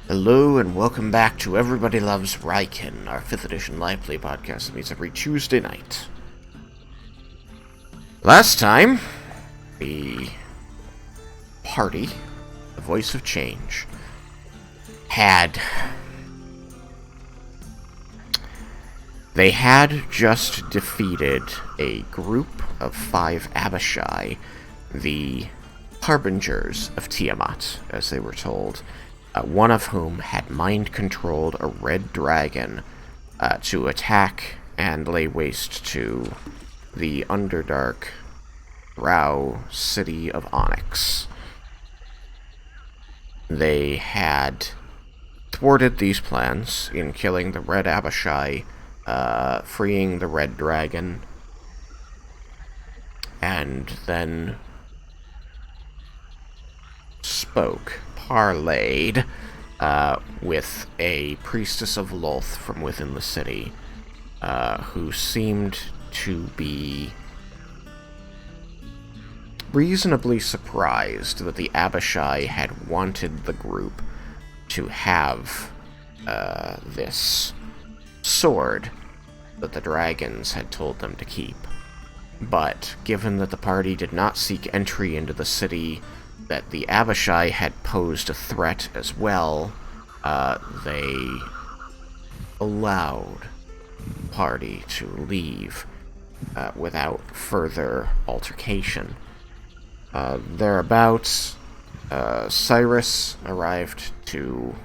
Hello and welcome back to Everybody Loves Raiken, our 5th edition live play podcast that meets every Tuesday night. Last time, the party, the Voice of Change, They had just defeated a group of 5 Abishai, the Harbingers of Tiamat, as they were told, one of whom had mind-controlled a red dragon to attack and lay waste to the Underdark Drow city of Onyx. They had thwarted these plans in killing the Red Abishai, freeing the Red Dragon, and then parlayed with a priestess of Lolth from within the city, who seemed to be reasonably surprised that the Abishai had wanted the group to have this sword that the dragons had told them to keep. But given that the party did not seek entry into the city, that the Abishai had posed a threat as well, they allowed the party to leave without further altercation. Thereabouts, Cyrus arrived to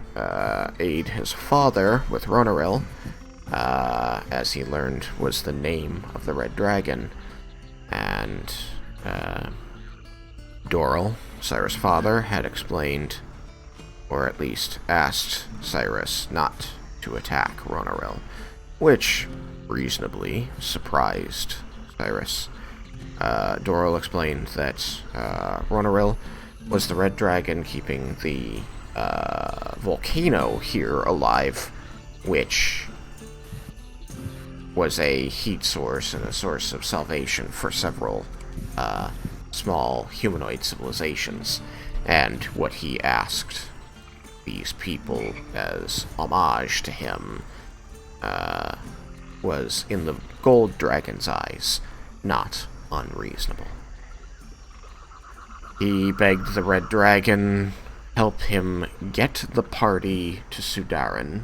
aid his father with Ronaryl, as he learned was the name of the Red Dragon, and Doral, Cyrus' father, had explained, or at least asked Cyrus not to attack Ronaryl, which reasonably surprised Cyrus. Doral explained that Ronaryl was the Red Dragon keeping the volcano here alive, which was a heat source and a source of salvation for several small humanoid civilizations, and what he asked these people as homage to him was, in the gold dragon's eyes, not unreasonable. He begged the Red Dragon help him get the party to Sudaren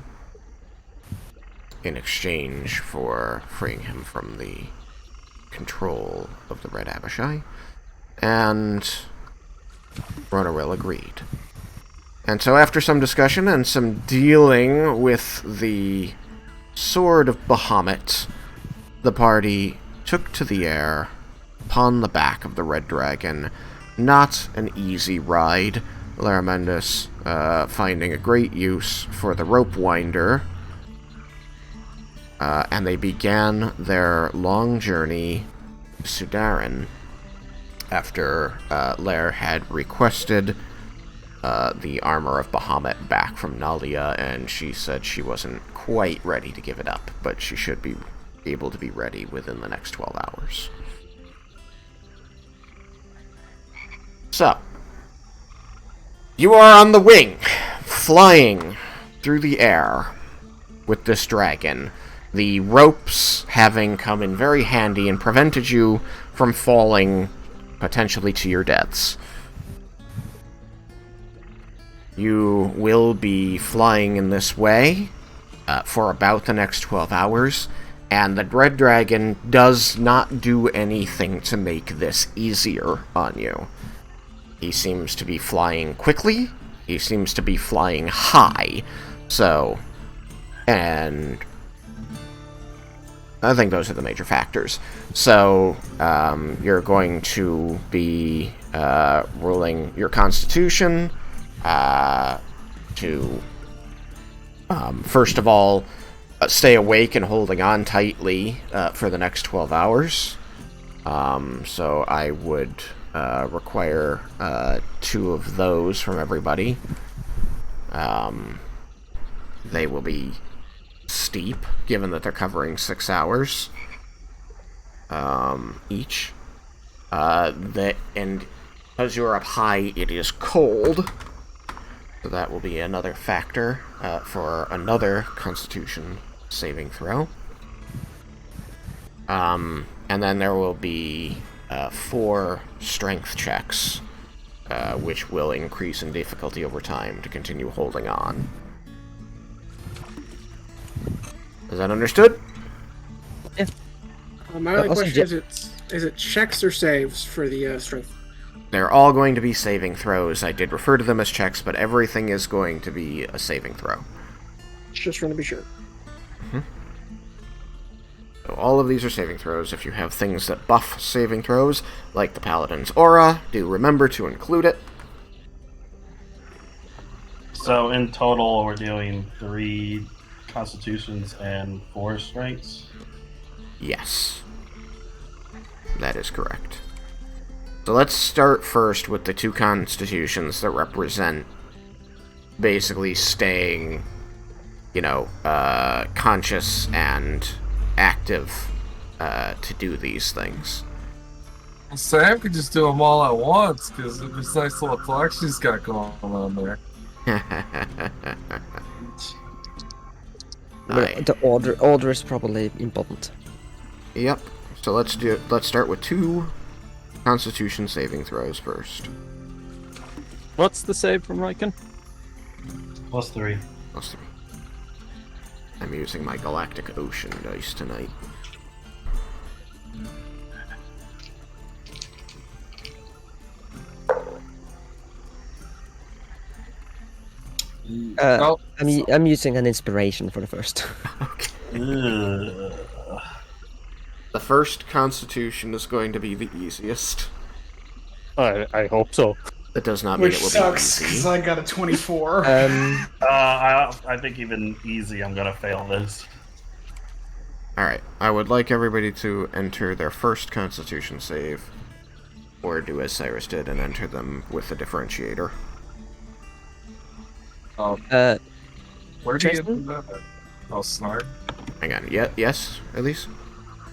in exchange for freeing him from the control of the Red Abishai, and Ronaryl agreed. And so after some discussion and some dealing with the Sword of Bahamut, the party took to the air upon the back of the Red Dragon. Not an easy ride, Laramendus finding a great use for the rope winder, and they began their long journey to Sudaren after Lair had requested the armor of Bahamut back from Nalia, and she said she wasn't quite ready to give it up, but she should be able to be ready within the next 12 hours. So, you are on the wing, flying through the air with this dragon, the ropes having come in very handy and prevented you from falling potentially to your deaths. You will be flying in this way for about the next 12 hours, and the Red Dragon does not do anything to make this easier on you. He seems to be flying quickly, he seems to be flying high, and I think those are the major factors. So, you're going to be rolling your Constitution to, first of all, stay awake and holding on tightly for the next 12 hours. So I would require 2 of those from everybody. They will be steep, given that they're covering 6 hours each. And because you're up high, it is cold. So that will be another factor for another Constitution saving throw. And then there will be 4 strength checks, which will increase in difficulty over time to continue holding on. Is that understood? Yeah. My only question is it checks or saves for the strength? They're all going to be saving throws. I did refer to them as checks, but everything is going to be a saving throw. Just want to be sure. Mm-hmm. So all of these are saving throws. If you have things that buff saving throws, like the Paladin's Aura, do remember to include it. So in total, we're doing 3 Constitutions and 4 Strengths? Yes. That is correct. So let's start first with the 2 Constitutions that represent basically staying, conscious and active to do these things. Well, Sam could just do them all at once, because of this nice little collection he's got going on there. But the order is probably important. Yep. So let's start with 2 Constitution saving throws first. What's the save from Raiken? +3. +3. I'm using my Galactic Ocean dice tonight. I'm using an inspiration for the first. Okay. Ugh. The first Constitution is going to be the easiest. I hope so. That does not mean Which it will sucks, be because easy. I got a 24. I think even easy, I'm gonna fail this. Alright, I would like everybody to enter their first Constitution save, or do as Cyrus did and enter them with a differentiator. Where do you Tristan? get that? Oh, Snark. Hang on, yes, Elise?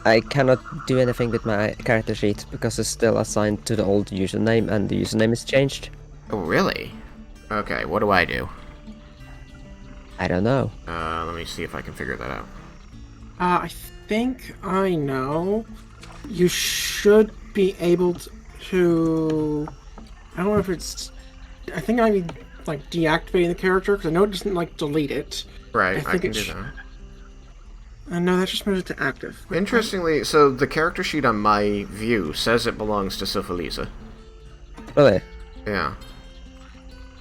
I cannot do anything with my character sheet because it's still assigned to the old username and the username is changed. Oh, really? Okay, what do I do? I don't know. Let me see if I can figure that out. I think I know. You should be able to... I don't know if it's... I think I need, deactivating the character, because I know it doesn't, delete it. Right, I think can it do sh- that. No, that just moves it to active. Interestingly, so the character sheet on my view says it belongs to Sophalisa. Really? Yeah.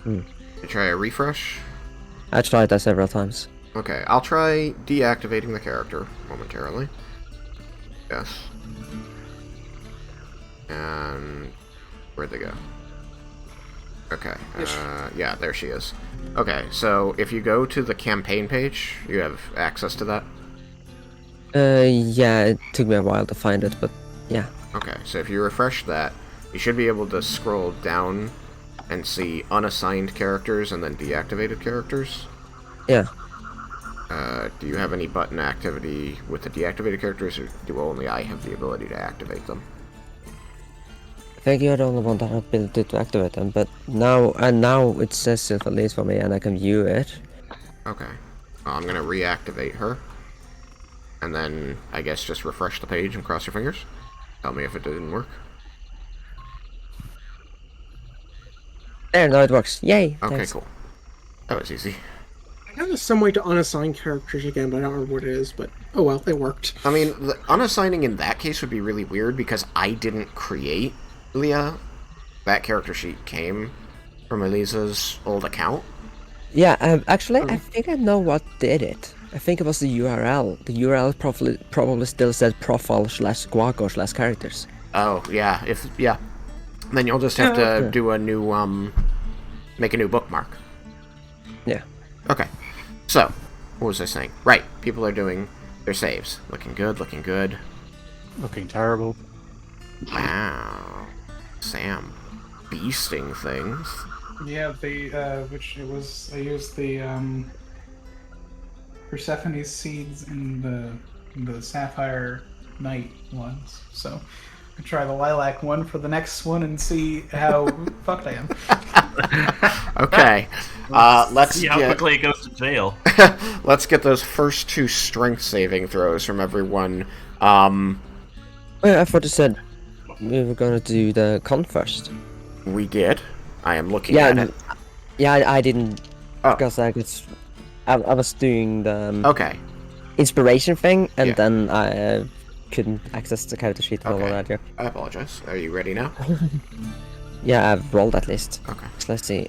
You try a refresh? I tried that several times. Okay, I'll try deactivating the character momentarily. Yes. And where'd they go? Okay, yeah, there she is. Okay, so if you go to the campaign page, you have access to that? Yeah, it took me a while to find it, but yeah. Okay, so if you refresh that, you should be able to scroll down and see unassigned characters and then deactivated characters. Yeah. Do you have any button activity with the deactivated characters, or do only I have the ability to activate them? I think you're the only one that has ability to activate them, but now it says Sylphalise for me and I can view it. Okay. Well, I'm gonna reactivate her. And then, I guess, just refresh the page and cross your fingers. Tell me if it didn't work. There, now it works. Yay! Okay, Thanks. cool. That was easy. I know there's some way to unassign characters again, but I don't remember what it is, but oh well, it worked. I mean, the unassigning in that case would be really weird because I didn't create Leah. That character sheet came from Elisa's old account. Yeah, actually, I think I know what did it. I think it was the URL. The URL probably still said profile/guaco/characters. Oh, yeah, yeah. Then you'll just have to do a new, make a new bookmark. Yeah. Okay. So, what was I saying? Right, people are doing their saves. Looking good, looking good. Looking terrible. Wow. Sam. Beasting things. Yeah, I used the Persephone's seeds in the Sapphire Knight ones. So I try the Lilac one for the next one and see how fucked I am. Okay. Let's See how get quickly it goes to jail. let's get those first 2 strength saving throws from everyone. Wait, I thought you said we were gonna do the con first. We did. I am looking Yeah, at it. yeah, I didn't Oh. because I was doing the Okay. inspiration thing, and Yeah. then I couldn't access the character sheet and all of Okay. that. Yeah. I apologize. Are you ready now? Yeah, I've rolled at least. Okay. So let's see.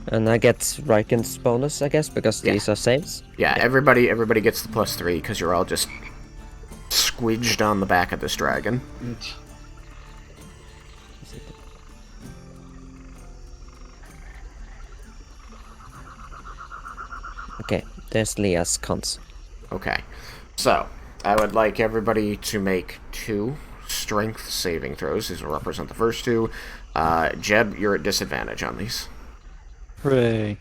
And I get Raiken's bonus, I guess, because Yeah. these are saves. Yeah, everybody gets the +3 because you're all just squidged on the back of this dragon. Okay, there's Leah's cons. Okay. So, I would like everybody to make 2 strength saving throws. These will represent the first 2. Jeb, you're at disadvantage on these. Hooray.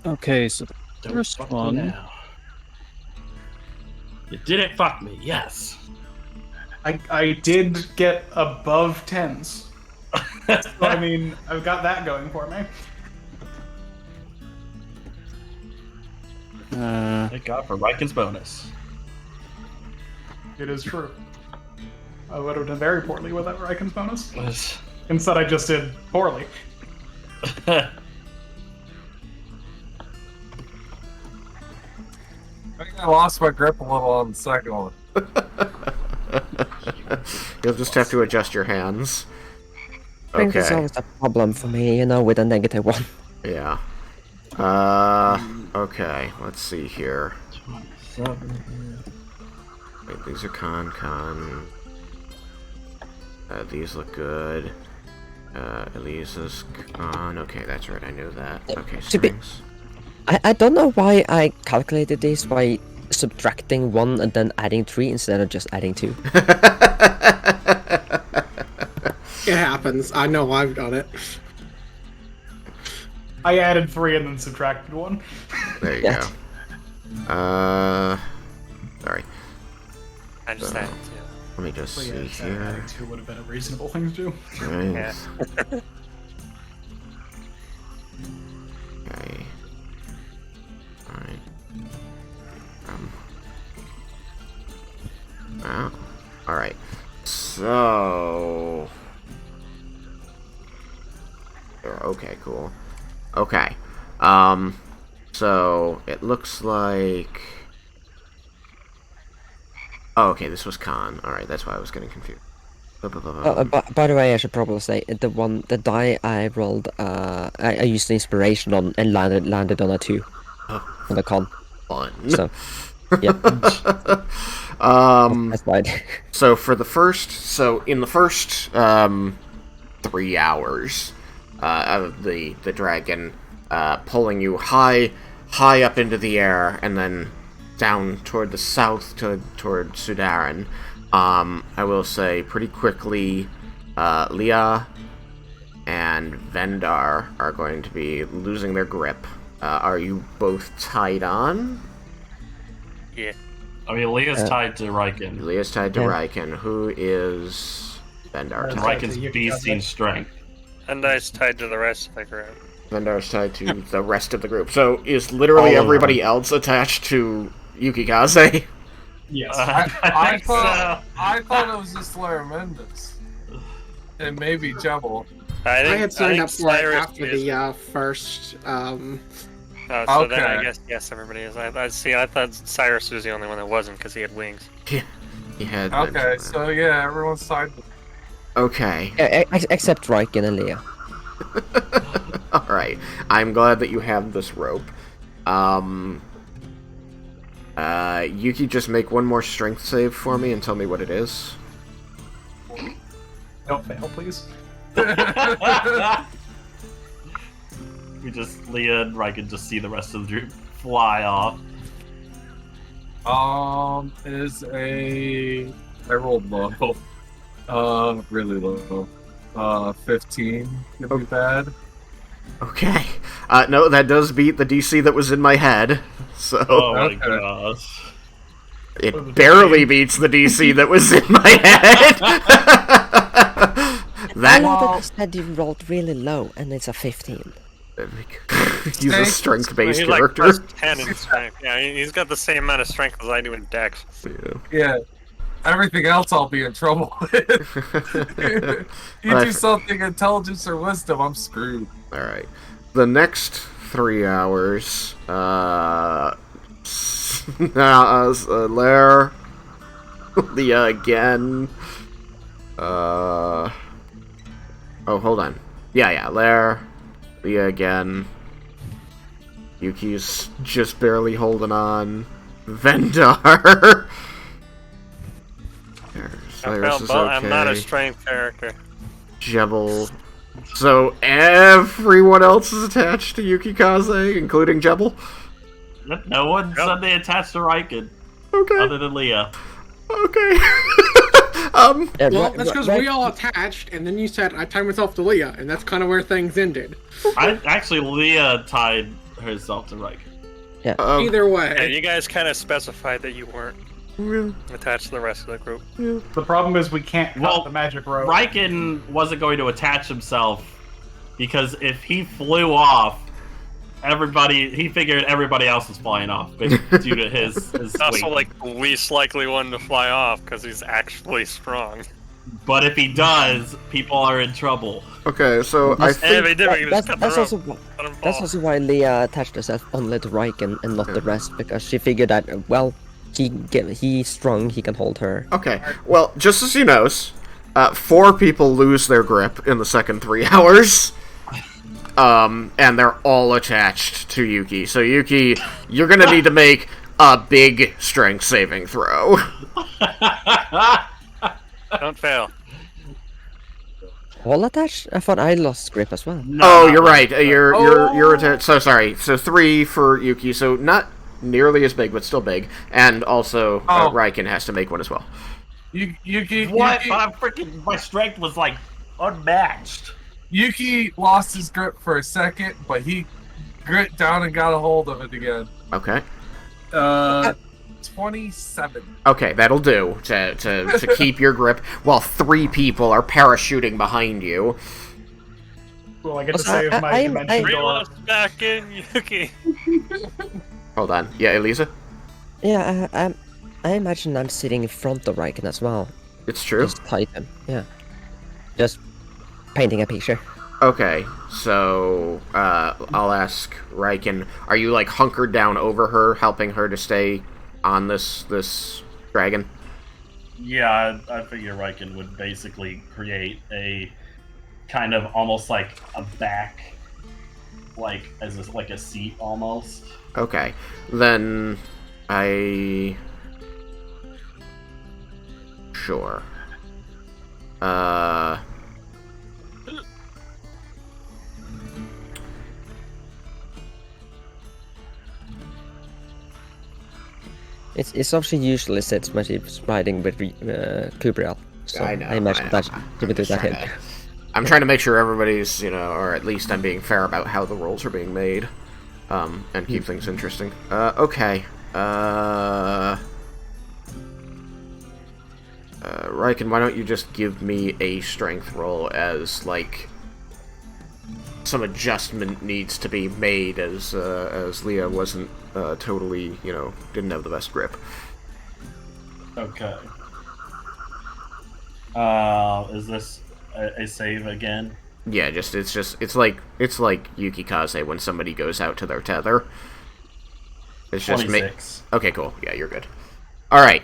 Okay, so the Don't first fuck me one. now. You didn't fuck me, yes. I did get above 10s. So, I mean, I've got that going for me. Thank God for Raiken's bonus. It is true. I would have done very poorly without Raiken's bonus. Was- Instead, I just did poorly. I think I lost my grip a little on the second one. You'll just have to adjust your hands. I think it's Okay. always a problem for me, you know, with a -1. Yeah. Okay. Let's see here. Wait, these are con. These look good. Elisa's con. Okay, that's right. I knew that. Okay, To be- strings. I don't know why I calculated this by subtracting 1 and then adding 3 instead of just adding 2. It happens. I know I've done it. I added 3 and then subtracted 1. There you Yeah. go. Sorry. I just So, added two. Let me just So see yeah, here. adding 2 would have been a reasonable thing to do. Strings. Okay. Alright. Wow. Alright. So... Okay, cool. Okay. So, it looks like... Oh, okay, this was con. Alright, that's why I was getting confused. By the way, I should probably say the die I rolled, I used the inspiration on and landed on a 2 on the con. Fun. So, yeah, that's why. So for the first, in the first 3 hours of the dragon pulling you high up into the air and then down toward the south toward Sudaren, I will say pretty quickly, Leah and Vendar are going to be losing their grip. Are you both tied on? Yeah. I mean, Leah's tied to Raiken. Leah's tied to Yeah. Raiken. Who is Vendar Uh, tied? Raiken's You beast got seen that. strength. And that's tied to the rest of the group. Vendar's tied to the rest of the group. So is literally All of everybody else attached to Yukikaze? Yes. I thought it was just Slayer Mendes. And maybe Jebel. I think I had signed think up for it Cyrus after is- the first. Oh, so then I Okay. guess yes, everybody is. I thought Cyrus was the only one that wasn't because he had wings. He had Okay, mentioned that. so yeah, everyone's side. Okay. Except Raiken and Leah. Alright. I'm glad that you have this rope. Yuki, just make one more strength save for me and tell me what it is. Don't fail, please. We just, Leah and Raiken just see the rest of the group fly off. Is I rolled low. Really low. 15 could be bad. Okay. No, that does beat the DC that was in my head. So Oh my Okay. gosh. it barely beats the DC that was in my head. I That love that you said you rolled really low, and it's a 15. he's a strength-based He's like character. plus 10 in strength. Yeah, he's got the same amount of strength as I do in Dex. Yeah. Yeah. Everything else I'll be in trouble with. You do something intelligence or wisdom, I'm screwed. All right. The next 3 hours, Lair, Leah again. Oh, hold on. Yeah, Lair, Leah again. Yuki's just barely holding on. Vendar. Cyrus is okay. I'm not a strength character. Jebel. So everyone else is attached to Yukikaze, including Jebel? No one said they attached to Raiken, Okay. other than Leah. Okay. Yeah, Well, that's because we all attached, and then you said I tied myself to Leah, and that's kind of where things ended. Actually, Leah tied herself to Raiken. Either Yeah, way. you guys kind of specified that you weren't Yeah. attached to the rest of the group. The problem is we can't cut Well, the magic rope. Raiken wasn't going to attach himself because if he flew off, he figured everybody else was flying off due to his He's also weight. like the least likely one to fly off because he's actually strong. But if he does, people are in trouble. Okay, so I And if think he did, we could just cut the That's rope. also Let him that's fall. also why Leah attached herself only to Raiken and not the rest, because she figured that he's strong, he can hold her. okay. Well, just as you knows, 4 people lose their grip in the second 3 hours. And they're all attached to Yuki. So Yuki, you're gonna need to make a big strength saving throw. Don't fail. All attached? I thought I lost grip as well. Oh, you're right. You're attached. So sorry. So 3 for Yuki. So not nearly as big, but still big. And also Raiken has to make one as well. Yuki, What? My strength was like unmatched. Yuki lost his grip for a second, but he grit down and got a hold of it again. Okay. 27. Okay, that'll do to keep your grip while 3 people are parachuting behind you. Well, I get to Also, save my dimension Reel door. us back in, Yuki. Hold on. Yeah, Elisa? Yeah, I imagine I'm sitting in front of Raiken as well. It's true. Just tight him. Yeah. Just painting a picture. Okay, so I'll ask Raiken, are you like hunkered down over her, helping her to stay on this dragon? Yeah, I figure Raiken would basically create a kind of almost like a back, like like a seat almost. Okay, then sure. It's obviously usually sits when she's riding with Kubriel. So I know, I imagine I know. that she would do that him. I'm trying to make sure everybody's, or at least I'm being fair about how the rolls are being made, and keep things interesting. Okay. Raiken, why don't you just give me a strength roll as, like, some adjustment needs to be made as Leah wasn't totally, didn't have the best grip. Okay. Is this a save again? Yeah, it's like Yukikaze when somebody goes out to their tether. It's just 26. Okay, cool. Yeah, you're good. All right.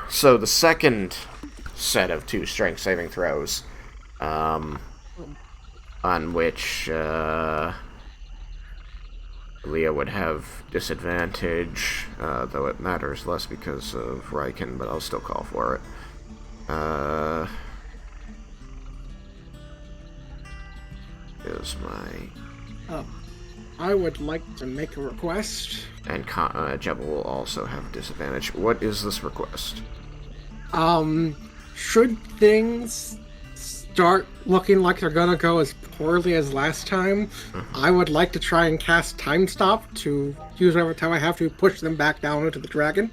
So the second set of 2 strength saving throws, on which Leah would have disadvantage, though it matters less because of Raiken, but I'll still call for it. Is my... I would like to make a request. And Jebel will also have disadvantage. What is this request? Should things start looking like they're gonna go as poorly as last time, I would like to try and cast Time Stop to use whatever time I have to push them back down into the dragon.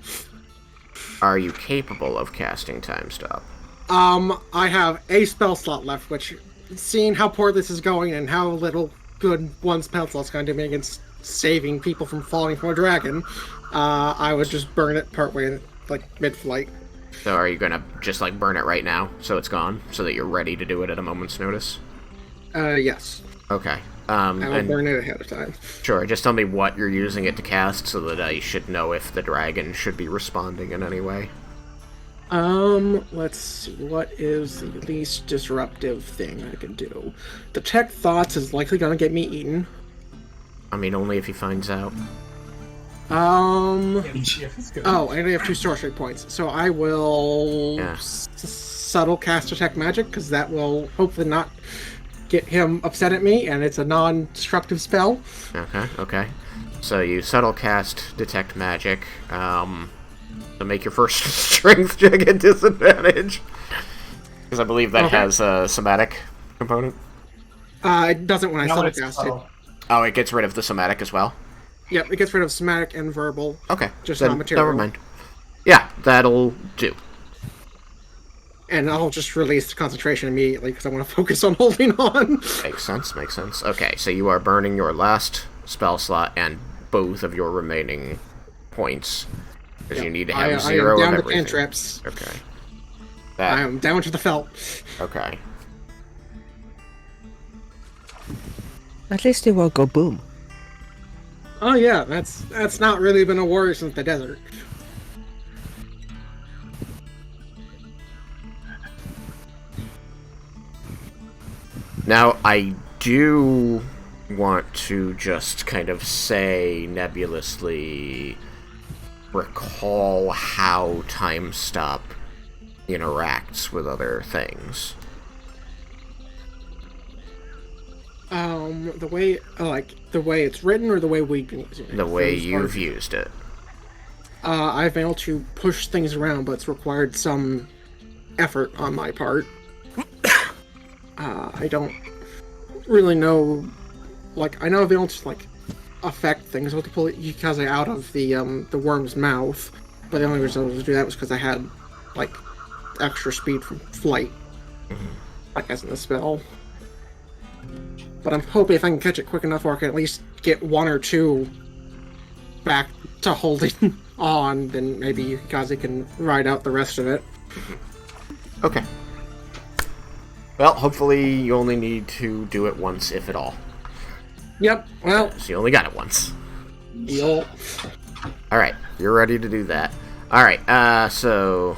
Are you capable of casting Time Stop? I have a spell slot left, which, seeing how poor this is going and how little good one spell slot's going to do me against saving people from falling from a dragon, I would just burn it partway, like, mid-flight. So are you gonna just, like, burn it right now, so it's gone, so that you're ready to do it at a moment's notice? Yes. Okay. I will burn it ahead of time. Sure, just tell me what you're using it to cast, so that I should know if the dragon should be responding in any way. Let's see. What is the least disruptive thing I can do? Detect Thoughts is likely gonna get me eaten. I mean, only if he finds out. Oh, and I have 2 sorcery points, so I will subtle cast Detect Magic, because that will hopefully not get him upset at me, and it's a non-destructive spell. Okay. So you subtle cast Detect Magic, to make your first strength check at disadvantage. Because I believe that has a somatic component. It doesn't when I subtle cast it. Oh, it gets rid of the somatic as well? Yep, it gets rid of somatic and verbal. Okay. Just then not material. Never mind. Yeah, that'll do. And I'll just release the concentration immediately because I want to focus on holding on. Makes sense. Okay, so you are burning your last spell slot and both of your remaining points. Because you need to have 0 I am down of to everything. cantrips. Okay. I am down to the felt. Okay. At least it won't go boom. Oh yeah, that's not really been a worry since the desert. Now, I do want to just kind of say nebulously recall how Time Stop interacts with other things. The way it's written, or the way we've been using it? The way you've used it. I've been able to push things around, but it's required some effort on my part. I don't really know. Like, I know I've been able to affect things. I was able to pull Yukaze out of the worm's mouth, but the only reason I was able to do that was because I had extra speed from flight, as in the spell. But I'm hoping if I can catch it quick enough, or I can at least get 1 or 2 back to holding on, then maybe Yukaze can ride out the rest of it. Okay. Well, hopefully you only need to do it once, if at all. Yep, well... So you only got it once. Yup. Alright, you're ready to do that. Alright, so...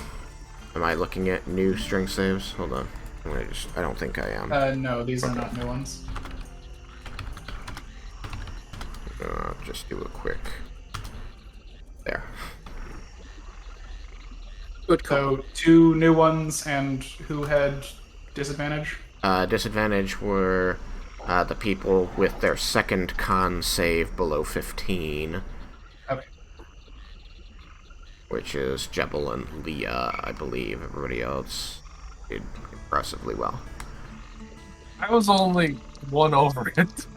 Am I looking at new strength saves? Hold on. I don't think I am. No, these are not new ones. Just do a quick... There. Good call. So 2 new ones, and who had disadvantage? Disadvantage were the people with their second con save below 15. Okay. Which is Jebel and Leah, I believe. Everybody else did impressively well. I was only 1 over it.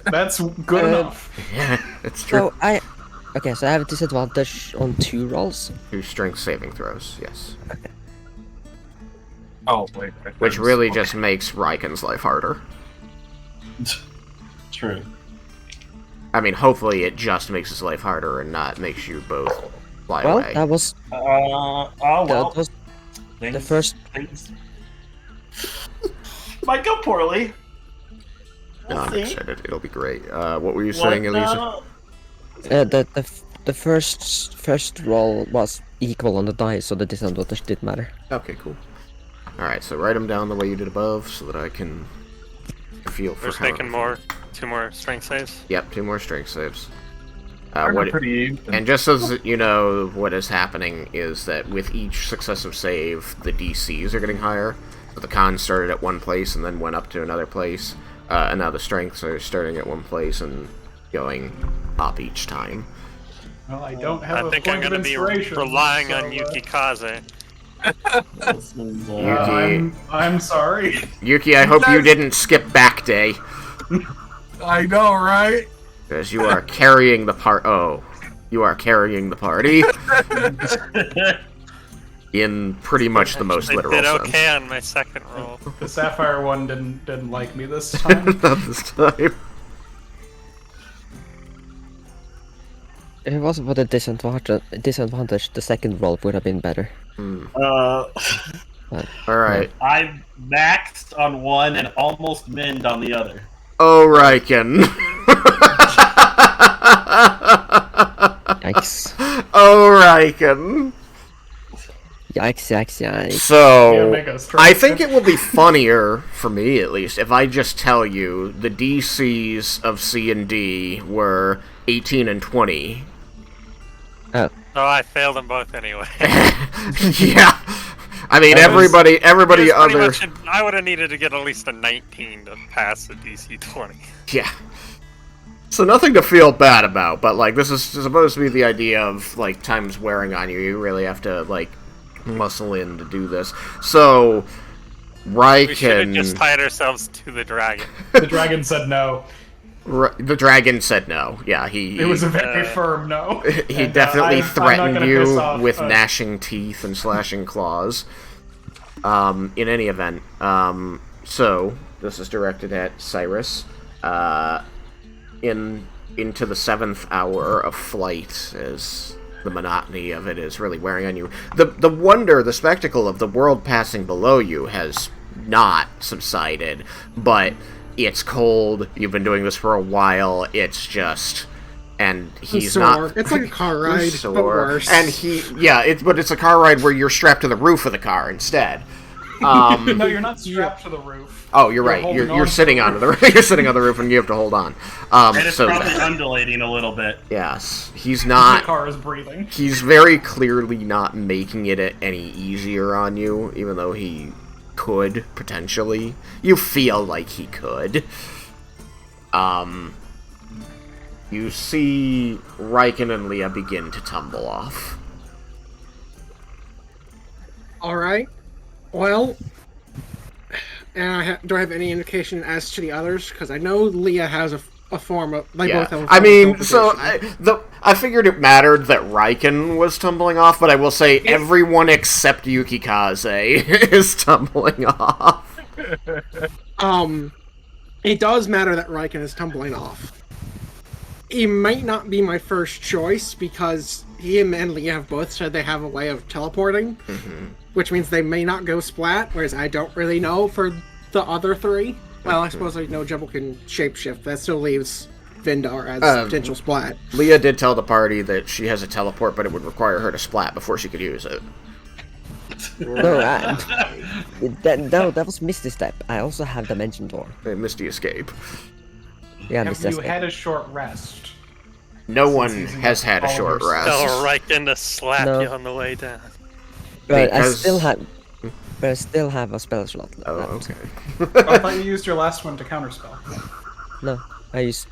That's good enough. Yeah, it's true. So okay, so I have a disadvantage on 2 rolls. 2 strength saving throws, yes. Okay. Oh, wait. Which really just makes Raiken's life harder. True. I mean, hopefully it just makes his life harder and not makes you both fly Well, away. that was Well, that was things, the first. things might go poorly. No, We'll I'm see. excited. It'll be great. What were you saying, Elisa? The first roll was equal on the die, so the disadvantage didn't matter. Okay, cool. Alright, so write them down the way you did above so that I can feel for Just how... making 2 more strength saves. Yep, 2 more strength saves. What pretty even. And just so that you know, what is happening is that with each successive save, the DCs are getting higher. So the cons started at one place and then went up to another place. And now the strengths are starting at one place and going up each time. Well, I don't have I a think point I'm going to of be inspiration, relying on so, Yuki Kaze. This is, Yuki. I'm sorry. Yuki, I hope you didn't skip back day. I know, right? Because you are carrying the part. Oh, you are carrying the party in pretty much the most I literal did sense. okay on my second roll. The Sapphire one didn't like me this time. Not this time. If it wasn't for the disadvantage, the second roll would have been better. All right. I maxed on one and almost minned on the other. Oh, Raiken. Yikes. Oh, Raiken. Yikes. So, make us I think it will be funnier, for me at least, if I just tell you the DCs of C and D were 18 and 20. Oh. Oh, I failed them both anyway. Yeah. I mean, everybody It was pretty other... much I would have needed to get at least a 19 to pass the DC 20. Yeah. So nothing to feel bad about, but, like, this is supposed to be the idea of, like, time's wearing on you. You really have to, like, muscle in to do this. So, Raiken... We should have just tied ourselves to the dragon. The dragon said no. The dragon said no. Yeah, It was a very firm no. He And, definitely I'm not threatened gonna you piss off, with gnashing teeth and slashing claws. In any event, so this is directed at Cyrus. Into the 7th hour of flight, as the monotony of it is really wearing on you. The wonder, the spectacle of the world passing below you has not subsided, but it's cold. You've been doing this for a while. It's just, and he's not. It's like a car ride, but worse. And but it's a car ride where you're strapped to the roof of the car instead. No, you're not strapped to the roof. Oh, you're right. You're sitting on the you're sitting on the roof and you have to hold on. And it's probably undulating a little bit. Yes, he's not. The car is breathing. He's very clearly not making it any easier on you, even though he could potentially. You feel like he could. You see Raiken and Leah begin to tumble off. Alright. Well, and do I have any indication as to the others? Because I know Leah has a form of. They both have a form of teleportation. I figured it mattered that Raiken was tumbling off, but I will say everyone except Yukikaze is tumbling off. It does matter that Raiken is tumbling off. He might not be my first choice because he and Leah have both said they have a way of teleporting, which means they may not go splat, whereas I don't really know for the other three. Well, I suppose I know Jumble can shapeshift. That still leaves Vindar as potential splat. Leah did tell the party that she has a teleport, but it would require her to splat before she could use it. No, that was Misty Step. I also have Dimension Door. Misty Escape. Yeah, Have Misty you Escape. had a short rest? No one has had a short rest. Fell right into slap No. you on the way down. But I Because- still have a spell slot. Oh, left. okay. I thought you used your last one to counterspell. No, I used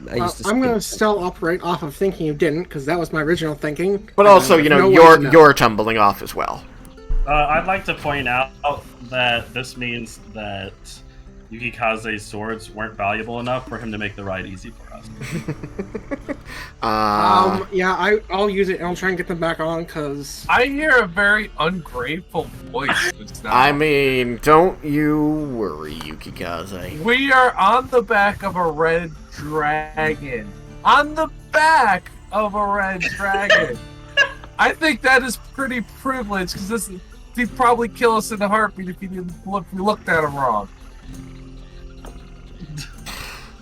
to. I'm going to still operate off of thinking you didn't, because that was my original thinking. But also, you know, you're tumbling off as well. I'd like to point out that this means that Yukikaze's swords weren't valuable enough for him to make the ride easy for us. Yeah, I'll use it and I'll try and get them back on, because... I hear a very ungrateful voice just now. I mean, don't you worry, Yukikaze. We are on the back of a red dragon. On the back of a red dragon. I think that is pretty privileged, because he'd probably kill us in a heartbeat if we looked at him wrong.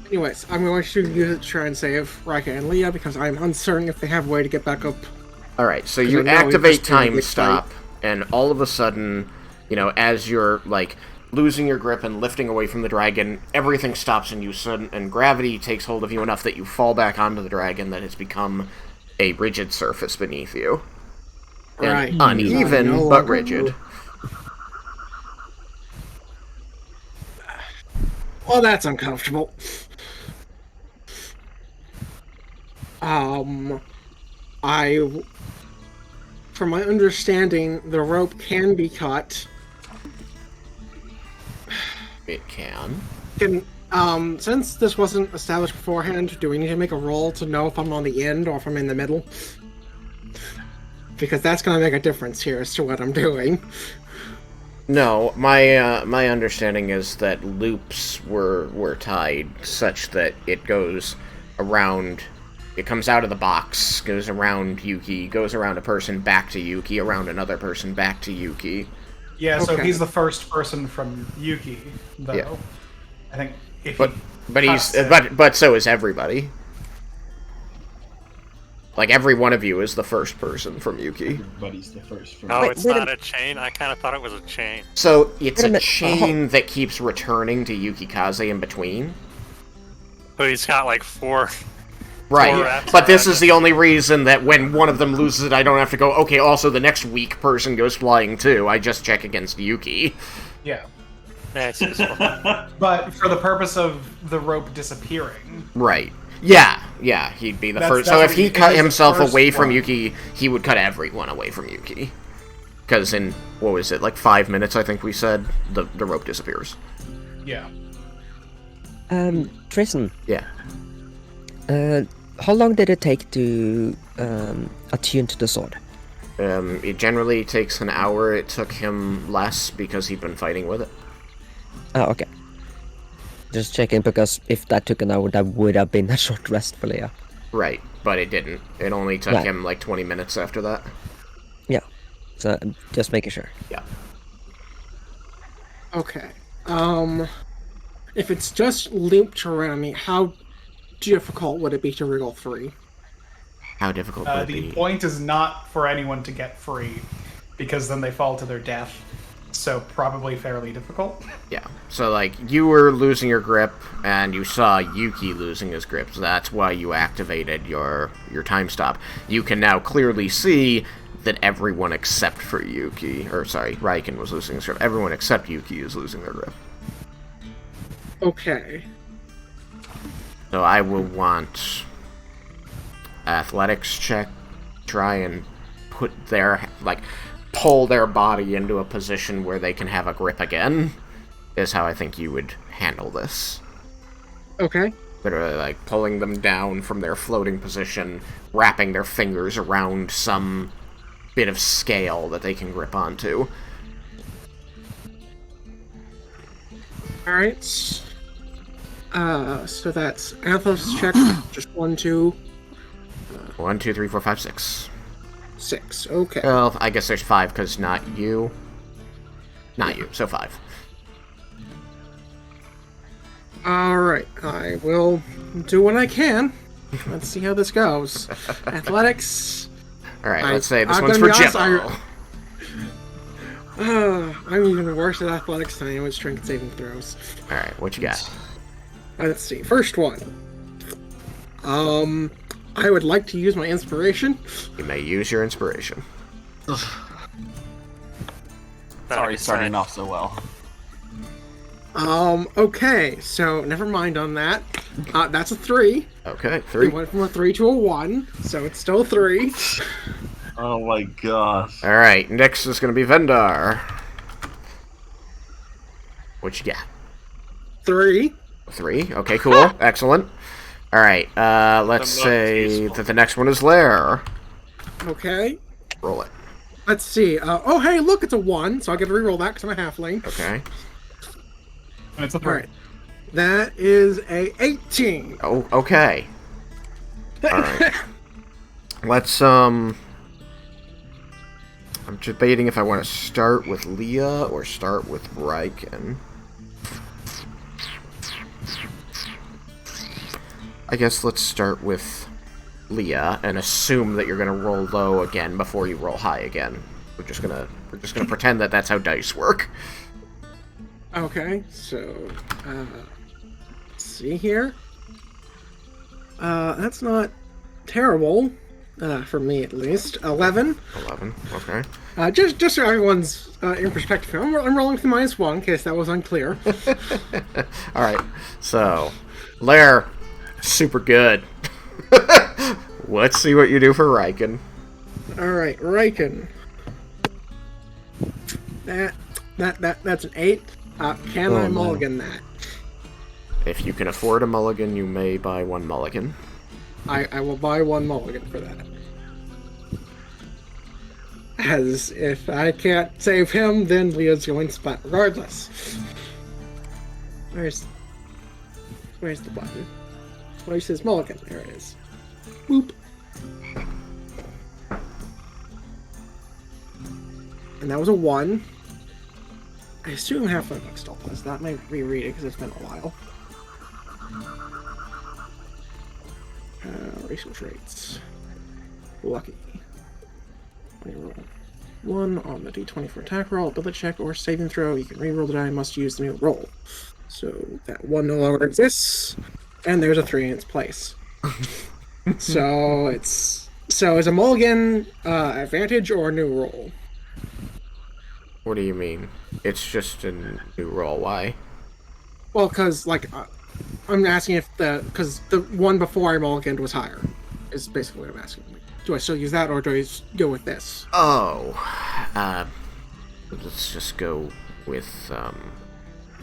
Anyways, I'm going to use it to try and save Raiken and Leah, because I'm uncertain if they have a way to get back up. Alright, so 'Cause you I know we've activate just been a time big stop, and all of a sudden, you know, as you're, like, losing your grip and lifting away from the dragon, everything stops and and gravity takes hold of you enough that you fall back onto the dragon that has become a rigid surface beneath you. And Right. uneven, No but longer- rigid. Well, that's uncomfortable. from my understanding, the rope can be cut. It can. Since this wasn't established beforehand, do we need to make a roll to know if I'm on the end or if I'm in the middle? Because that's going to make a difference here as to what I'm doing. No, my understanding is that loops were tied such that it goes around. It comes out of the box, goes around Yuki, goes around a person, back to Yuki, around another person, back to Yuki. Yeah, so Okay. he's the first person from Yuki, though. Yeah. I think if But he he's cuts it- but so is everybody. Like every one of you is the first person from Yuki. Everybody's the first from. Oh, Wait, it's wait a- not a chain? I kind of thought it was a chain. So it's Wait a a minute, chain that keeps returning to Yukikaze in between. But he's got like four. Right, wraps but this around is it. the only reason that when one of them loses it, I don't have to go, okay, also the next weak person goes flying too. I just check against Yuki. Yeah. Nice. Yeah, But for the purpose of the rope disappearing, Right. Yeah, he'd be the That's- first. that's So if what he he- cut he's the himself first away from one. Yuki, he would cut everyone away from Yuki. Because in, what was it, like 5 minutes, I think we said, the rope disappears. yeah. Tristan, Yeah. how long did it take to attune to the sword? It generally takes an hour. It took him less because he'd been fighting with it. Oh, okay. Just checking, because if that took an hour, that would have been a short rest for Leah. Right, but it didn't. It only took Right. him like 20 minutes after that. Yeah. So just making sure. Yeah. Okay. If it's just looped around me, how difficult would it be to wriggle free? How difficult would it The be? point is not for anyone to get free, because then they fall to their death. So probably fairly difficult. Yeah. So, like, you were losing your grip, and you saw Yuki losing his grip, so that's why you activated your time stop. You can now clearly see that everyone except for Yuki, or sorry, Raiken was losing his grip. Everyone except Yuki is losing their grip. Okay. So I will want athletics check, try and put their, like, pull their body into a position where they can have a grip again, is how I think you would handle this. Okay. Literally, like, pulling them down from their floating position, wrapping their fingers around some bit of scale that they can grip onto. Alright. So that's athletics check, just 1, 2, 1, 2, 3, 4, 5, 6. 6. Okay. Well, I guess there's 5, because not you. Not you, so 5. Alright, I will do what I can. Let's see how this goes. Athletics. Alright, I- let's say this I'm one's gonna for be honest, Jimbo. I'm even worse at athletics than I am with strength saving throws. Alright, what you got? Let's see. First one. I would like to use my inspiration. You may use your inspiration. Sorry, starting off so well. Okay, so never mind on that. That's a 3. Okay, It 3. went from a 3 to a 1, so it's still a 3. Oh my gosh. Alright, next is gonna be Vendar. What you got? 3. 3. Okay, cool. Excellent. Alright, let's The most say useful. that the next one is Lair. Okay. Roll it. Let's see. Oh, hey, look, it's a 1, so I get to reroll that because I'm a halfling. Okay. And it's a 3. Alright. That is a 18. Oh, okay. Alright. Let's, I'm debating if I want to start with Leah or start with Raiken. I guess let's start with Leah and assume that you're gonna roll low again before you roll high again. We're just gonna pretend that that's how dice work. Okay, so, let's see here. That's not terrible, for me at least. 11. 11. Okay. Just so everyone's in perspective, I'm rolling with -1 in case that was unclear. All right. So, Lair, super good. Let's see what you do for Raiken. Alright, Raiken. That's an 8. Can I mulligan that? If you can afford a mulligan, you may buy one mulligan. I will buy one mulligan for that. As if I can't save him, then Leo's going to splat regardless. Where's the button? Where says mulligan? There it is. Boop. And that was a 1. I assume half-life buck still plus. That might reread it because it's been a while. Racial traits. Lucky. When you roll 1 on the d20 for attack roll, ability check, or saving throw, you can re-roll the die and must use the new roll. So that 1 no longer exists, and there's a 3 in its place. So is a mulligan advantage or a new roll? What do you mean? It's just a new roll. Why? Well, because, like, I'm asking if because the one before I mulliganed was higher, is basically what I'm asking. Do I still use that, or do I go with this? Oh, let's just go with,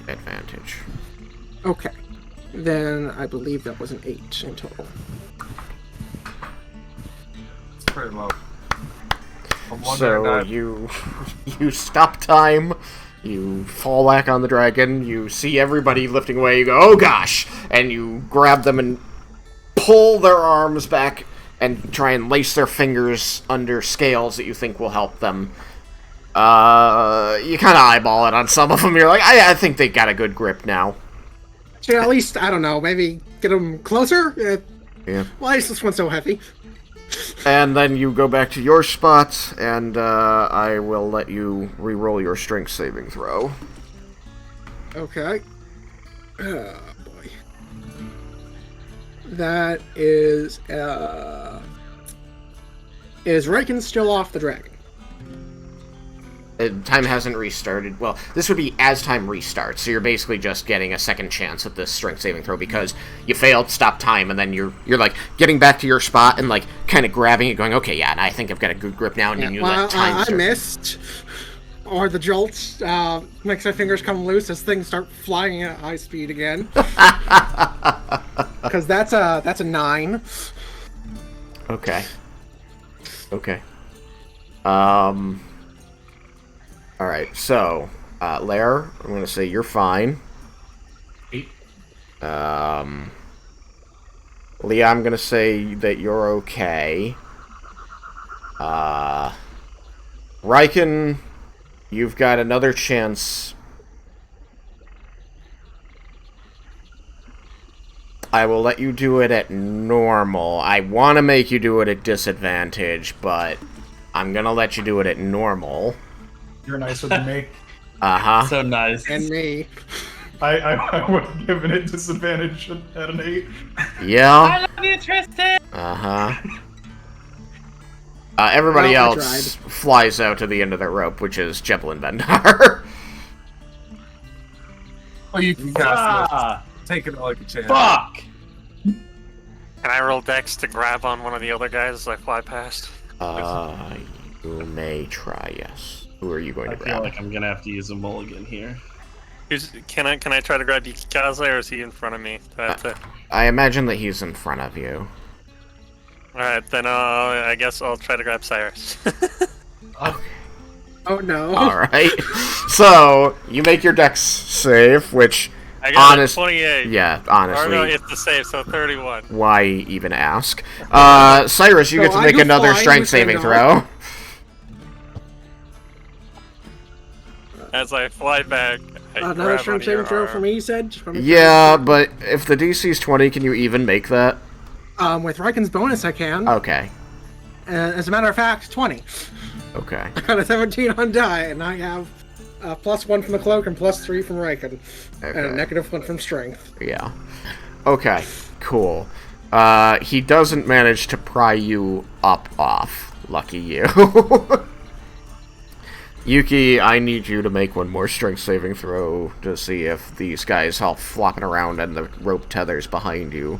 advantage. Okay. Then I believe that was an 8 in total. It's pretty low. So you stop time, you fall back on the dragon, you see everybody lifting away, you go, oh gosh! And you grab them and pull their arms back and try and lace their fingers under scales that you think will help them. You kind of eyeball it on some of them, you're like, I think they got a good grip now. So at least, I don't know, maybe get them closer? Yeah. Why is this one so heavy? And then you go back to your spot, and I will let you re-roll your strength saving throw. Okay. Oh, boy. That is Raiken still off the dragon? Time hasn't restarted. Well, this would be as time restarts, so you're basically just getting a second chance at this strength saving throw because you failed, stop time, and then you're like getting back to your spot and like kind of grabbing it, going, okay, yeah, and I think I've got a good grip now, and you let time I start. missed, or the jolt makes my fingers come loose as things start flying at high speed again. Because that's a 9. Okay. Alright, so, Lair, I'm gonna say you're fine. 8. Leah, I'm gonna say that you're okay. Raiken, you've got another chance. I will let you do it at normal. I want to make you do it at disadvantage, but I'm gonna let you do it at normal. You're nicer than me. Uh-huh. So nice. And me. I would have given it disadvantage at an 8. Yeah. I love you, Tristan! Uh-huh. Everybody Well, I else flies out to the end of the rope, which is Jebel and Bendar. Oh, you can cast it. Ah, Take it like a chance. fuck! Can I roll Dex to grab on one of the other guys as I fly past? You may try, yes. Who are you going I to feel grab? like I'm gonna have to use a mulligan here. Can I try to grab Yukikaze, or is he in front of me? I imagine that he's in front of you. Alright, then I guess I'll try to grab Cyrus. Oh no. Alright. So, you make your dex save, which, I got a 28. yeah, Or no, honestly, it's the save, so 31. why even ask? Cyrus, you So get to I make go another flying strength with saving Bendar. throw. As I fly back, I Another grab strength onto your saving throw for arm. me, you said? Just wanna make Yeah, but if the DC's 20, can you even make that? sure. With Raiken's bonus, I can. Okay. As a matter of fact, 20. Okay. I got a 17 on die, and I have +1 from the cloak and +3 from Raiken. And a Okay. -1 from strength. Yeah. Okay, cool. He doesn't manage to pry you up off. Lucky you. Yuki, I need you to make one more strength saving throw to see if these guys all flopping around and the rope tethers behind you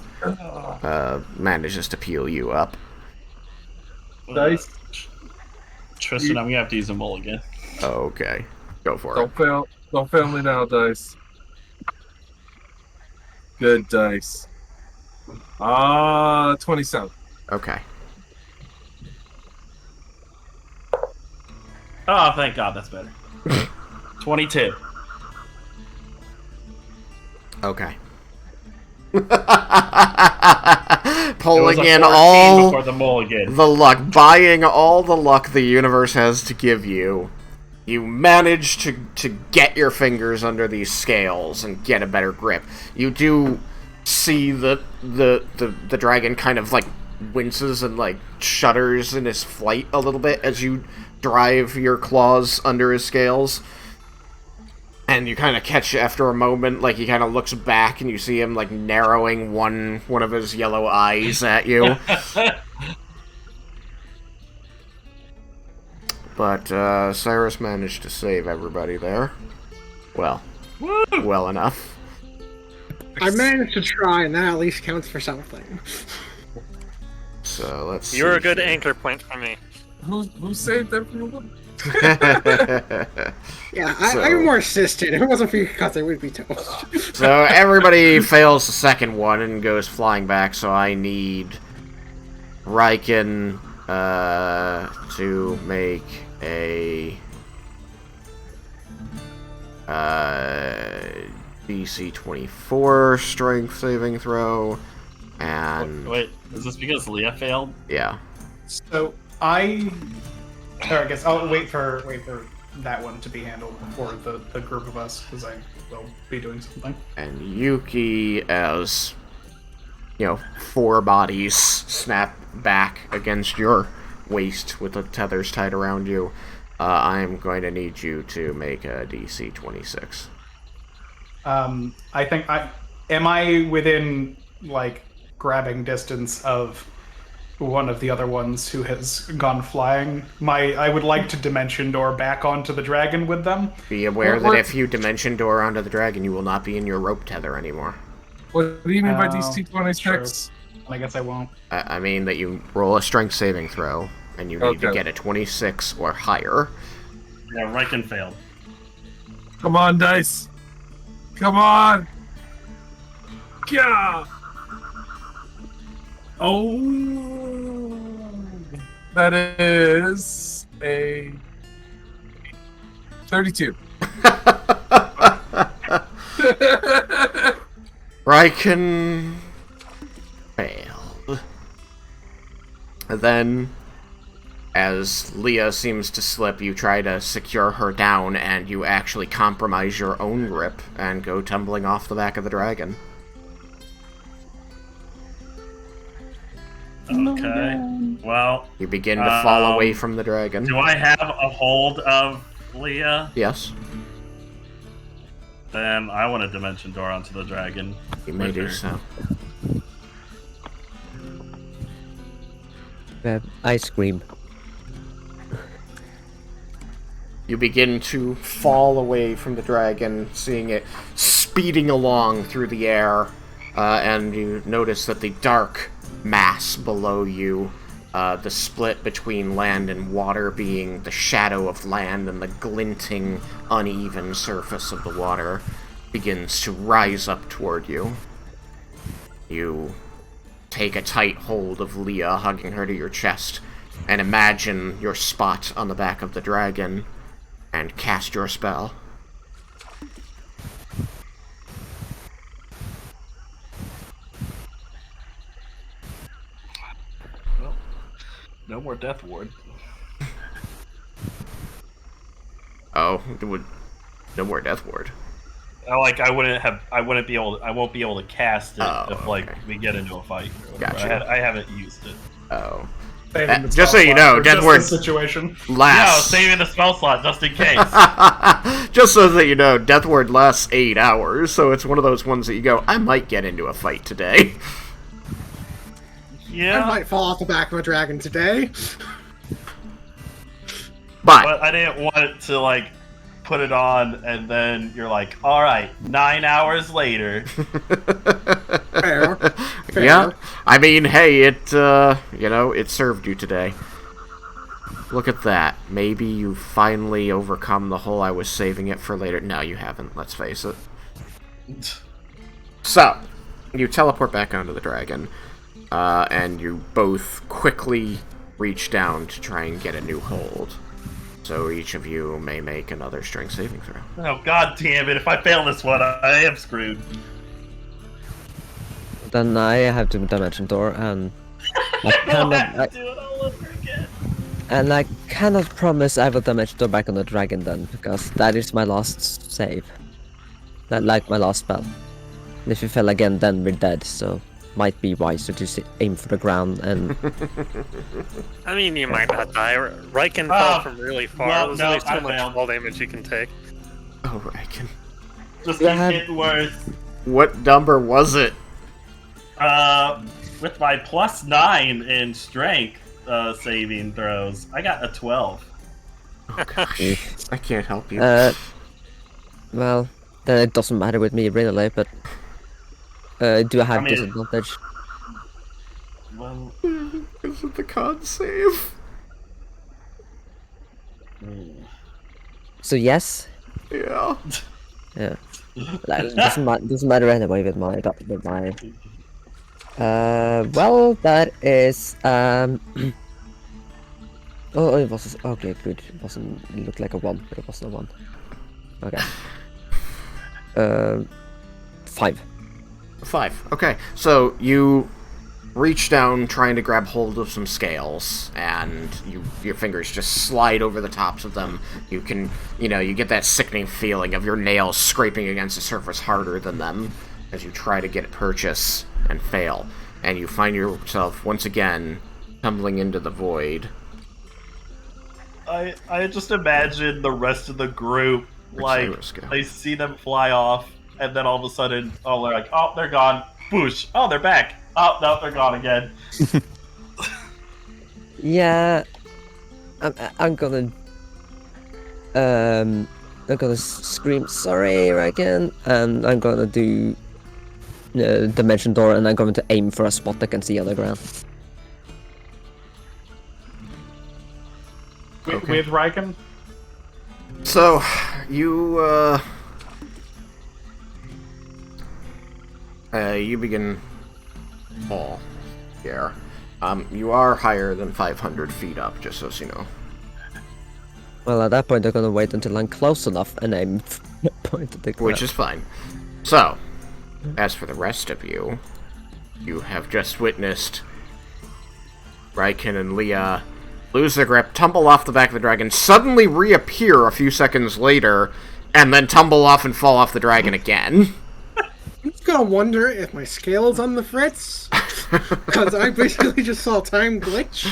manages to peel you up. Nice. Tristan, I'm gonna have to use a mulligan. Okay. Go for it. Don't fail me now, dice. Good dice. 27. Okay. Oh, thank God, that's better. 22. Okay. It Pulling was a in 14 all before the mulligan. the luck, buying all the luck the universe has to give you. You manage to get your fingers under these scales and get a better grip. You do see the dragon kind of like winces and like shudders in his flight a little bit as you drive your claws under his scales. And you kind of catch after a moment, like he kind of looks back and you see him like narrowing one of his yellow eyes at you. But Cyrus managed to save everybody there. Well, well enough. I managed to try, and that at least counts for something. So let's. You're see a good here. anchor point for me. Who saved everyone? Yeah, So- I more assisted. If it wasn't for you guys, I would be toast. So everybody fails the second one and goes flying back. So I need Raiken to make a DC 24 strength saving throw, and Wait, is this because Leah failed? yeah. So I guess I'll wait for that one to be handled before the group of us, because I will be doing something. And Yuki, as you know, 4 bodies snap back against your waist with the tethers tied around you. I'm going to need you to make a DC 26. I think am I within like grabbing distance of one of the other ones who has gone flying? I would like to dimension door back onto the dragon with them. Be aware that if you dimension door onto the dragon, you will not be in your rope tether anymore. What do you mean by Oh, DC 26? I guess I won't. I mean that you roll a strength saving throw, and you need to Okay. get a 26 or higher. Yeah, Raiken failed. Come on, dice. Come on. Yeah. Oh. That is a 32. Raiken failed. Then, as Leah seems to slip, you try to secure her down, and you actually compromise your own grip and go tumbling off the back of the dragon. Okay. Well, You begin to fall away from the dragon. do I have a hold of Leah? Yes, Then I want to dimension door onto the dragon. you may with do her. so. I scream. You begin to fall away from the dragon, seeing it speeding along through the air, and you notice that the dark mass below you, the split between land and water being the shadow of land and the glinting, uneven surface of the water, begins to rise up toward you. You take a tight hold of Leah, hugging her to your chest, and imagine your spot on the back of the dragon, and cast your spell. Well, no more death ward. Oh, it would no more death ward. I won't be able to cast it Oh, if like okay. we get into a fight. Gotcha. I haven't used it. Oh. Saving the just so spell you slot know, for death just ward this situation. No, lasts. saving the spell slot just in case. Just so that you know, death ward lasts 8 hours, so it's one of those ones that you go, I might get into a fight today. I Yeah, might fall off the back of a dragon today. But but I didn't want it to like put it on and then you're like, all right, 9 hours later. Fair. Fair. yeah, I mean, hey, it it served you today. Look at that. Maybe you finally overcome the whole I was saving it for later. No, you haven't, let's face it. So, you teleport back onto the dragon, and you both quickly reach down to try and get a new hold. So each of you may make another strength saving throw. Oh, god damn it. If I fail this one, I am screwed. Then I have to dimension door, and I cannot, do it all over again. and I cannot promise I will dimension door back on the dragon then, because that is my last save. That like my last spell. And if you fail again, then we're dead. So might be wiser to aim for the ground and. I mean, you might not die. Raiken fell from really far. Well, There's no, only so I much failed. fall damage you can take. Oh, Raiken. Just Yeah, keep have- getting worse. What number was it? With my +9 in strength saving throws, I got a 12. Oh gosh, I can't help you. Well, then it doesn't matter with me really, but do I have I mean- disadvantage? Well, Is it the con save? So yes. Yeah. Yeah. Like, doesn't matter anyway with my well, that is oh, it was okay, good. It looked like a 1, but it wasn't a 1. Okay. 5. 5. Okay, so you reach down trying to grab hold of some scales, and your fingers just slide over the tops of them. You can, you get that sickening feeling of your nails scraping against the surface harder than them as you try to get purchase and fail. And you find yourself once again tumbling into the void. I just imagine the rest of the group, Where'd like, Cyrus go? they see them fly off, and then all of a sudden, oh, they're like, oh, they're gone. Boosh. Oh, they're back. Oh, no, they're gone again. Yeah, I'm gonna scream sorry again, and I'm gonna do dimension door, and I'm going to aim for a spot that can see on the ground. With Raiken? So, you begin fall here. You are higher than 500 feet up, just so you know. Well, at that point, I'm gonna wait until I'm close enough and aim point at the ground. Which is fine. So, as for the rest of you, you have just witnessed Raiken and Leah lose their grip, tumble off the back of the dragon, suddenly reappear a few seconds later, and then tumble off and fall off the dragon again. I'm just gonna wonder if my scale is on the fritz, because I basically just saw a time glitch.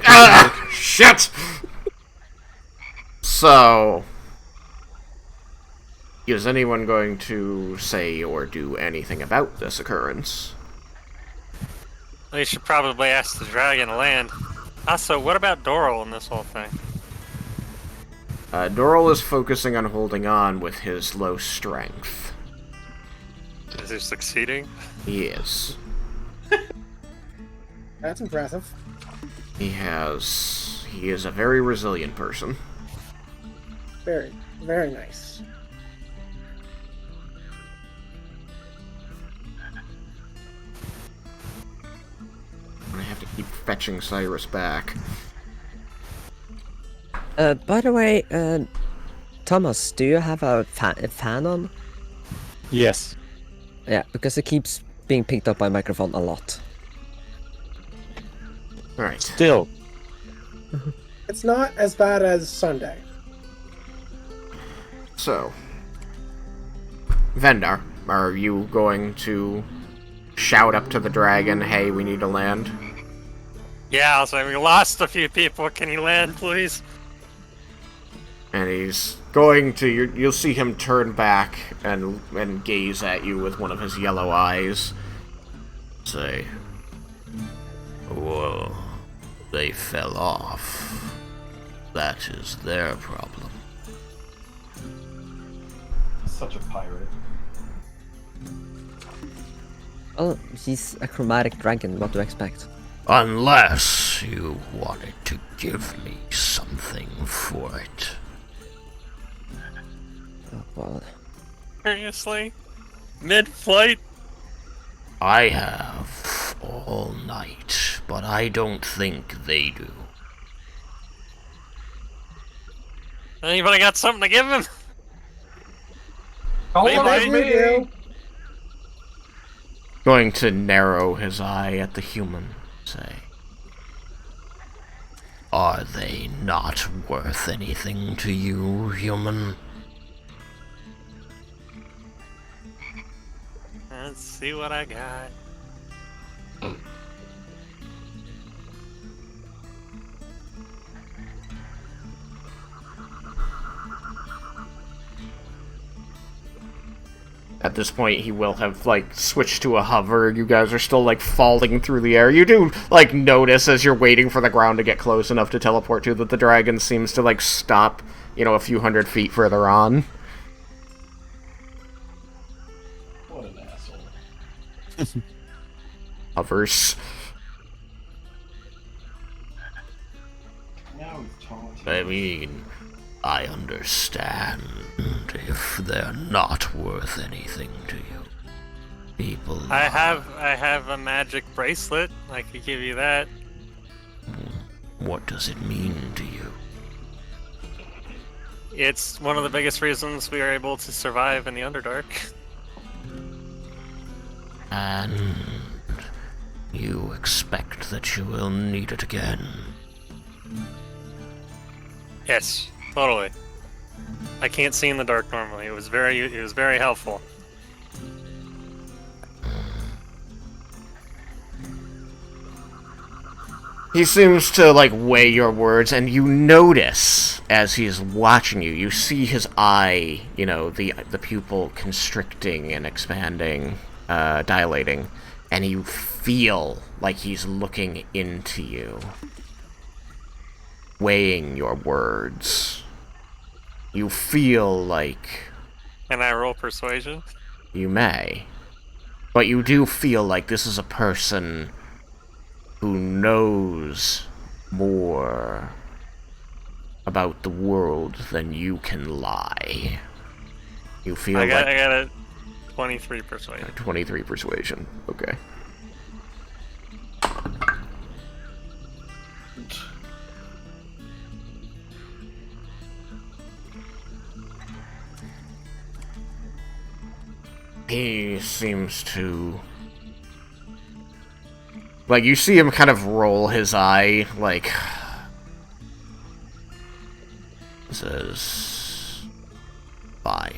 Ah, shit! So, is anyone going to say or do anything about this occurrence? We should probably ask the dragon to land. Also, what about Doral in this whole thing? Doral is focusing on holding on with his low strength. Is he succeeding? He is. That's impressive. He is a very resilient person. Very, very nice. I have to keep fetching Cyrus back. By the way, Thomas, do you have a fan on? Yes. Yeah, because it keeps being picked up by microphone a lot. Alright. Still. It's not as bad as Sunday. So, Vendar, are you going to shout up to the dragon, hey, we need to land? Yeah, I'll say we lost a few people. Can you land, please? And he's going to, you'll see him turn back and gaze at you with one of his yellow eyes. Say, whoa, they fell off. That is their problem. Such a pirate. Oh, he's a chromatic dragon, what to expect? Unless you wanted to give me something for it. Oh, well. Seriously? Mid-flight? I have all night, but I don't think they do. Anybody got something to give him? Don't Maybe. let me. Going to narrow his eye at the human, say, are they not worth anything to you, human? Let's see what I got. At this point, he will have, like, switched to a hover. You guys are still, like, falling through the air. You do, like, notice as you're waiting for the ground to get close enough to teleport to that the dragon seems to, like, stop, you know, a few hundred feet further on. What an asshole. Hovers. Now he's taunting. I mean, I understand if they're not worth anything to you. People. I have a magic bracelet. I could give you that. What does it mean to you? It's one of the biggest reasons we are able to survive in the Underdark. And you expect that you will need it again. Yes, totally. I can't see in the dark normally. It was very helpful. He seems to, like, weigh your words, and you notice, as he is watching you, you see his eye, you know, the pupil constricting and expanding, dilating, and you feel like he's looking into you, weighing your words. You feel like... Can I roll persuasion? You may. But you do feel like this is a person who knows more about the world than you can lie. You feel I got a 23 persuasion. 23 persuasion. Okay. He seems to... Like, you see him kind of roll his eye, like... Says... Fine.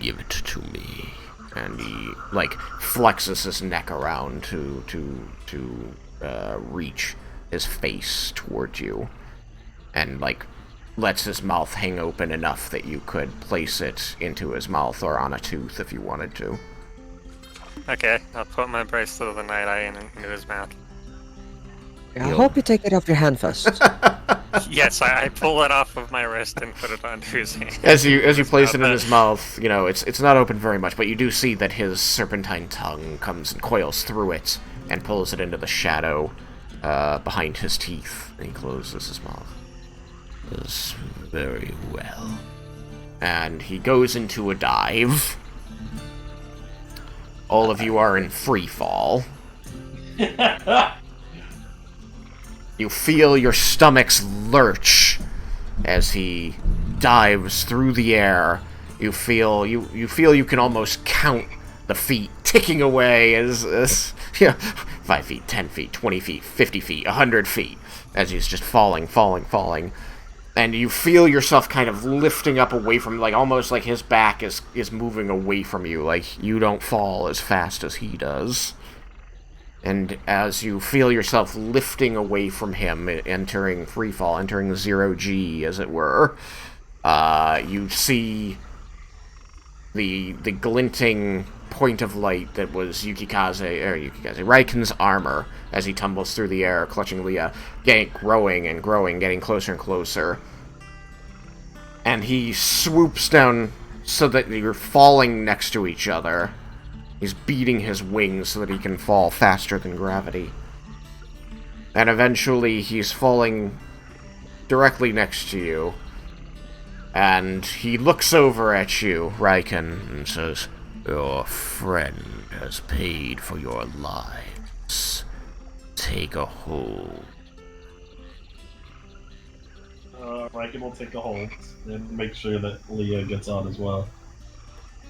Give it to me. And he, like, flexes his neck around to reach his face towards you. And, like, lets his mouth hang open enough that you could place it into his mouth or on a tooth if you wanted to. Okay, I'll put my bracelet of the night eye into his mouth. I hope you take it off your hand first. Yes, I pull it off of my wrist and put it onto his hand. As you place it in his mouth, you know, it's not open very much, but you do see that his serpentine tongue comes and coils through it and pulls it into the shadow behind his teeth, and he closes his mouth. Does very well. And he goes into a dive. All of you are in free fall. You feel your stomachs lurch as he dives through the air. You feel you can almost count the feet ticking away as 5 feet, 10 feet, 20 feet, 50 feet, 100 feet, as he's just falling. And you feel yourself kind of lifting up away from, like, almost like his back is moving away from you, like you don't fall as fast as he does. And as you feel yourself lifting away from him, entering free fall, entering 0G, as it were, you see the glinting point of light that was Raiken's armor as he tumbles through the air, clutching Leah, growing and growing, getting closer and closer. And he swoops down so that you're falling next to each other. He's beating his wings so that he can fall faster than gravity. And eventually he's falling directly next to you. And he looks over at you, Raiken, and says, "Your friend has paid for your lives. Take a hold." Raiken will take a hold and make sure that Leah gets on as well.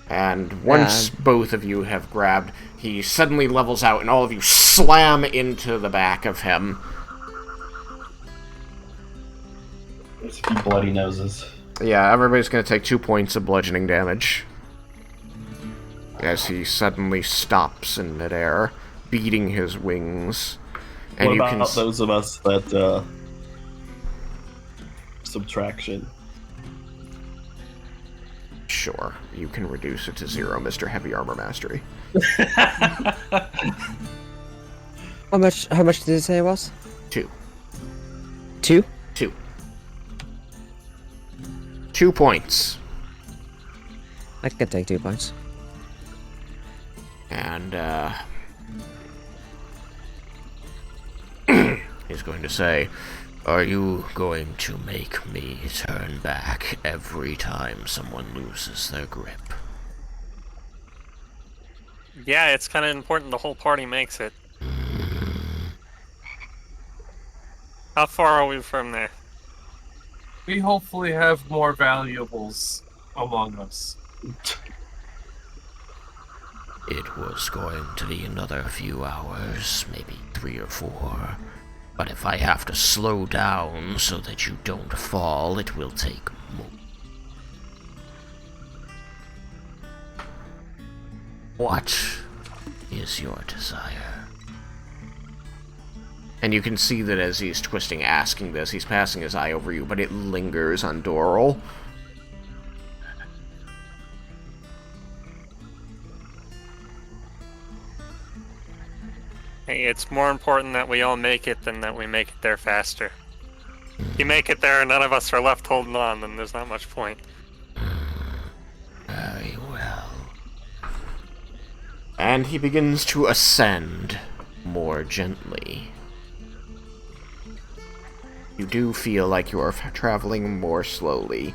And once both of you have grabbed, he suddenly levels out and all of you slam into the back of him. There's a few bloody noses. Yeah, everybody's going to take 2 points of bludgeoning damage. As he suddenly stops in midair, beating his wings. And What you about can those of us that subtraction? Sure, you can reduce it to 0, Mr. Heavy Armor Mastery. How much did you say it was? 2. 2? 2. 2 points. I can take 2 points. And, he's going to say, "Are you going to make me turn back every time someone loses their grip?" Yeah, it's kind of important the whole party makes it. How far are we from there? We hopefully have more valuables among us. It was going to be another few hours, maybe 3 or 4. But if I have to slow down so that you don't fall, it will take more. What is your desire? And you can see that as he's twisting, asking this, he's passing his eye over you, but it lingers on Doral. Hey, it's more important that we all make it than that we make it there faster. If you make it there and none of us are left holding on, then there's not much point. Very well. And he begins to ascend more gently. You do feel like you are traveling more slowly,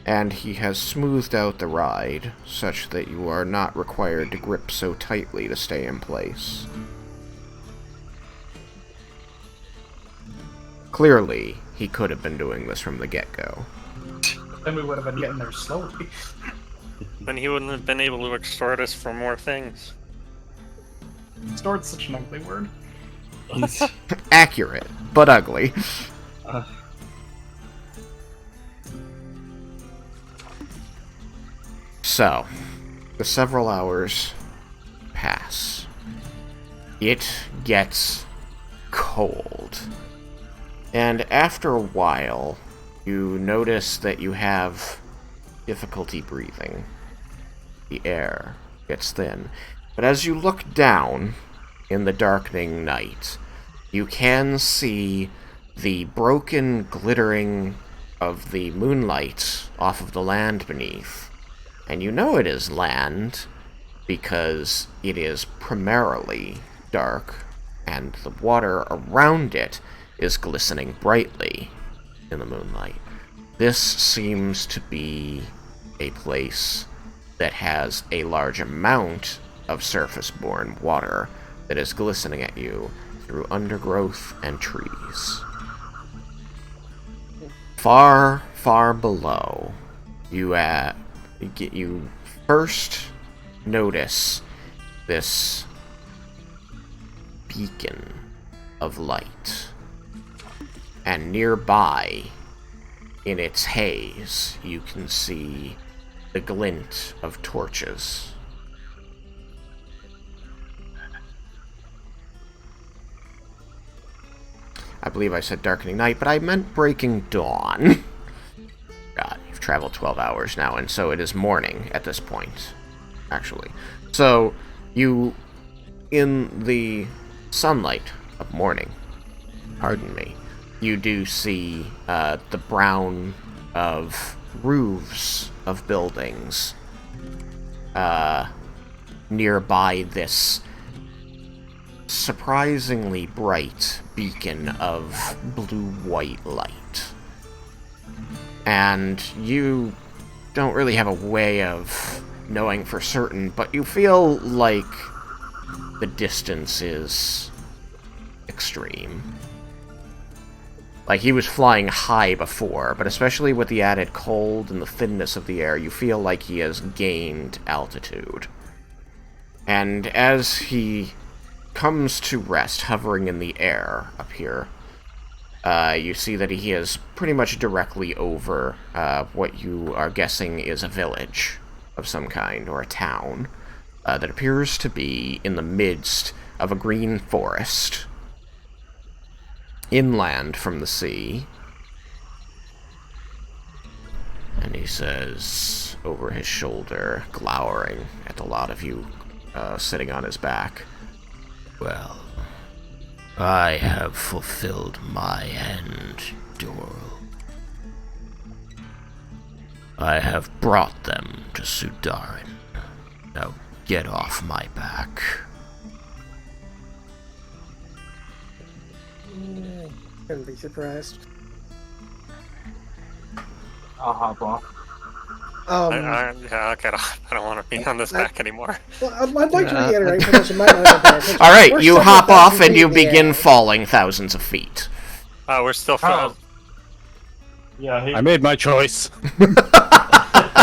and he has smoothed out the ride, such that you are not required to grip so tightly to stay in place. Clearly, he could have been doing this from the get-go. Then we would have been getting there slowly. Then he wouldn't have been able to extort us for more things. Snort's such an ugly word. Accurate, but ugly. So, the several hours pass. It gets cold. And after a while, you notice that you have difficulty breathing. The air gets thin. But as you look down in the darkening night, you can see the broken glittering of the moonlight off of the land beneath. And you know it is land because it is primarily dark, and the water around it is glistening brightly in the moonlight. This seems to be a place that has a large amount of surface-borne water that is glistening at you through undergrowth and trees. Far, far below, you first notice this beacon of light. And nearby, in its haze, you can see the glint of torches. I believe I said darkening night, but I meant breaking dawn. God, you've traveled 12 hours now, and so it is morning at this point, actually. So, you, in the sunlight of morning, pardon me, you do see the brown of roofs of buildings nearby this surprisingly bright beacon of blue-white light. And you don't really have a way of knowing for certain, but you feel like the distance is extreme. Like, he was flying high before, but especially with the added cold and the thinness of the air, you feel like he has gained altitude. And as he comes to rest, hovering in the air up here, you see that he is pretty much directly over what you are guessing is a village of some kind, or a town, that appears to be in the midst of a green forest, inland from the sea. And he says, over his shoulder, glowering at a lot of you sitting on his back, "Well, I have fulfilled my end, Doral. I have brought them to Sudaren. Now get off my back." Couldn't be surprised. I'll hop off. Yeah, I'll get off. I don't want to be on this back anymore. Well, I'd like to reiterate for those who might not have been attention. Alright, We're you several hop off thousand and you feet in the begin air. falling thousands of feet. We're still frozen. Yeah, he, I made my choice.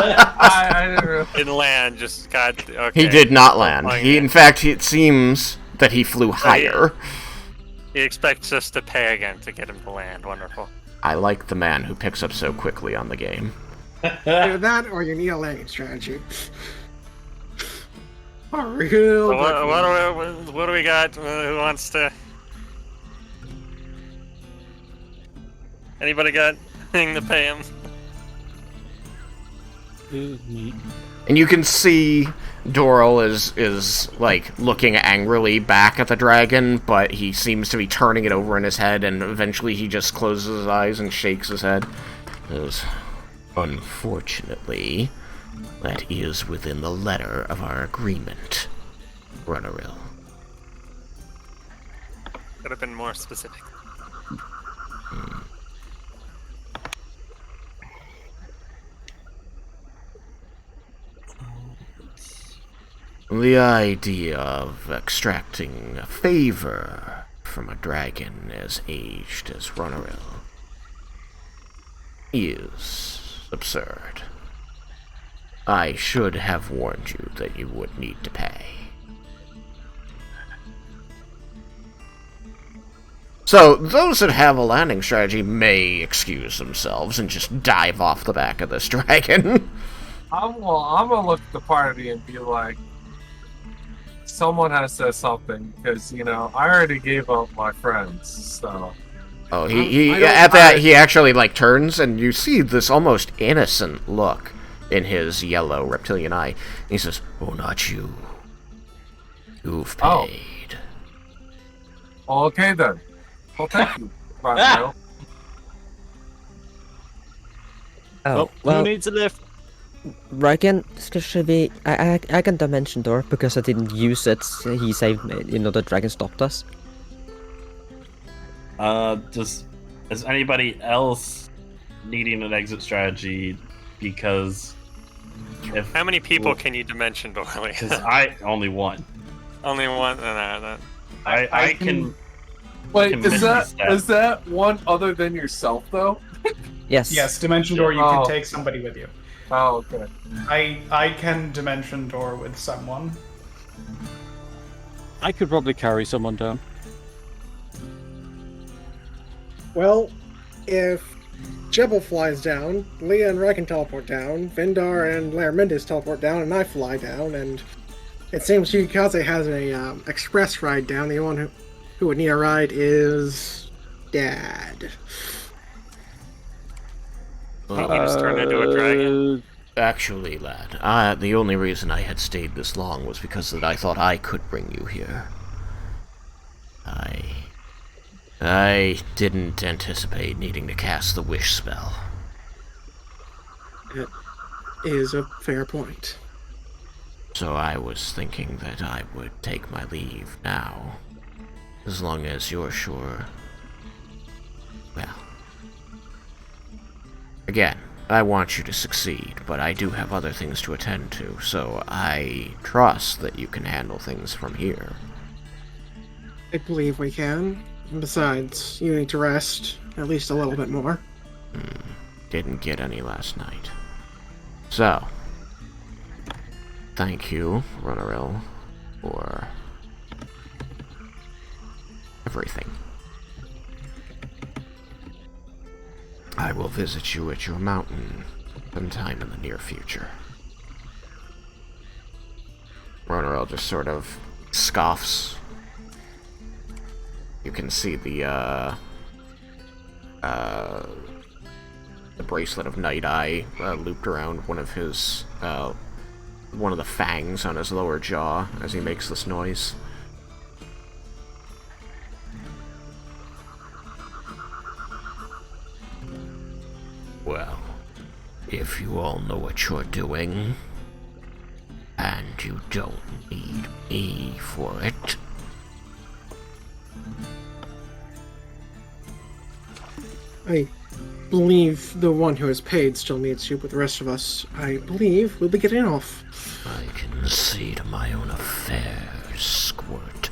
I didn't really... Didn't land, just got... Okay. He did not land. Flying He, in. in fact, it seems that he flew higher. He expects us to pay again to get him to land. Wonderful. I like the man who picks up so quickly on the game. Either that or you need a landing strategy. A real So good what do we got? Who wants to... Anybody got anything to pay him? And you can see Doral is like looking angrily back at the dragon, but he seems to be turning it over in his head, and eventually he just closes his eyes and shakes his head. Says, "Unfortunately, that is within the letter of our agreement, Ronaryl." Could have been more specific. The idea of extracting a favor from a dragon as aged as Ronaryl is absurd. I should have warned you that you would need to pay. So, those that have a landing strategy may excuse themselves and just dive off the back of this dragon. I'm gonna look at the party and be like, someone has said something, because, you know, I already gave up my friends, so... Oh, he actually, like, turns, and you see this almost innocent look in his yellow reptilian eye. He says, "Oh, not you. You've paid." Oh. Okay, then. Well, thank you, Ronaryl. Oh, well, who needs a lift? Raiken, should we... I can dimension door because I didn't use it. He saved me. You know, the dragon stopped us. Is anybody else needing an exit strategy? Because if How many people can you dimension Dorley? Because I only one. Only one? No. I can. Wait, Convince is that one other than yourself, though? Yes. Yes, Dimension Door, you can take somebody with you. Oh, okay. I can Dimension Door with someone. I could probably carry someone down. Well, if Jebel flies down, Leah and Raiken teleport down, Vindar and Laramendis teleport down, and I fly down, and it seems Yukikaze has a express ride down. The one who would need a ride is Dad. He just turned into a dragon. Actually, lad, the only reason I had stayed this long was because that I thought I could bring you here. I didn't anticipate needing to cast the wish spell. It is a fair point. So I was thinking that I would take my leave now. As long as you're sure. Well. Again, I want you to succeed, but I do have other things to attend to, so I trust that you can handle things from here. I believe we can. Besides, you need to rest at least a little bit more. Didn't get any last night. So, thank you, Ronaryl, for everything. I will visit you at your mountain sometime in the near future. Ronaryl just sort of scoffs. You can see the bracelet of Night Eye looped around one of his, one of the fangs on his lower jaw as he makes this noise. Well, if you all know what you're doing, and you don't need me for it, I believe the one who is paid still needs you, but the rest of us, I believe, will be getting off. I can see to my own affairs, Squirt.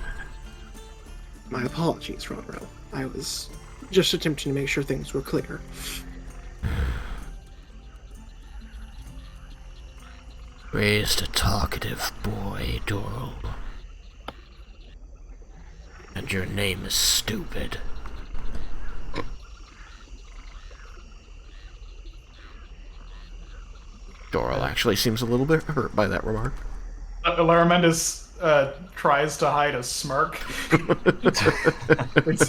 My apologies, Ronaryl. I was just attempting to make sure things were clear. Raised a talkative boy, Doral. And your name is stupid. Doral actually seems a little bit hurt by that remark. Laramendus tries to hide a smirk.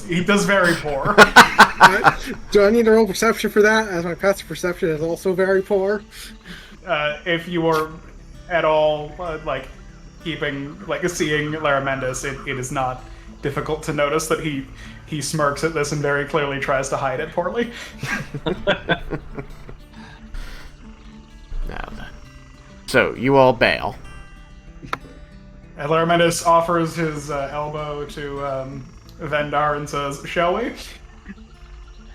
He does very poor. Do I need to roll perception for that, as my passive perception is also very poor? If you were at all like keeping, like seeing Laramendus, it is not difficult to notice that he smirks at this and very clearly tries to hide it poorly. Now then. So, you all bail. And Laramendus offers his elbow to Vendar and says, "Shall we?"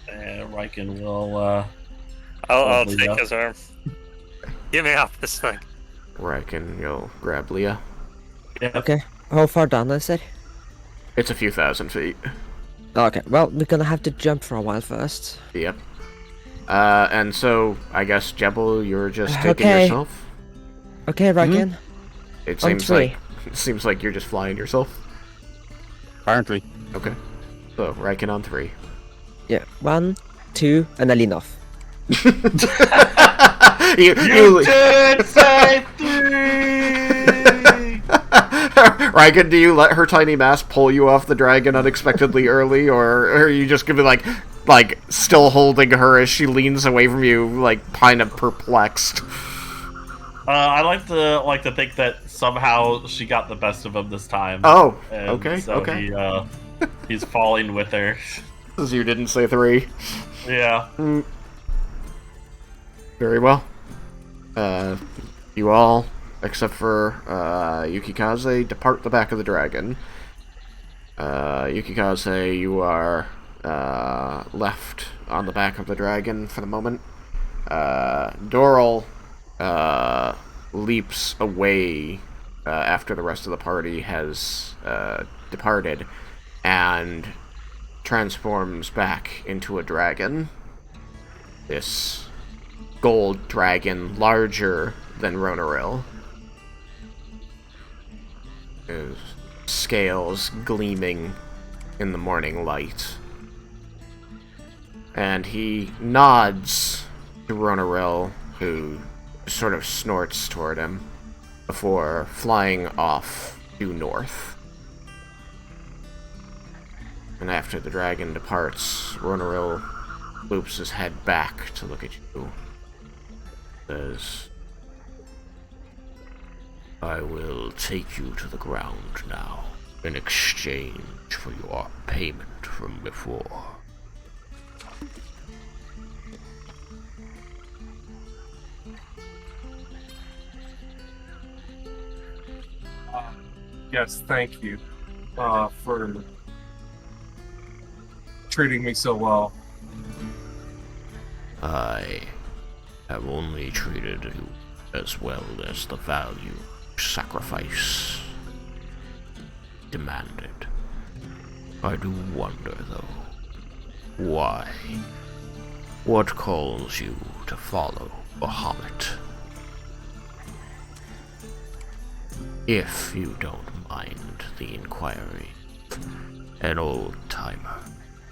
Raiken will. I'll Leah. take his arm. Get me off this thing. Raiken, you'll grab Leah. Okay. How far down is it? It's a few thousand feet. Okay, well, we're gonna have to jump for a while first. Yep. And so, I guess, Jebel, you're just taking Okay. yourself? Okay, Raiken. It On seems three. like it seems like you're just flying yourself. Apparently. Okay. So, Raiken on 3. Yeah, 1, 2, and I lean off. you did say 3! Raiken, do you let her tiny mass pull you off the dragon unexpectedly early, or are you just gonna be like still holding her as she leans away from you, like kind of perplexed? I like to think that somehow she got the best of him this time. Oh, And okay, so okay. He's falling with her. Because you didn't say 3. Yeah. Very well. You all, except for Yukikaze, depart the back of the dragon. Yukikaze, you are left on the back of the dragon for the moment. Doral leaps away after the rest of the party has departed and transforms back into a dragon. This gold dragon, larger than Ronaryl. His scales gleaming in the morning light. And he nods to Ronaryl, who sort of snorts toward him, before flying off due north. And after the dragon departs, Ronaryl loops his head back to look at you. Says, I will take you to the ground now, in exchange for your payment from before. Yes, thank you for treating me so well. I have only treated you as well as the value sacrifice demanded. I do wonder, though, why? What calls you to follow Bahamut? If you don't mind the inquiry, an old-timer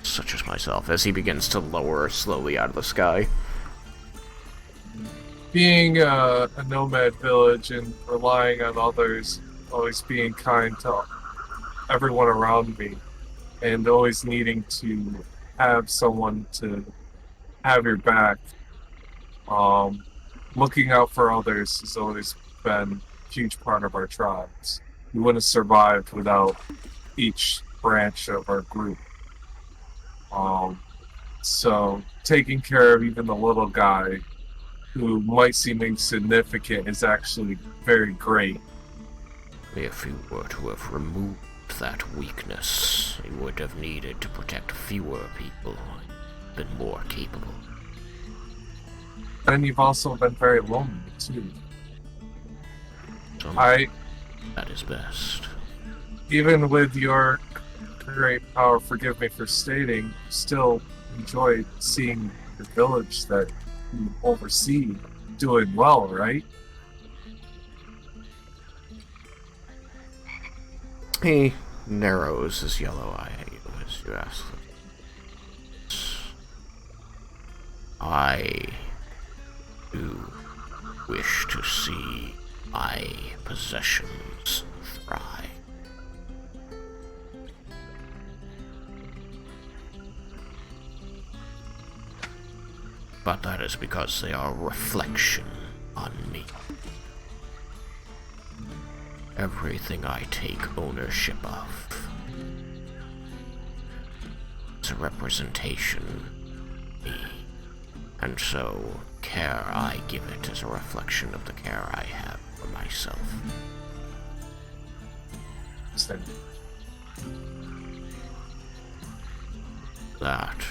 such as myself, as he begins to lower slowly out of the sky. Being a nomad village and relying on others, always being kind to everyone around me, and always needing to have someone to have your back. Looking out for others has always been a huge part of our tribes. We wouldn't have survived without each branch of our group. So taking care of even the little guy who might seem insignificant is actually very great. If you were to have removed that weakness, you would have needed to protect fewer people, been more capable. And you've also been very lonely, too. That is best. Even with your great power, forgive me for stating, still enjoy seeing the village that you oversee doing well, right? He narrows his yellow eye at you as you ask. I do wish to see my possessions thrive. But that is because they are a reflection on me. Everything I take ownership of is a representation of me, and so care I give it is a reflection of the care I have for myself. That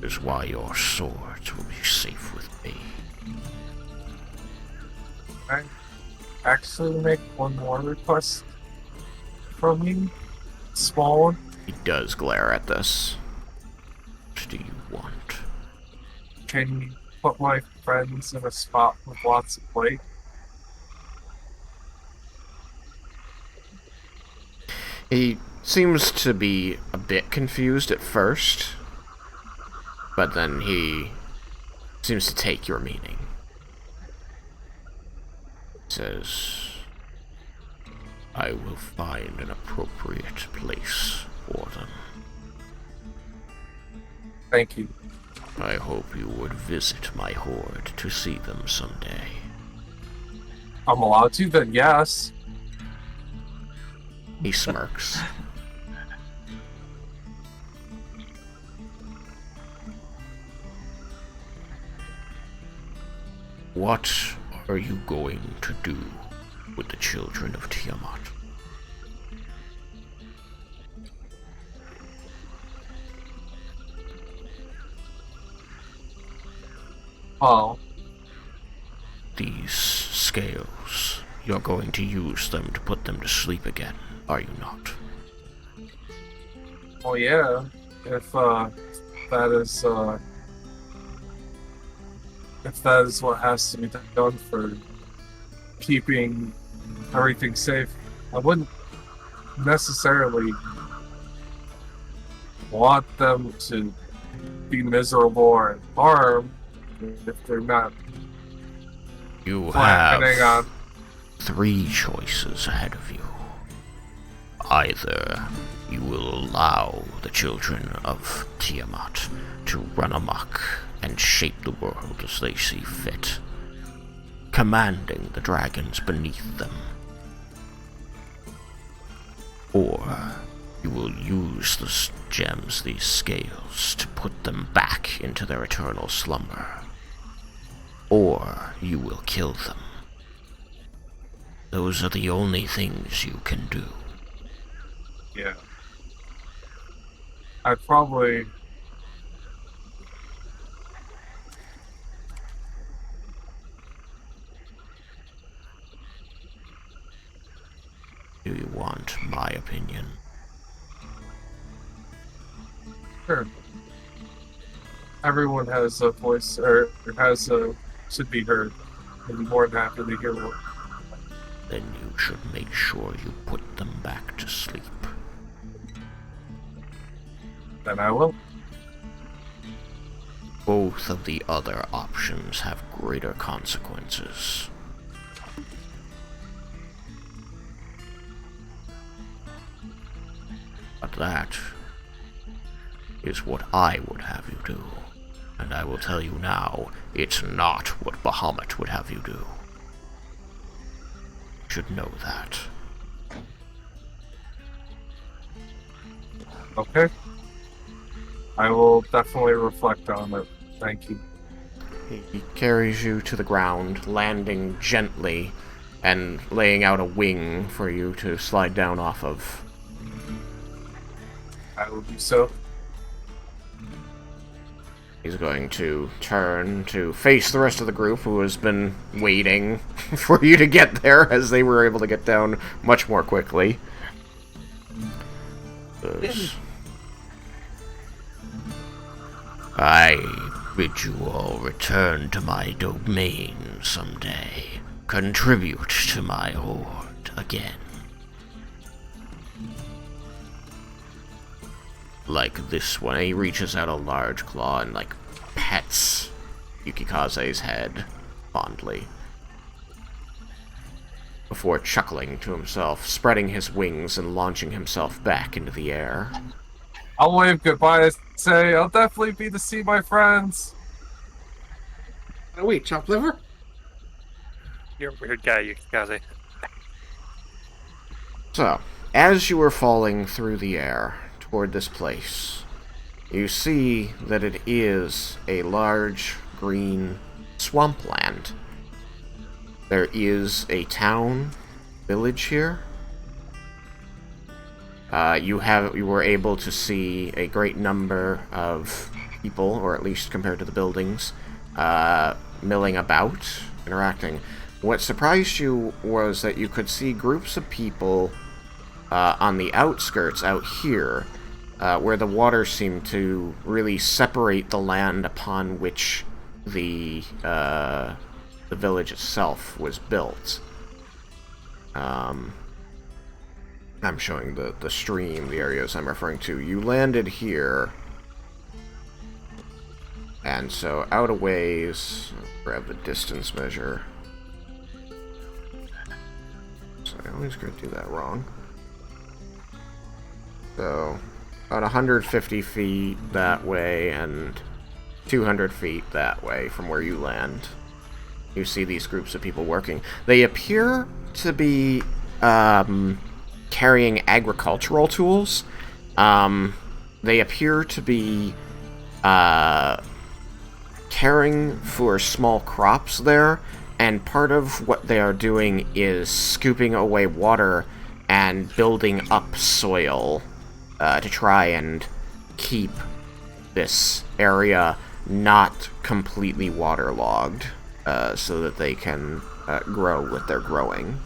is why your swords will be safe with me. I actually make one more request from you. Small one. He does glare at this. What do you want? Can you put my friends in a spot with lots of plate? He seems to be a bit confused at first, but then he seems to take your meaning. Says, I will find an appropriate place for them. Thank you. I hope you would visit my horde to see them someday. I'm allowed to, then yes. He smirks. What are you going to do with the children of Tiamat? Oh. These scales, you're going to use them to put them to sleep again, are you not? Oh yeah. If that is what has to be done for keeping everything safe, I wouldn't necessarily want them to be miserable or harmed if they're not You planning have on. 3 choices ahead of you. Either you will allow the children of Tiamat to run amok and shape the world as they see fit, commanding the dragons beneath them. Or you will use the gems, these scales, to put them back into their eternal slumber. Or you will kill them. Those are the only things you can do. Yeah. I'd probably Do you want my opinion? Sure. Everyone has a voice, or should be heard. I'm more than happy to hear one. Then you should make sure you put them back to sleep. Then I will. Both of the other options have greater consequences. But that is what I would have you do. And I will tell you now, it's not what Bahamut would have you do. You should know that. Okay. I will definitely reflect on it. Thank you. He carries you to the ground, landing gently and laying out a wing for you to slide down off of. I will do so. He's going to turn to face the rest of the group who has been waiting for you to get there, as they were able to get down much more quickly. I bid you all return to my domain someday. Contribute to my horde again. Like this one. He reaches out a large claw and, like, pets Yukikaze's head fondly. Before chuckling to himself, spreading his wings and launching himself back into the air. I'll wave goodbye and say, I'll definitely be to see my friends. Oh, wait, chopped liver? You're a weird guy, Yukikaze. So, as you are falling through the air toward this place, you see that it is a large green swampland. There is a town, village here. You were able to see a great number of people, or at least compared to the buildings, milling about, interacting. What surprised you was that you could see groups of people on the outskirts out here, where the water seemed to really separate the land upon which the village itself was built. I'm showing the stream, the areas I'm referring to. You landed here, and so out a ways, grab the distance measure. So I always gonna do that wrong. So, about 150 feet that way and 200 feet that way from where you land. You see these groups of people working. They appear to be carrying agricultural tools. They appear to be caring for small crops there, and part of what they are doing is scooping away water and building up soil to try and keep this area not completely waterlogged, so that they can grow what they're growing.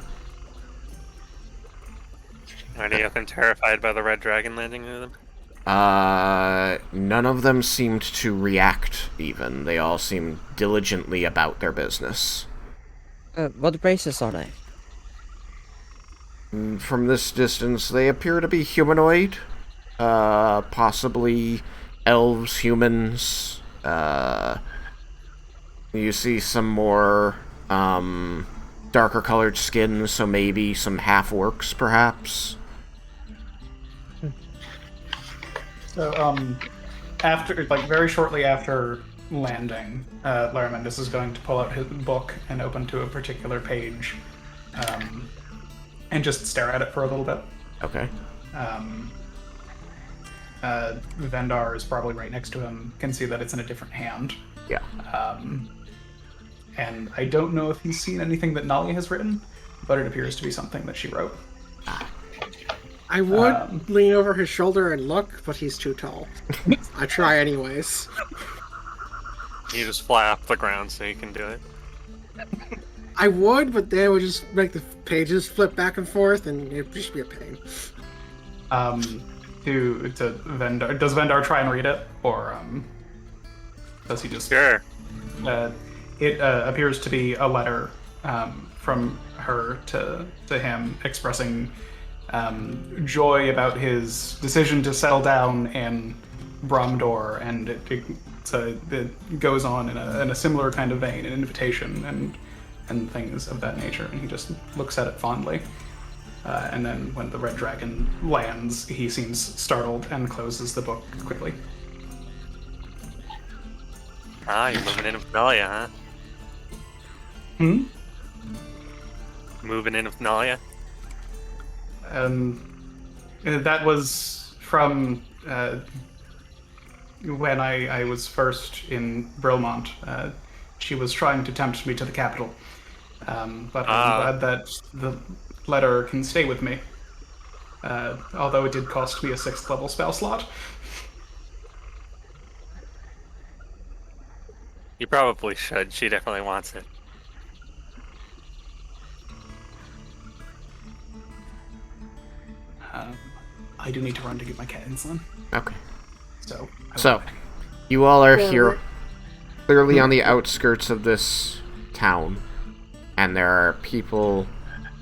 Are any of them terrified by the red dragon landing on them? None of them seemed to react, even. They all seemed diligently about their business. What races are they? From this distance, they appear to be humanoid. Possibly elves, humans. You see some more, darker colored skin, so maybe some half-orcs, perhaps. So, after, like, very shortly after landing, Laramendus is going to pull out his book and open to a particular page, and just stare at it for a little bit. Okay. Vendar is probably right next to him, can see that it's in a different hand. Yeah. And I don't know if he's seen anything that Nali has written, but it appears to be something that she wrote. I would lean over his shoulder and look, but he's too tall. I try anyways. You just fly off the ground so you can do it. I would, but they would just make the pages flip back and forth, and it'd just be a pain. To Vendar, does Vendar try and read it, or does he just? Sure. It appears to be a letter from her to him, expressing joy about his decision to settle down in Bromdor, and it goes on in a similar kind of vein, an invitation and things of that nature. And he just looks at it fondly. And then when the red dragon lands, he seems startled and closes the book quickly. Ah, you're moving in with Nalia, huh? Hmm? Moving in with Nalia? That was from when I was first in Brilmont. She was trying to tempt me to the capital. But I'm glad that the letter can stay with me. Although it did cost me a 6th level spell slot. You probably should. She definitely wants it. I do need to run to get my cat insulin. Okay. So you all are here, clearly on the outskirts of this town, and there are people.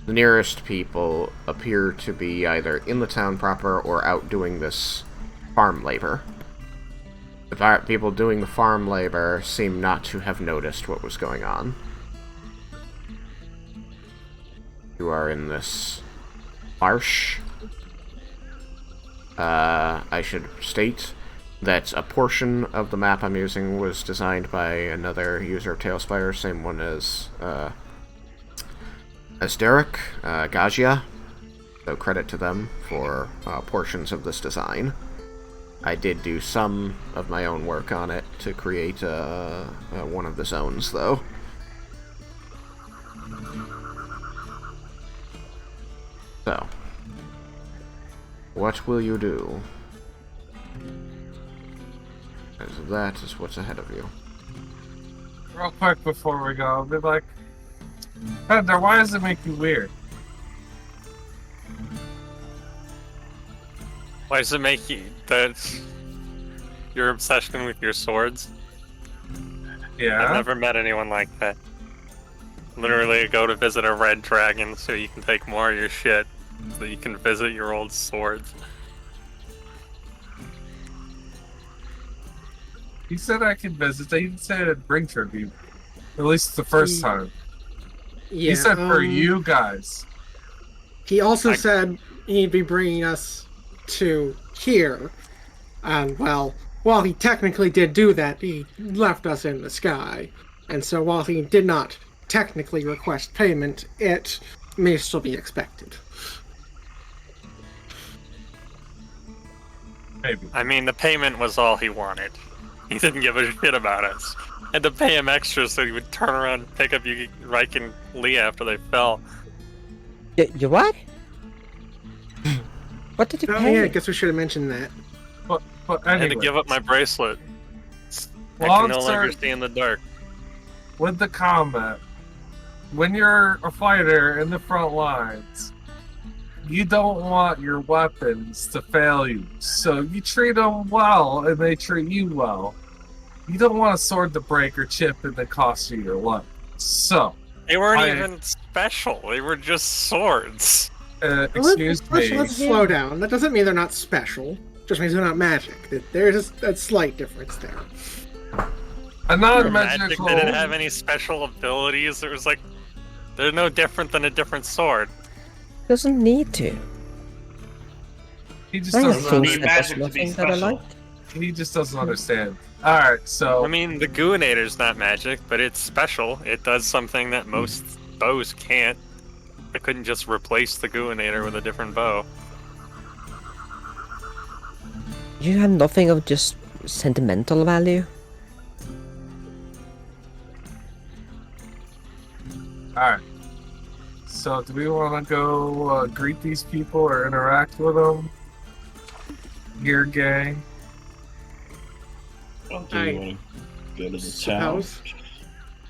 The nearest people appear to be either in the town proper or out doing this farm labor. The people doing the farm labor seem not to have noticed what was going on. You are in this marsh. I should state that a portion of the map I'm using was designed by another user of Tailspire, same one as Derek, Gajia, so credit to them for portions of this design. I did do some of my own work on it to create one of the zones, though. So, what will you do? As that is what's ahead of you. Real quick before we go, I'll be like, Thunder, why does it make you weird? Why does it make you that your obsession with your swords? Yeah. I've never met anyone like that. Literally go to visit a red dragon so you can take more of your shit, so you can visit your old swords. He said I could visit. He didn't say I'd bring tribute. At least the first time. Yeah, He said for you guys. He also said he'd be bringing us to here. And, well, while he technically did do that, he left us in the sky. And so while he did not technically request payment, it may still be expected. Maybe. I mean, the payment was all he wanted. He didn't give a shit about us. Had to pay him extra so he would turn around and pick up Raiken and Lee after they fell. You what? What did you Oh pay? yeah, I guess we should have mentioned that. But I anyway, had to give up my bracelet. I Long can no longer story- see in the dark. with the combat, when you're a fighter in the front lines, you don't want your weapons to fail you. So you treat them well, and they treat you well. You don't want a sword to break or chip and then cost you your life. So, They weren't even special. They were just swords. excuse me. Let's slow down. That doesn't mean they're not special. Just means they're not magic. There's a slight difference there. A Magic non-magical. didn't have any special abilities. It was like, they're no different than a different sword. Doesn't need to. He just I doesn't. think need that there's magic to be nothing that I special. like. He just doesn't understand. All right, so I mean, the Gooinator's not magic, but it's special. It does something that most bows can't. I couldn't just replace the Gooinator with a different bow. You have nothing of just sentimental value. all right. So, do we want to go greet these people or interact with them? Gear gang. Well, do you want to go to the town Suppose.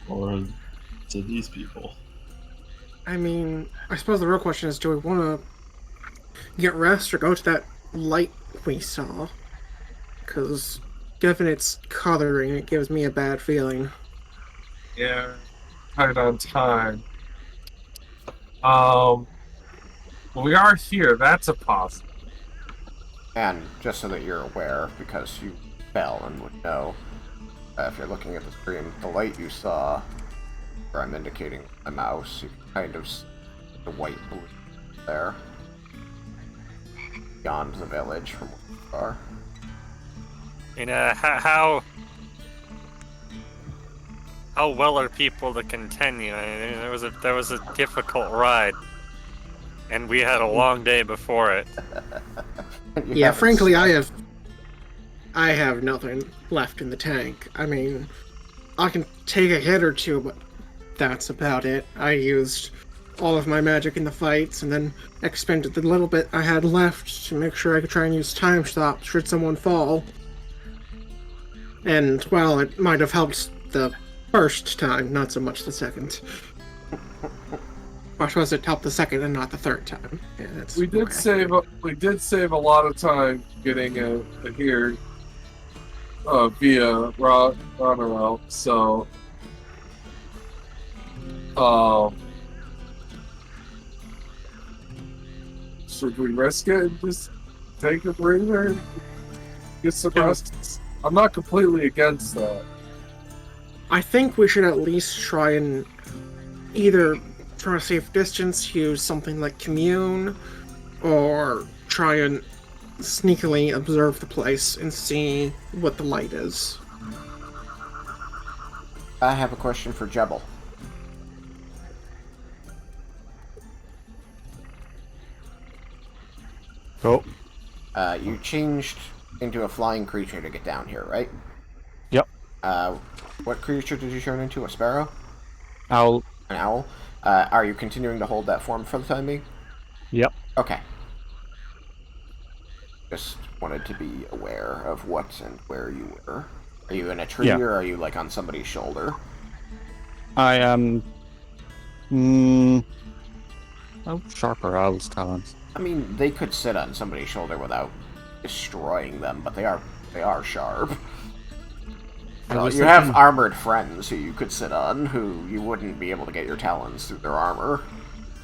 or to these people? I mean, I suppose the real question is, do we want to get rest or go to that light we saw? Because given its coloring, it gives me a bad feeling. Yeah, tight on time. We are here. That's a positive. And just so that you're aware, because you fell and would know, if you're looking at the screen, the light you saw, where I'm indicating my mouse, you can kind of see the white blue there. Beyond the village from where you are. You know, how well are people to continue? I mean, there was a difficult ride, and we had a long day before it. Yeah, frankly, I have nothing left in the tank. I mean, I can take a hit or two, but that's about it. I used all of my magic in the fights, and then expended the little bit I had left to make sure I could try and use time stop should someone fall. And, well, it might have helped the first time, not so much the second. Or suppose it helped the second and not the third time. Yeah, that's We did save a lot of time getting here via Ronaryl. So should we risk it and just take a breather and get some rest? I'm not completely against that. I think we should at least try and either, from a safe distance, use something like Commune, or try and sneakily observe the place and see what the light is. I have a question for Jebel. Oh. You changed into a flying creature to get down here, right? Yep. What creature did you turn into? A sparrow? Owl. An owl? Are you continuing to hold that form for the time being? Yep. Okay. Just wanted to be aware of what and where you were. Are you in a tree, or are you, like, on somebody's shoulder? I am... How sharp are owl's talons? I mean, they could sit on somebody's shoulder without destroying them, but they are sharp. You have armored friends who you could sit on, who you wouldn't be able to get your talons through their armor.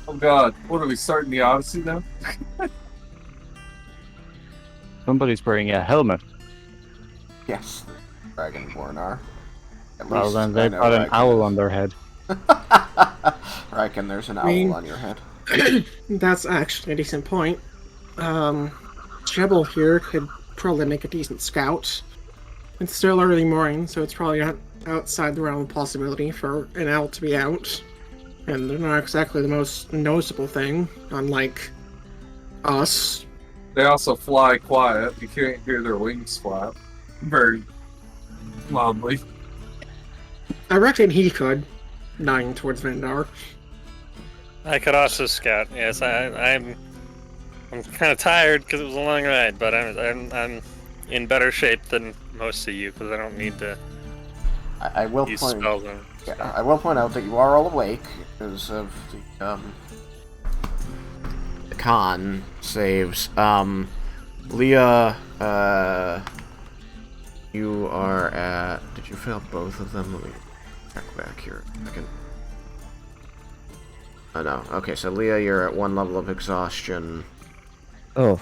Oh god, what are we starting the Odyssey now? Somebody's wearing a helmet. Yes, Dragonborn are. Well, then they've got an owl on their head. Raiken, there's an owl on your head. That's actually a decent point. Jebel here could probably make a decent scout. It's still early morning, so it's probably not outside the realm of possibility for an owl to be out. And they're not exactly the most noticeable thing, unlike us. They also fly quiet. You can't hear their wings flap very loudly. I reckon he could, nodding towards Vendar. I could also scout. Yes, I'm kind of tired because it was a long ride, but I'm in better shape than most of you because I don't need to I will use point. spells. Yeah, I will point out that you are all awake because of the con saves. Leah, you are at. Did you fail both of them? Let me check back here a second. Oh no. Okay, so Leah, you're at 1 level of exhaustion. Oh.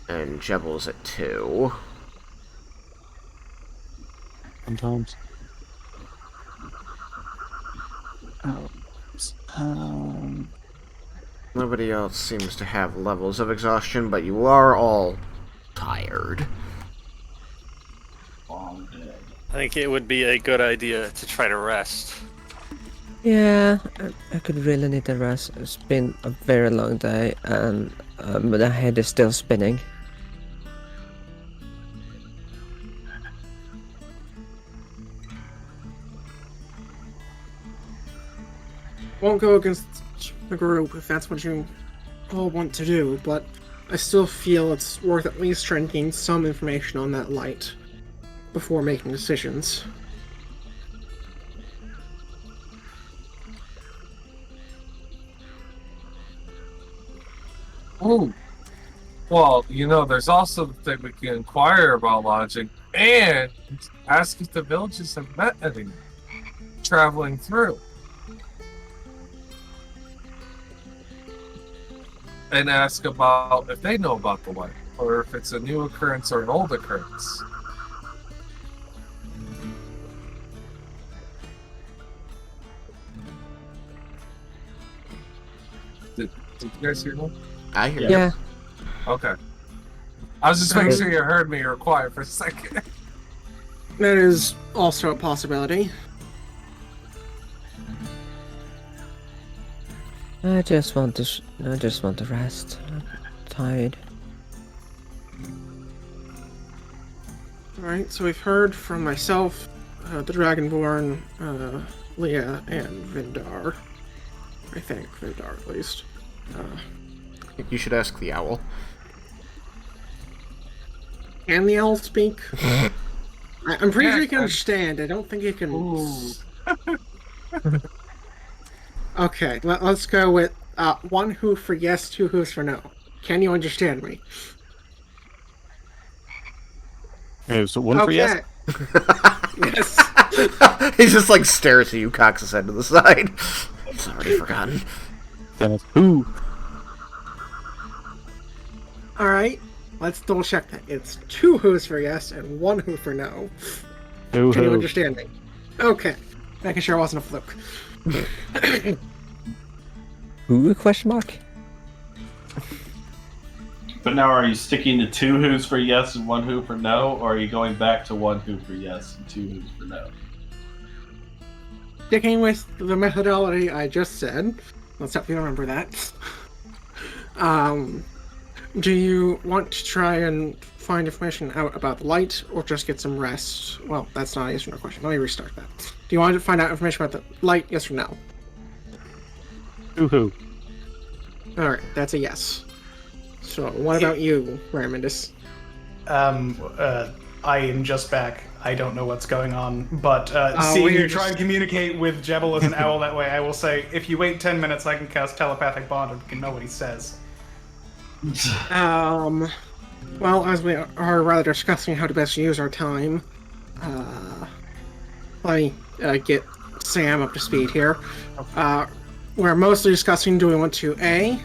And Jebel's at 2. Sometimes. Nobody else seems to have levels of exhaustion, but you are all tired. I think it would be a good idea to try to rest. Yeah, I could really need a rest. It's been a very long day, and the head is still spinning. Won't go against the group if that's what you all want to do, but I still feel it's worth at least trying to gain some information on that light before making decisions. Ooh. Well, there's also the thing we can inquire about lodging and ask if the villages have met anyone traveling through. And ask about if they know about the light, or if it's a new occurrence or an old occurrence. Did you guys hear me? I hear you. Yeah. Okay. I was just making sure you heard me. You were quiet for a second. That is also a possibility. I just want to rest. I'm tired. Alright, so we've heard from myself, the Dragonborn, Leah, and Vindar. I think, Vindar at least. I think you should ask the owl. Can the owl speak? I'm pretty sure he can understand. I don't think he can... Okay, let's go with 1 hoof for yes, 2 hoofs for no. Can you understand me? Okay, so 1 for yes. Yes. He just like stares at you, cocks his head to the side. He's already forgotten. Then it's who? Alright, let's double check that. It's 2 hoofs for yes and 1 hoof for no. Who? Can you understand me? Okay. Making sure it wasn't a fluke. Who? Question mark. But now, are you sticking to 2 who's for yes and 1 who for no, or are you going back to 1 who for yes and 2 who's for no? Sticking with the methodology I just said. Let's hope you remember that. Do you want to try and find information out about the light, or just get some rest? Well, that's not a yes or no question. Let me restart that. Do you want to find out information about the light, yes or no? Who? Alright, that's a yes. So, what about you, Ramindus? I am just back. I don't know what's going on, but seeing you try and communicate with Jebel as an owl that way, I will say, if you wait 10 minutes, I can cast telepathic bond and we can know what he says. Well, as we are rather discussing how to best use our time, let me get Sam up to speed here. We're mostly discussing, do we want to A,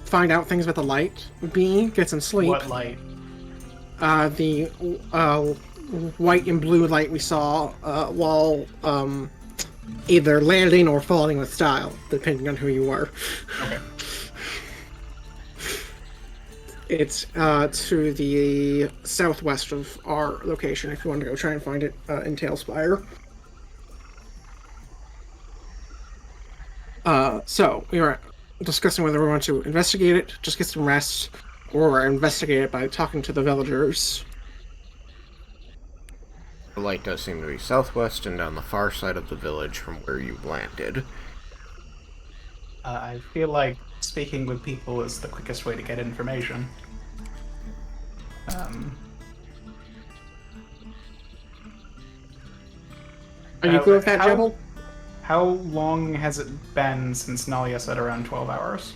find out things about the light, B, get some sleep. What light? The white and blue light we saw while either landing or falling with style, depending on who you were. Okay. It's to the southwest of our location, if you want to go try and find it in Tailspire. So, we were discussing whether we want to investigate it, just get some rest, or investigate it by talking to the villagers. The light does seem to be southwest and on the far side of the village from where you landed. I feel like speaking with people is the quickest way to get information. Are you cool with that, Jebel? How long has it been since Nalia said around 12 hours?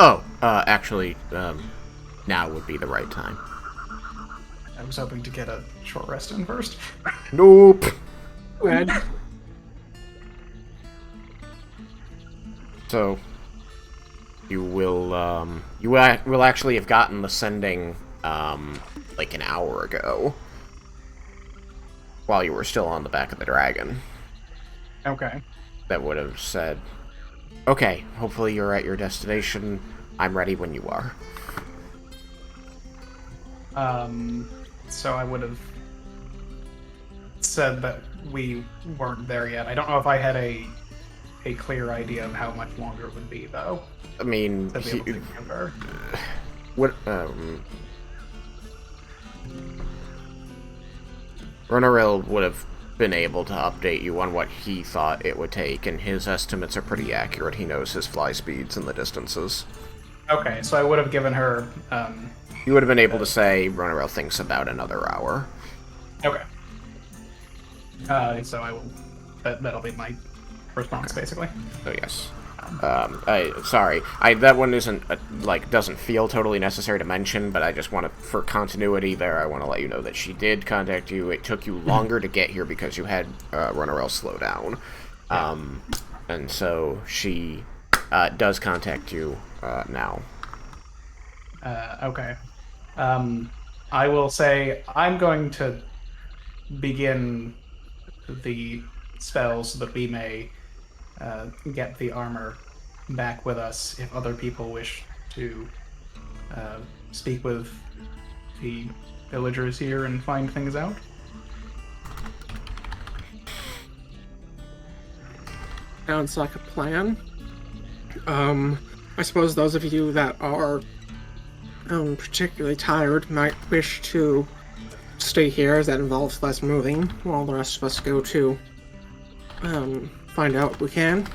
Oh, actually, now would be the right time. I was hoping to get a short rest in first. Nope. Go ahead. So, you will actually have gotten the sending, like an hour ago. While you were still on the back of the dragon. Okay. That would have said, okay, hopefully you're at your destination. I'm ready when you are. So I would have said that we weren't there yet. I don't know if I had a clear idea of how much longer it would be, though. I mean, To be able to compare. what, Ronaryl would have been able to update you on what he thought it would take, and his estimates are pretty accurate. He knows his fly speeds and the distances. Okay, so I would have given her. You would have been able to say Ronaryl thinks about another hour. Okay. So I will. That'll be my response, basically. So yes. That one isn't doesn't feel totally necessary to mention, but I just want to, for continuity there, I want to let you know that she did contact you. It took you longer to get here because you had Ronaryl slow down, and so she does contact you now. Okay. I will say I'm going to begin the spell so that we may get the armor back with us if other people wish to speak with the villagers here and find things out. Sounds like a plan. I suppose those of you that are particularly tired might wish to stay here, as that involves less moving, while the rest of us go to find out what we can.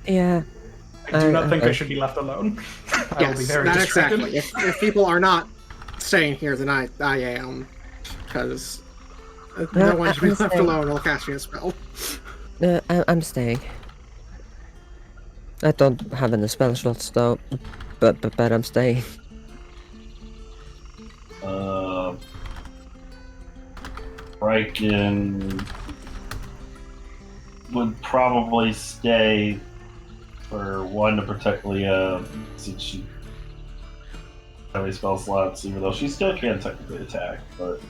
Yeah. I do not think I should be left alone. I will be very distracted. Exactly. If people are not staying here, then I am, because no one should be left alone while casting a spell. I'm staying. I don't have any spell slots though, but I'm staying. Raiken would probably stay for one to protect Leah, since she have any spell slots, even though she still can technically attack, but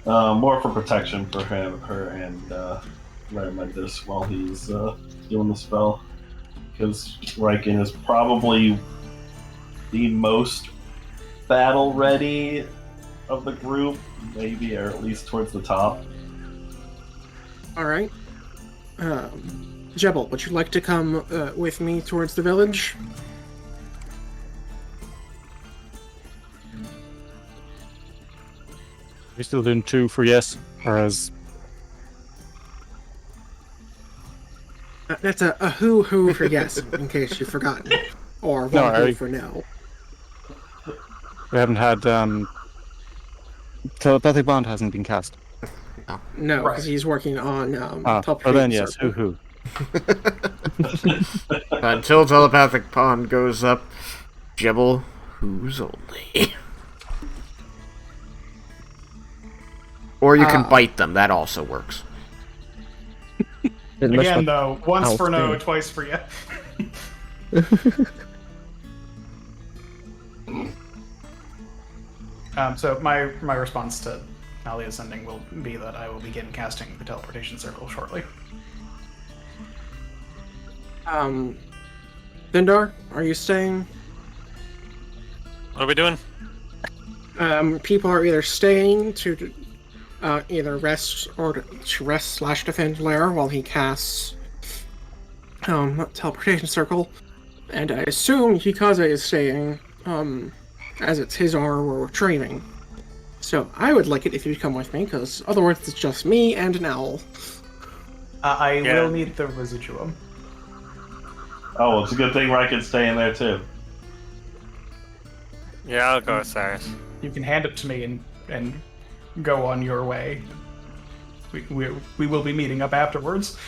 more for protection for her, and Remendis while he's doing the spell, because Raiken is probably the most battle ready of the group, maybe, or at least towards the top. All right. Jebel, would you like to come with me towards the village? Are we still doing 2 for yes, or as That's a who for yes, in case you've forgotten, or one who for no. we haven't had telepathic bond hasn't been cast. No, because he's working on then yes, circle. who. Until telepathic bond goes up, Jebel, who's only. Or you can bite them. That also works. Again, though, once for no, twice for yes. So my response to Alia's sending will be that I will begin casting the teleportation circle shortly. Vindar, are you staying? What are we doing? People are either staying to either rest or to rest/defend Lair while he casts teleportation circle, and I assume Hikaze is staying as it's his arm we're retrieving. So I would like it if you'd come with me, because otherwise it's just me and an owl. I will need the residuum. Oh, well, it's a good thing Raiken's staying there too. Yeah, I'll go with Cyrus. You can hand it to me and go on your way. We will be meeting up afterwards.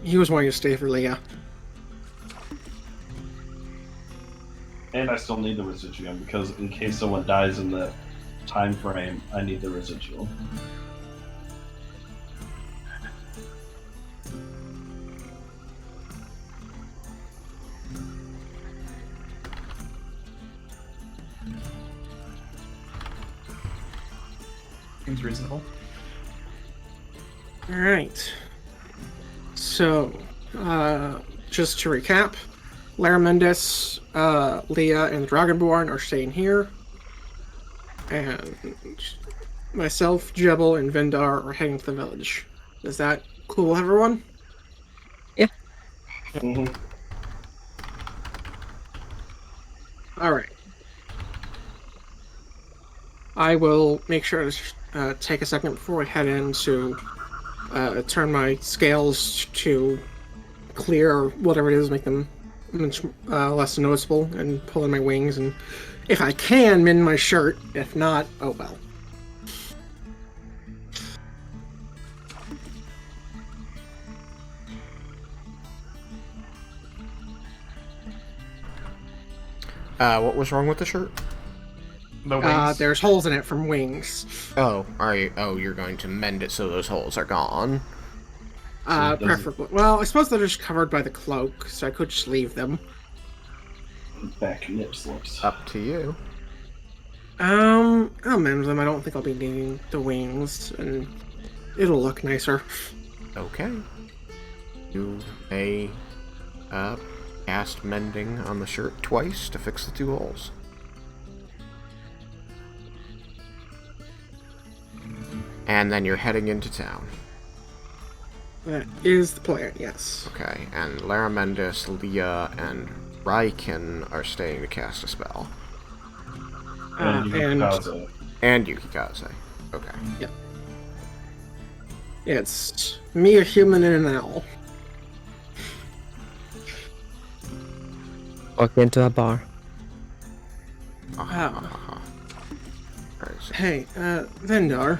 He was wanting to stay for Leah. And I still need the residuum, because in case someone dies in that time frame, I need the residual. Seems reasonable. Alright. So, just to recap, Laramendis, Leah, and the Dragonborn are staying here. And myself, Jebel, and Vindar are heading to the village. Is that cool, everyone? Yeah. Mm-hmm. Alright. I will make sure to take a second before we head in to turn my scales to clear, whatever it is, make them much less noticeable, and pull in my wings, and if I can, mend my shirt. If not, oh well. What was wrong with the shirt? The wings. There's holes in it from wings. Oh, are you? Oh, you're going to mend it so those holes are gone. So it doesn't- Preferably. Well, I suppose they're just covered by the cloak, so I could just leave them. Back nip slips. Up to you. I'll mend them. I don't think I'll be needing the wings, and it'll look nicer. Okay. You may cast mending on the shirt twice to fix the 2 holes. And then you're heading into town. That is the plan, yes. Okay, and Laramendis, Leah, and Raiken are staying to cast a spell. And you and Kaze. And Yukikaze. Okay. it's me, a human, and an owl. Walk into a bar. Crazy. Hey, Vendar.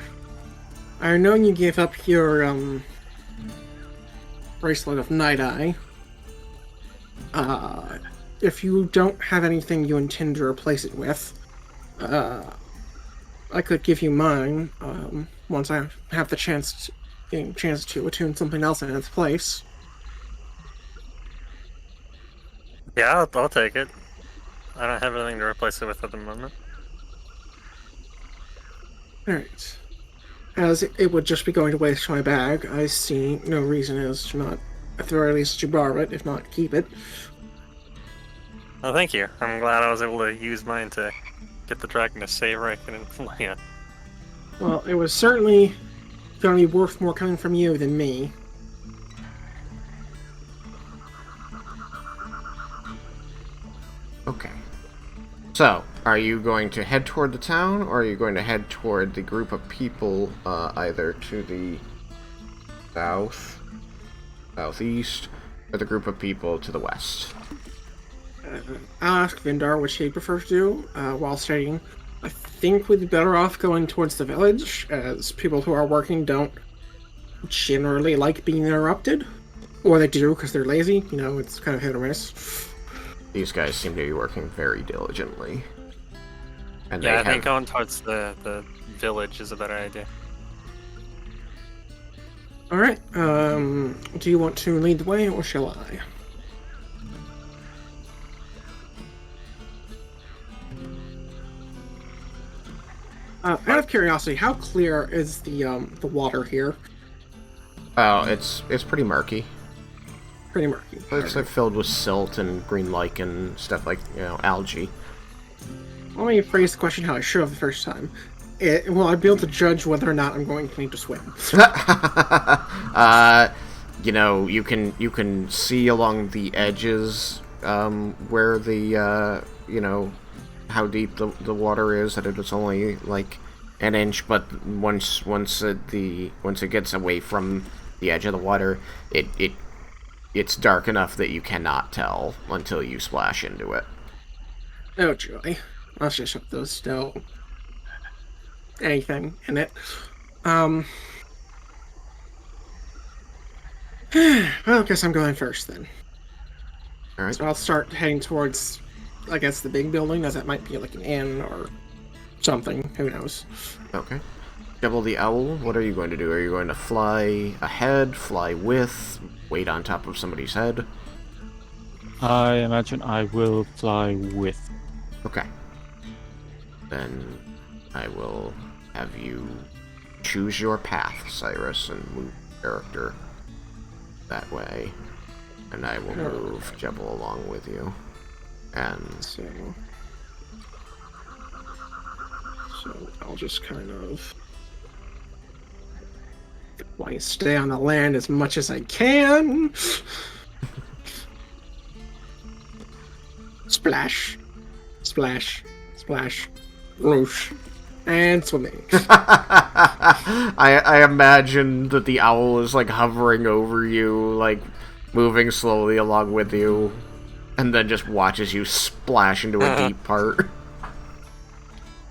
I know you gave up your, bracelet of Night Eye. If you don't have anything you intend to replace it with, I could give you mine, once I have the chance to attune something else in its place. Yeah, I'll take it. I don't have anything to replace it with at the moment. Alright. As it would just be going to waste my bag, I see no reason as to not, at the very least, to borrow it, if not keep it. Well, thank you. I'm glad I was able to use mine to get the dragon to save Raiken and Leah. Well, it was certainly going to be worth more coming from you than me. Okay. So, are you going to head toward the town, or are you going to head toward the group of people either to the south, southeast, or the group of people to the west? I'll ask Vindar what she prefers to do, while stating, I think we'd be better off going towards the village, as people who are working don't generally like being interrupted. Or they do, because they're lazy. You know, it's kind of hit or miss. These guys seem to be working very diligently. And Yeah, I they think have... going towards the village is a better idea. Alright, do you want to lead the way, or shall I? Out of curiosity, how clear is the water here? Oh, it's pretty murky. Pretty murky. It's like filled with silt and green lichen, stuff like, algae. Let me phrase the question how I should have the first time. Will I be able to judge whether or not I'm going to need to swim? You can see along the edges where the how deep the water is, that it's only like an inch, but once it gets away from the edge of the water, it's dark enough that you cannot tell until you splash into it. Oh joy. Let's just hope there's no anything in it. Well, I guess I'm going first then. Alright. So I'll start heading towards, I guess, the big building, as that might be like an inn or something. Who knows? Okay. Double the Owl, what are you going to do? Are you going to fly ahead, fly with, wait on top of somebody's head? I imagine I will fly with. Okay. Then I will have you choose your path, Cyrus, and move character that way. And I will move Jebel along with you. And So I'll just kind of stay on the land as much as I can. Splash, splash, splash, whoosh, and swimming. I imagine that the owl is like hovering over you, like moving slowly along with you, and then just watches you splash into a deep part.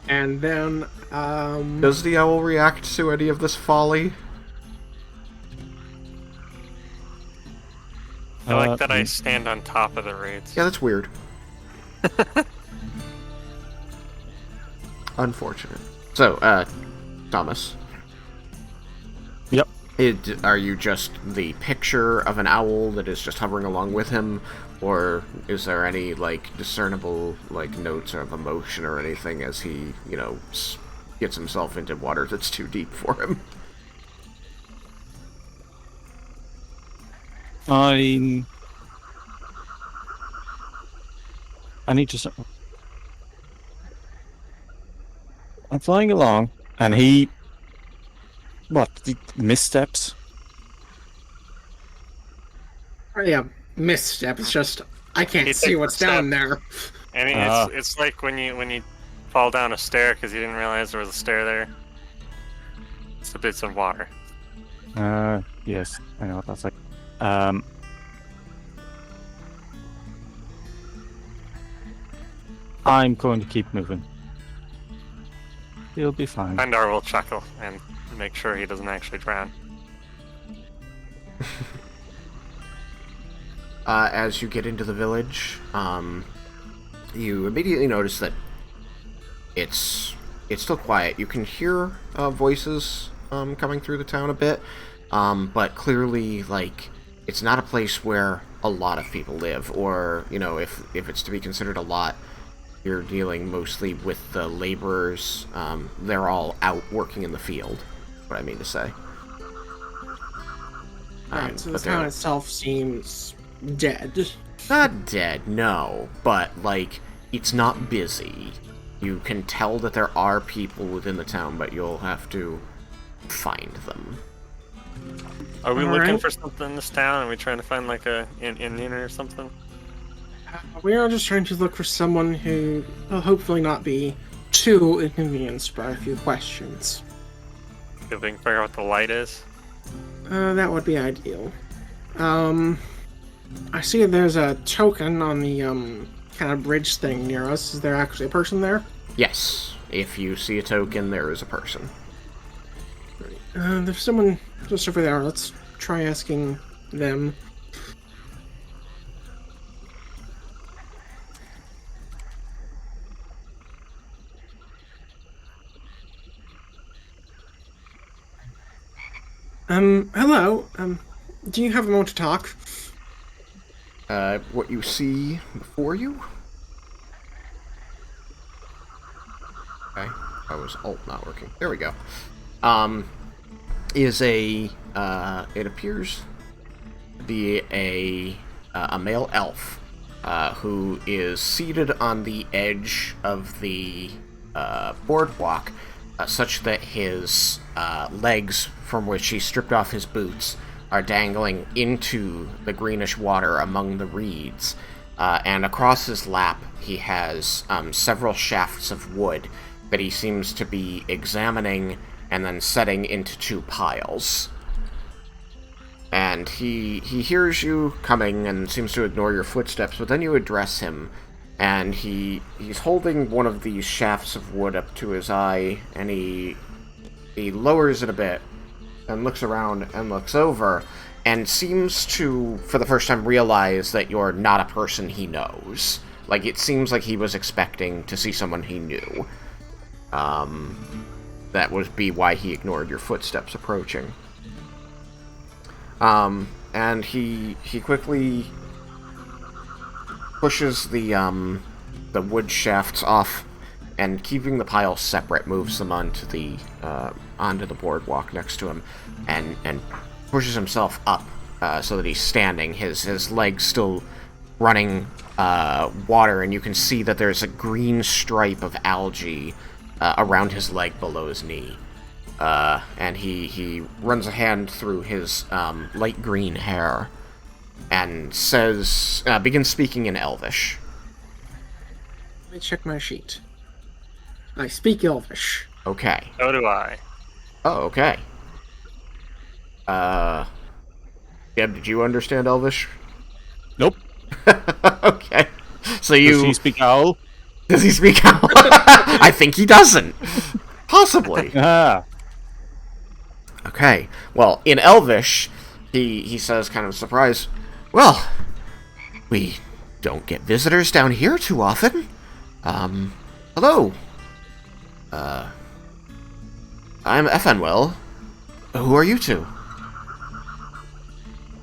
And then, Does the owl react to any of this folly? I like that I stand on top of the raids. Yeah, that's weird. Unfortunate. So, Thomas. Yep. Are you just the picture of an owl that is just hovering along with him, or is there any, like, discernible, like, notes of emotion or anything as he, you know, gets himself into water that's too deep for him? I need to. I'm flying along, and he missteps. Oh, yeah, misstep. It's just I can't He see takes what's a down step. there. And it's like when you fall down a stair because you didn't realize there was a stair there. It's a bits of water. Yes, I know what that's like. I'm going to keep moving. He'll be fine. Pendar will chuckle and make sure he doesn't actually drown. As you get into the village, you immediately notice that it's still quiet. You can hear voices coming through the town a bit, but clearly, like, it's not a place where a lot of people live, or, you know, if it's to be considered a lot, you're dealing mostly with the laborers. They're all out working in the field, what I mean to say. Right, so the but town they're itself seems dead. not dead, no, but, like, it's not busy. You can tell that there are people within the town, but you'll have to find them. Are we All looking right. for something in this town? Are we trying to find like an Indian or something? We are just trying to look for someone who will hopefully not be too inconvenienced by a few questions. If we can figure out what the light is. That would be ideal. I see there's a token on the, kind of bridge thing near us. Is there actually a person there? Yes, if you see a token, there is a person. There's someone just over there. Let's try asking them. Hello. Do you have a moment to talk? What you see before you? Okay, I was alt not working. There we go. Is a it appears to be a male elf who is seated on the edge of the boardwalk, such that his legs, from which he stripped off his boots, are dangling into the greenish water among the reeds. And across his lap, he has several shafts of wood that he seems to be examining and then setting into two piles. And he hears you coming and seems to ignore your footsteps, but then you address him, and he's holding one of these shafts of wood up to his eye, and he lowers it a bit and looks around and looks over and seems to, for the first time, realize that you're not a person he knows. Like, it seems like he was expecting to see someone he knew. That would be why he ignored your footsteps approaching. And he quickly pushes the wood shafts off, and keeping the piles separate, moves them onto the boardwalk next to him, and pushes himself up so that he's standing. His legs still running water, and you can see that there's a green stripe of algae around his leg below his knee. And he runs a hand through his light green hair and begins speaking in Elvish. Let me check my sheet. I speak Elvish. Okay. So do I. Oh, okay. Geb, did you understand Elvish? Nope. Okay. So you... Does he speak owl? Does he speak owl? I think he doesn't. Possibly. Ah. Okay. Well, in Elvish, he says, kind of surprised, "Well, we don't get visitors down here too often. Hello. I'm Effenwell. Who are you two?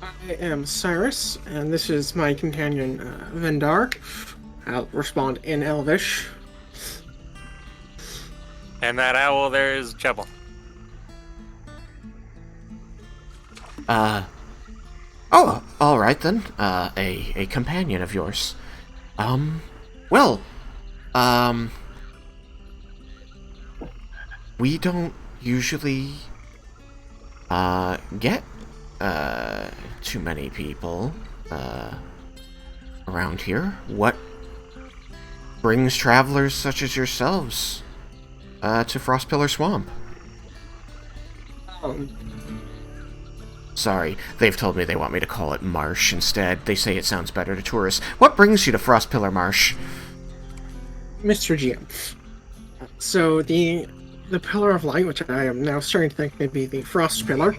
I am Cyrus, and this is my companion, Vendark. I'll respond in Elvish. And that owl there is Jebel. Oh, alright then. A companion of yours. Well, we don't usually, get, too many people, around here. What brings travelers such as yourselves, to Frostpillar Swamp? Sorry, they've told me they want me to call it Marsh instead. They say it sounds better to tourists. What brings you to Frostpillar Marsh? Mr. GM. So the Pillar of Light, which I am now starting to think may be the Frost Pillar,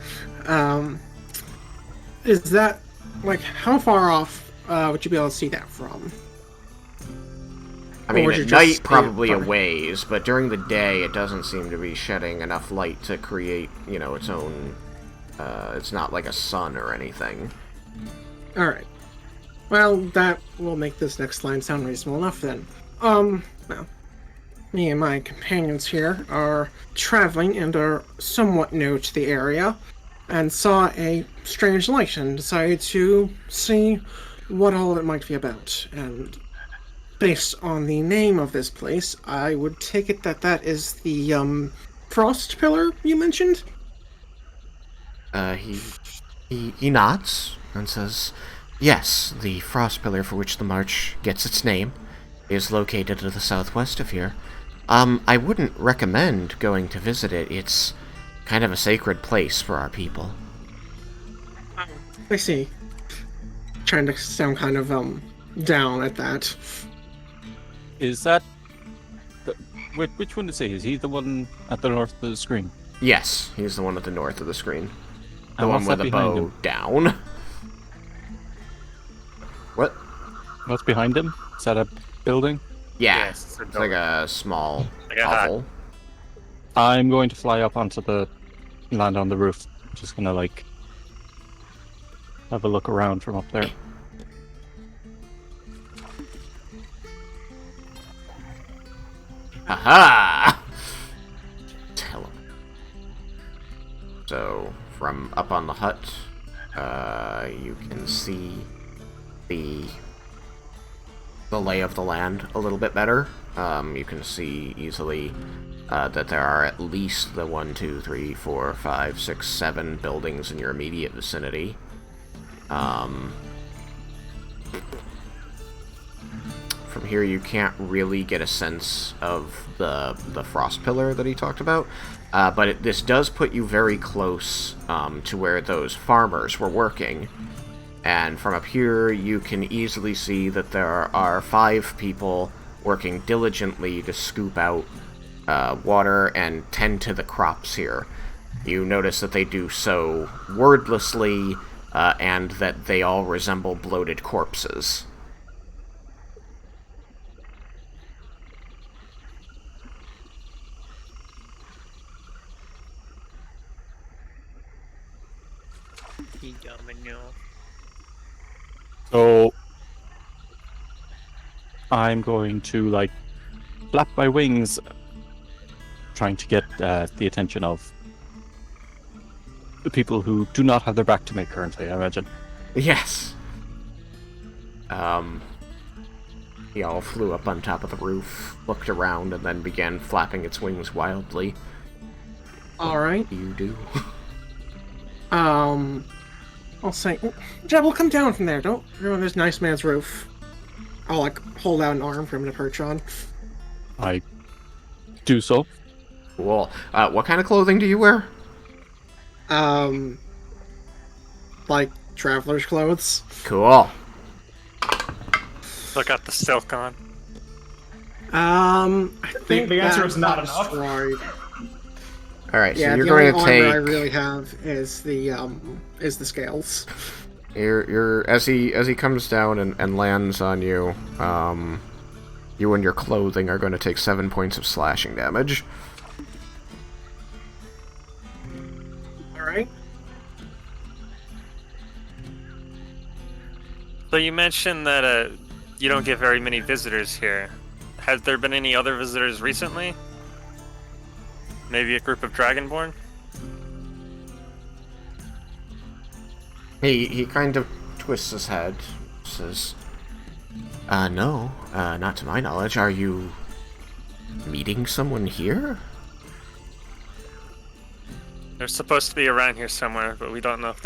is that, like, how far off would you be able to see that from? I mean, would you at just night, stay probably a apart? ways, but during the day, it doesn't seem to be shedding enough light to create, you know, its own... it's not like a sun or anything. Alright. Well, that will make this next line sound reasonable enough then. Well, me and my companions here are traveling and are somewhat new to the area, and saw a strange light and decided to see what all it might be about. And based on the name of this place, I would take it that that is the, Frost Pillar you mentioned? He nods and says, yes, the Frost Pillar for which the march gets its name is located to the southwest of here. I wouldn't recommend going to visit it. It's kind of a sacred place for our people. I see. Trying to sound kind of, down at that. Is that... Which one is he? Is he the one at the north of the screen? Yes, he's the one at the north of the screen. The And one what's with that the behind bow him? down. What? What's behind him? Is that a building? Yeah, Yes, it's like a small Like a hut. hovel. I'm going to fly up onto the... land on the roof. Just gonna, like... have a look around from up there. Aha! Tell him. So, from up on the hut, you can see the lay of the land a little bit better. You can see easily that there are at least the 1, 2, 3, 4, 5, 6, 7 buildings in your immediate vicinity. From here, you can't really get a sense of the frost pillar that he talked about, but this does put you very close to where those farmers were working. And from up here, you can easily see that there are 5 people working diligently to scoop out water and tend to the crops here. You notice that they do so wordlessly, and that they all resemble bloated corpses. So... I'm going to, like, flap my wings, trying to get the attention of the people who do not have their back to me currently, I imagine. Yes. He all flew up on top of the roof, looked around, and then began flapping its wings wildly. Alright. What do you do? I'll say, Jebel, come down from there. Don't ruin this nice man's roof. I'll, like, hold out an arm for him to perch on. I do so. Cool. What kind of clothing do you wear? Like, traveler's clothes. Cool. Still got the silk on. I think the answer that's is not enough. Right. Alright, so Yeah, you're the only going to armor I take... really have is the scales. You're as he comes down and lands on you, You and your clothing are going to take 7 points of slashing damage. Alright. So you mentioned that you don't get very many visitors here. Has there been any other visitors recently? Maybe a group of Dragonborn? He kind of twists his head, says, no, not to my knowledge. Are you meeting someone here? They're supposed to be around here somewhere, but we don't know if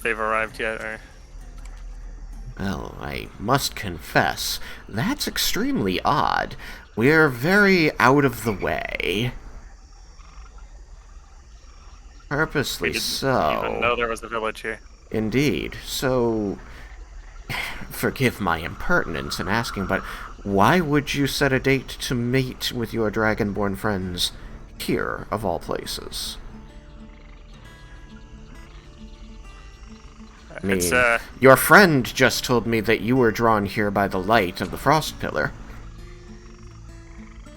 they've arrived yet or... Well, I must confess, that's extremely odd. We're very out of the way. Purposely We didn't so. even know there was a village here. Indeed. So, forgive my impertinence in asking, but why would you set a date to meet with your Dragonborn friends here, of all places? I mean, It's, your friend just told me that you were drawn here by the light of the frost pillar.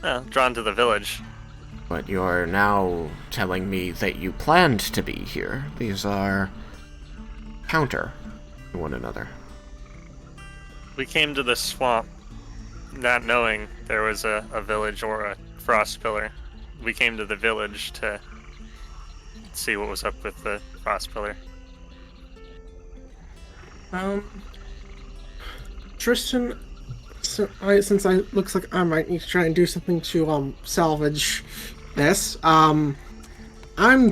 well, drawn to the village. But you're now telling me that you planned to be here. These are counter to one another. We came to the swamp not knowing there was a village or a frost pillar. We came to the village to see what was up with the frost pillar. Tristan, since I looks like I might need to try and do something to salvage this. I'm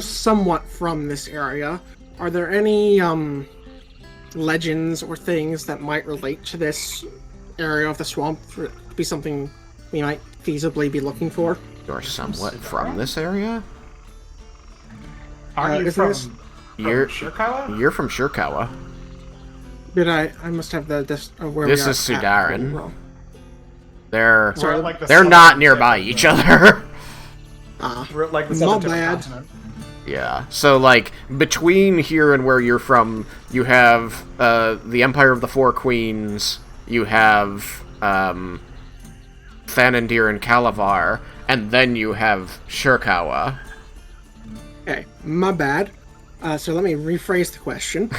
somewhat from this area. Are there any legends or things that might relate to this area of the swamp to be something we might feasibly be looking for? You're somewhat from this area? Are you is from, this- Shirkawa? You're from Shirkawa. Did I must have this where This we are is at Sudaren. wrong. They're We're at, like, the they're southern not tip nearby of each the- other. We're at, like the My southern tip of the bad. continent. Yeah. So like between here and where you're from, you have the Empire of the Four Queens. You have Thanandir and Kalavar, and then you have Shirkawa. Okay, my bad. So let me rephrase the question.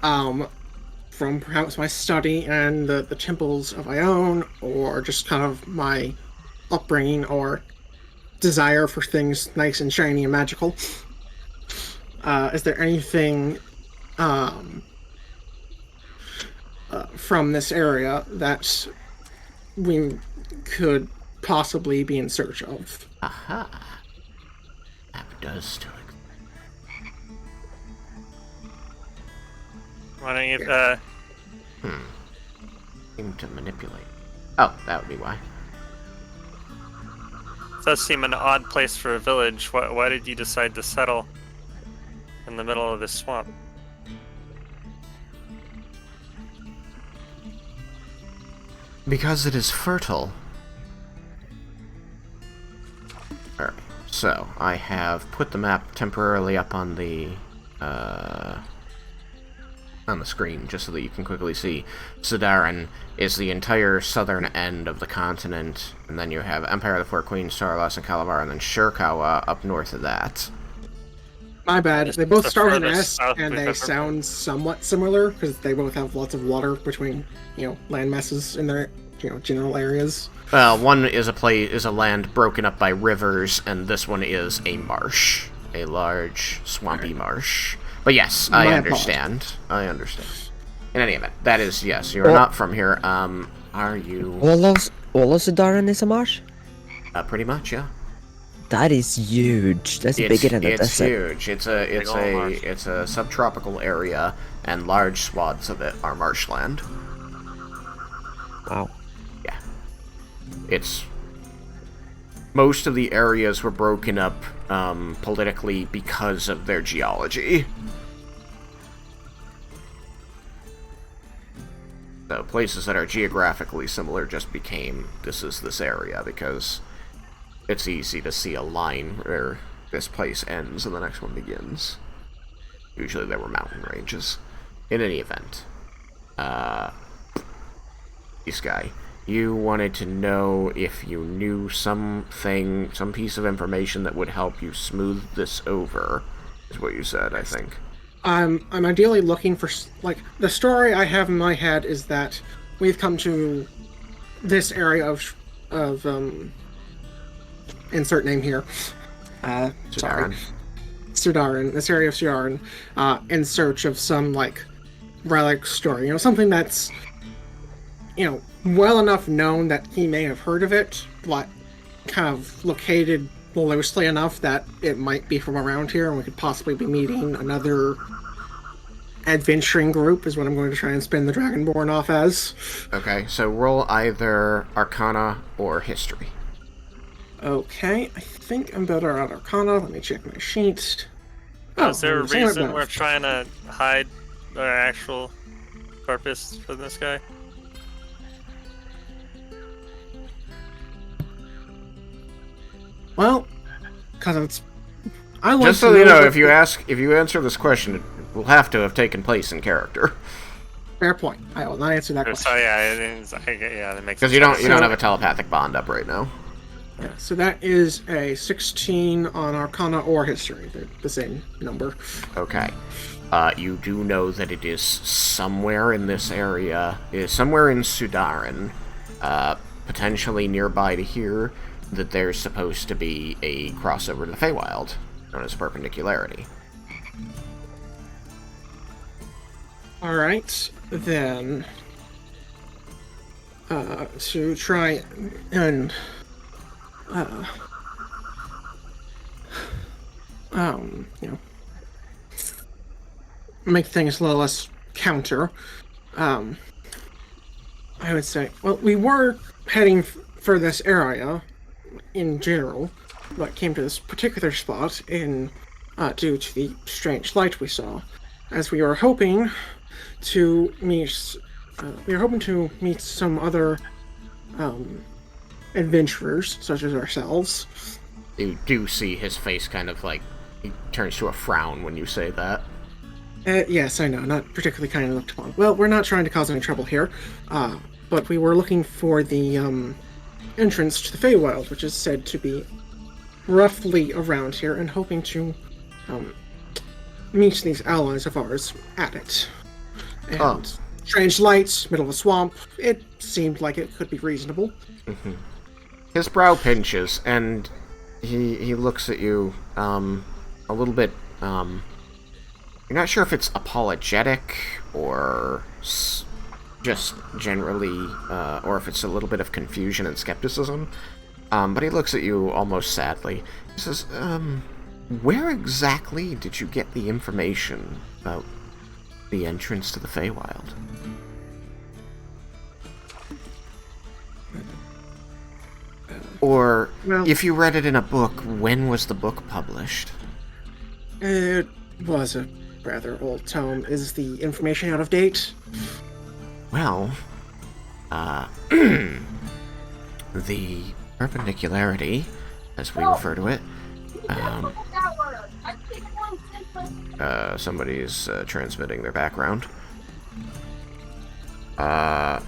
From perhaps my study and the temples of Ione, or just kind of my upbringing or desire for things nice and shiny and magical. Is there anything from this area that we could possibly be in search of? Aha. That does still exist. Why don't you, Seem to manipulate. Oh, that would be why. it does seem an odd place for a village. Why did you decide to settle in the middle of this swamp? Because it is fertile. Alright, so I have put the map temporarily up on the screen, just so that you can quickly see. Sudaren is the entire southern end of the continent, and then you have Empire of the Four Queens, Tarlos, and Kalavar, and then Shirkawa up north of that. My bad. They both the start with an furthest S, south and we've they ever sound somewhat similar because they both have lots of water between, land masses in their, general areas. One is a land broken up by rivers, and this one is a marsh, a large swampy marsh. But yes, I My understand. I understand. In any event, that is yes. You are not from here. Are you? All of Sudaren is a marsh? Pretty much, yeah. That is huge. That's bigger than the It's desert. huge. It's old marsh. a subtropical area, and large swaths of it are marshland. Wow. Yeah. It's most of the areas were broken up politically because of their geology. So places that are geographically similar just became this area because it's easy to see a line where this place ends and the next one begins. Usually there were mountain ranges. In any event, this guy, You wanted to know if you knew some piece of information that would help you smooth this over, is what you said, I think. I'm ideally looking for, like, the story I have in my head is that we've come to this area of insert name here. Sorry. Sudaren, this area of Sudaren, in search of some, like, relic story. You know, something that's, you know, well enough known that he may have heard of it, but kind of located loosely enough that it might be from around here and we could possibly be meeting another adventuring group, is what I'm going to try and spin the Dragonborn off as. Okay, so roll either Arcana or History. Okay, I think I'm better at Arcana. Let me check my sheet. Is there a I'm saying reason it we're better. trying to hide our actual purpose for this guy? Well, because it's... I like Just to so you know, what if you answer this question, it will have to have taken place in character. Fair point. I will not answer that question. So yeah, that makes Because you don't have a telepathic bond up right now. Yeah, so that is a 16 on Arcana or History. They're the same number. Okay. You do know that it is somewhere in this area, somewhere in Sudaren, potentially nearby to here, that there's supposed to be a crossover to the Feywild, known as Perpendicularity. Alright, then... to try and... you know... make things a little less counter, I would say... Well, we were heading for this area, in general, but came to this particular spot in due to the strange light we saw, as we were hoping to meet some other adventurers such as ourselves. You do see his face kind of like he turns to a frown when you say that. Yes, I know, not particularly kindly looked upon. Well, we're not trying to cause any trouble here, but we were looking for the entrance to the Feywild, which is said to be roughly around here, and hoping to meet these allies of ours at it. And strange lights, middle of a swamp, it seemed like it could be reasonable. Mm-hmm. His brow pinches, and he looks at you a little bit. You're not sure if it's apologetic or just generally, or if it's a little bit of confusion and skepticism. But he looks at you almost sadly. He says, where exactly did you get the information about the entrance to the Feywild? Or, Well, if you read it in a book, when was the book published? it was a rather old tome. Is the information out of date? Well, the perpendicularity, as we refer to it, somebody's transmitting their background. The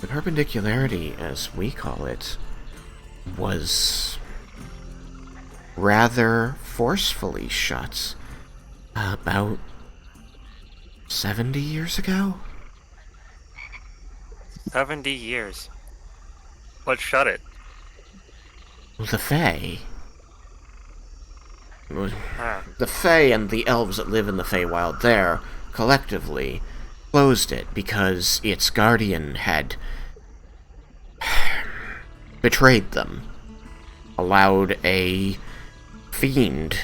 perpendicularity, as we call it, was rather forcefully shut about 70 years ago. 70 years. What shut it? The Fae. Ah. The Fae and the elves that live in the Feywild there, collectively, closed it because its guardian had betrayed them, allowed a fiend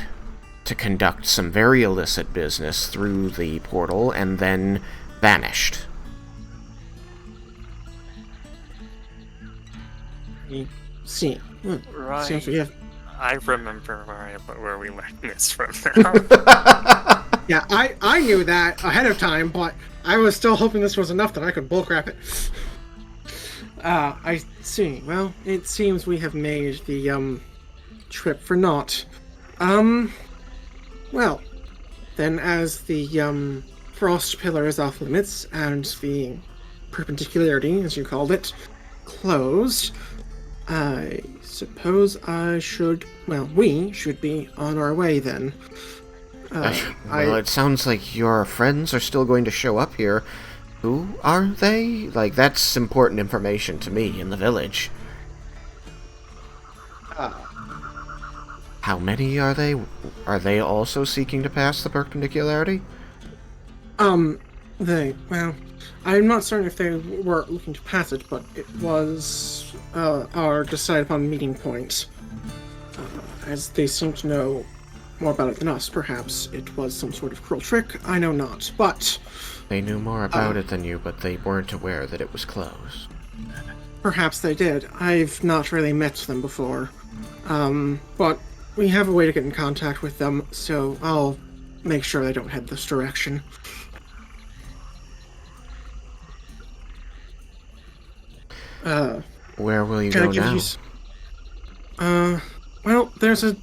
to conduct some very illicit business through the portal, and then vanished. See. Right. Seems we have... I remember where we learned this from now. Yeah, I knew that ahead of time, but I was still hoping this was enough that I could bullcrap it. I see. Well, it seems we have made the, trip for naught. Well, then as the, frost pillar is off limits, and the perpendicularity, as you called it, closed, I suppose we should be on our way then. Well, it sounds like your friends are still going to show up here. Who are they? Like, that's important information to me in the village. How many are they? Are they also seeking to pass the perpendicularity? I'm not certain if they were looking to pass it, but it was our decided upon meeting point. As they seem to know more about it than us, perhaps it was some sort of cruel trick, I know not, but... They knew more about it than you, but they weren't aware that it was closed. Perhaps they did. I've not really met them before. But we have a way to get in contact with them, so I'll make sure they don't head this direction. Where will you go now? Well, there's a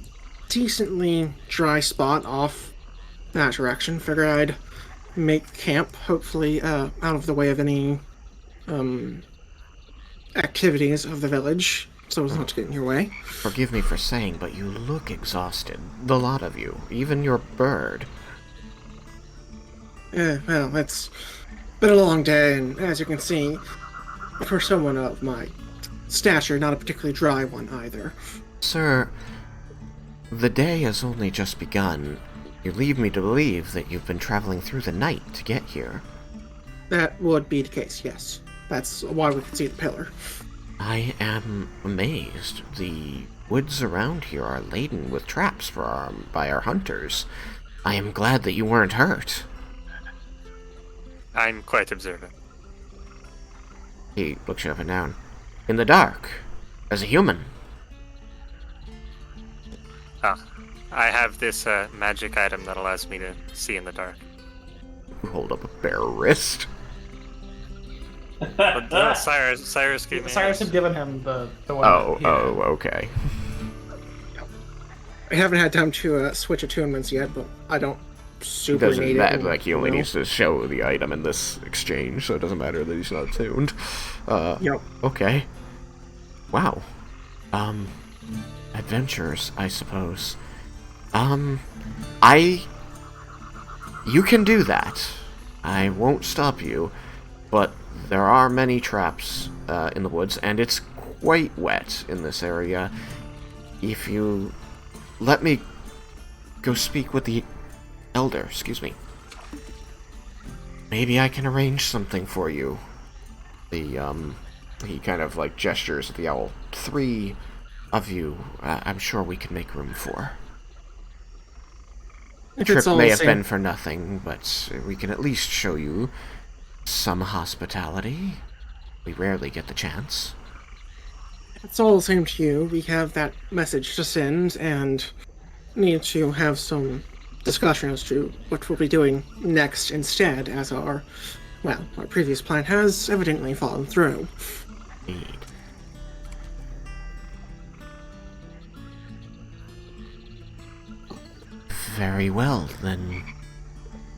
decently dry spot off that direction. Figure I'd make camp, hopefully, out of the way of any, activities of the village, so as not to get in your way. Forgive me for saying, but you look exhausted. The lot of you. Even your bird. Well, it's been a long day, and as you can see, for someone of my stature, not a particularly dry one either. Sir, the day has only just begun. You lead me to believe that you've been traveling through the night to get here. That would be the case, yes. That's why we could see the pillar. I am amazed. The woods around here are laden with traps by our hunters. I am glad that you weren't hurt. I'm quite observant. He looks you up and down. In the dark. As a human. I have this magic item that allows me to see in the dark. You hold up a bare wrist. But, Cyrus gave me. Cyrus had given him the one. Okay. I haven't had time to switch attunements yet, but I don't super Doesn't need matter, it. like, he only needs to show the item in this exchange, so it doesn't matter that he's not tuned. Yep. Okay. Wow. Adventures, I suppose. You can do that. I won't stop you, but there are many traps in the woods, and it's quite wet in this area. If you let me go speak with the elder, excuse me. Maybe I can arrange something for you. He kind of, like, gestures at the owl. 3 of you, I'm sure we can make room for. The trip may have been for nothing, but we can at least show you some hospitality. We rarely get the chance. It's all the same to you. We have that message to send, and need to have some discussion as to what we'll be doing next instead, as our previous plan has evidently fallen through. Indeed. Very well, then.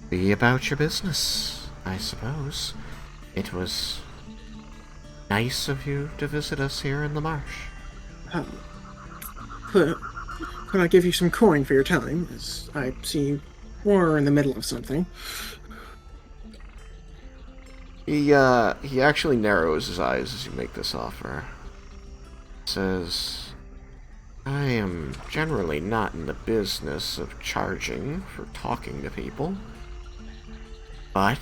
Be about your business, I suppose. It was nice of you to visit us here in the marsh. Could I give you some coin for your time, as I see you were in the middle of something? He actually narrows his eyes as you make this offer. Says, I am generally not in the business of charging for talking to people. But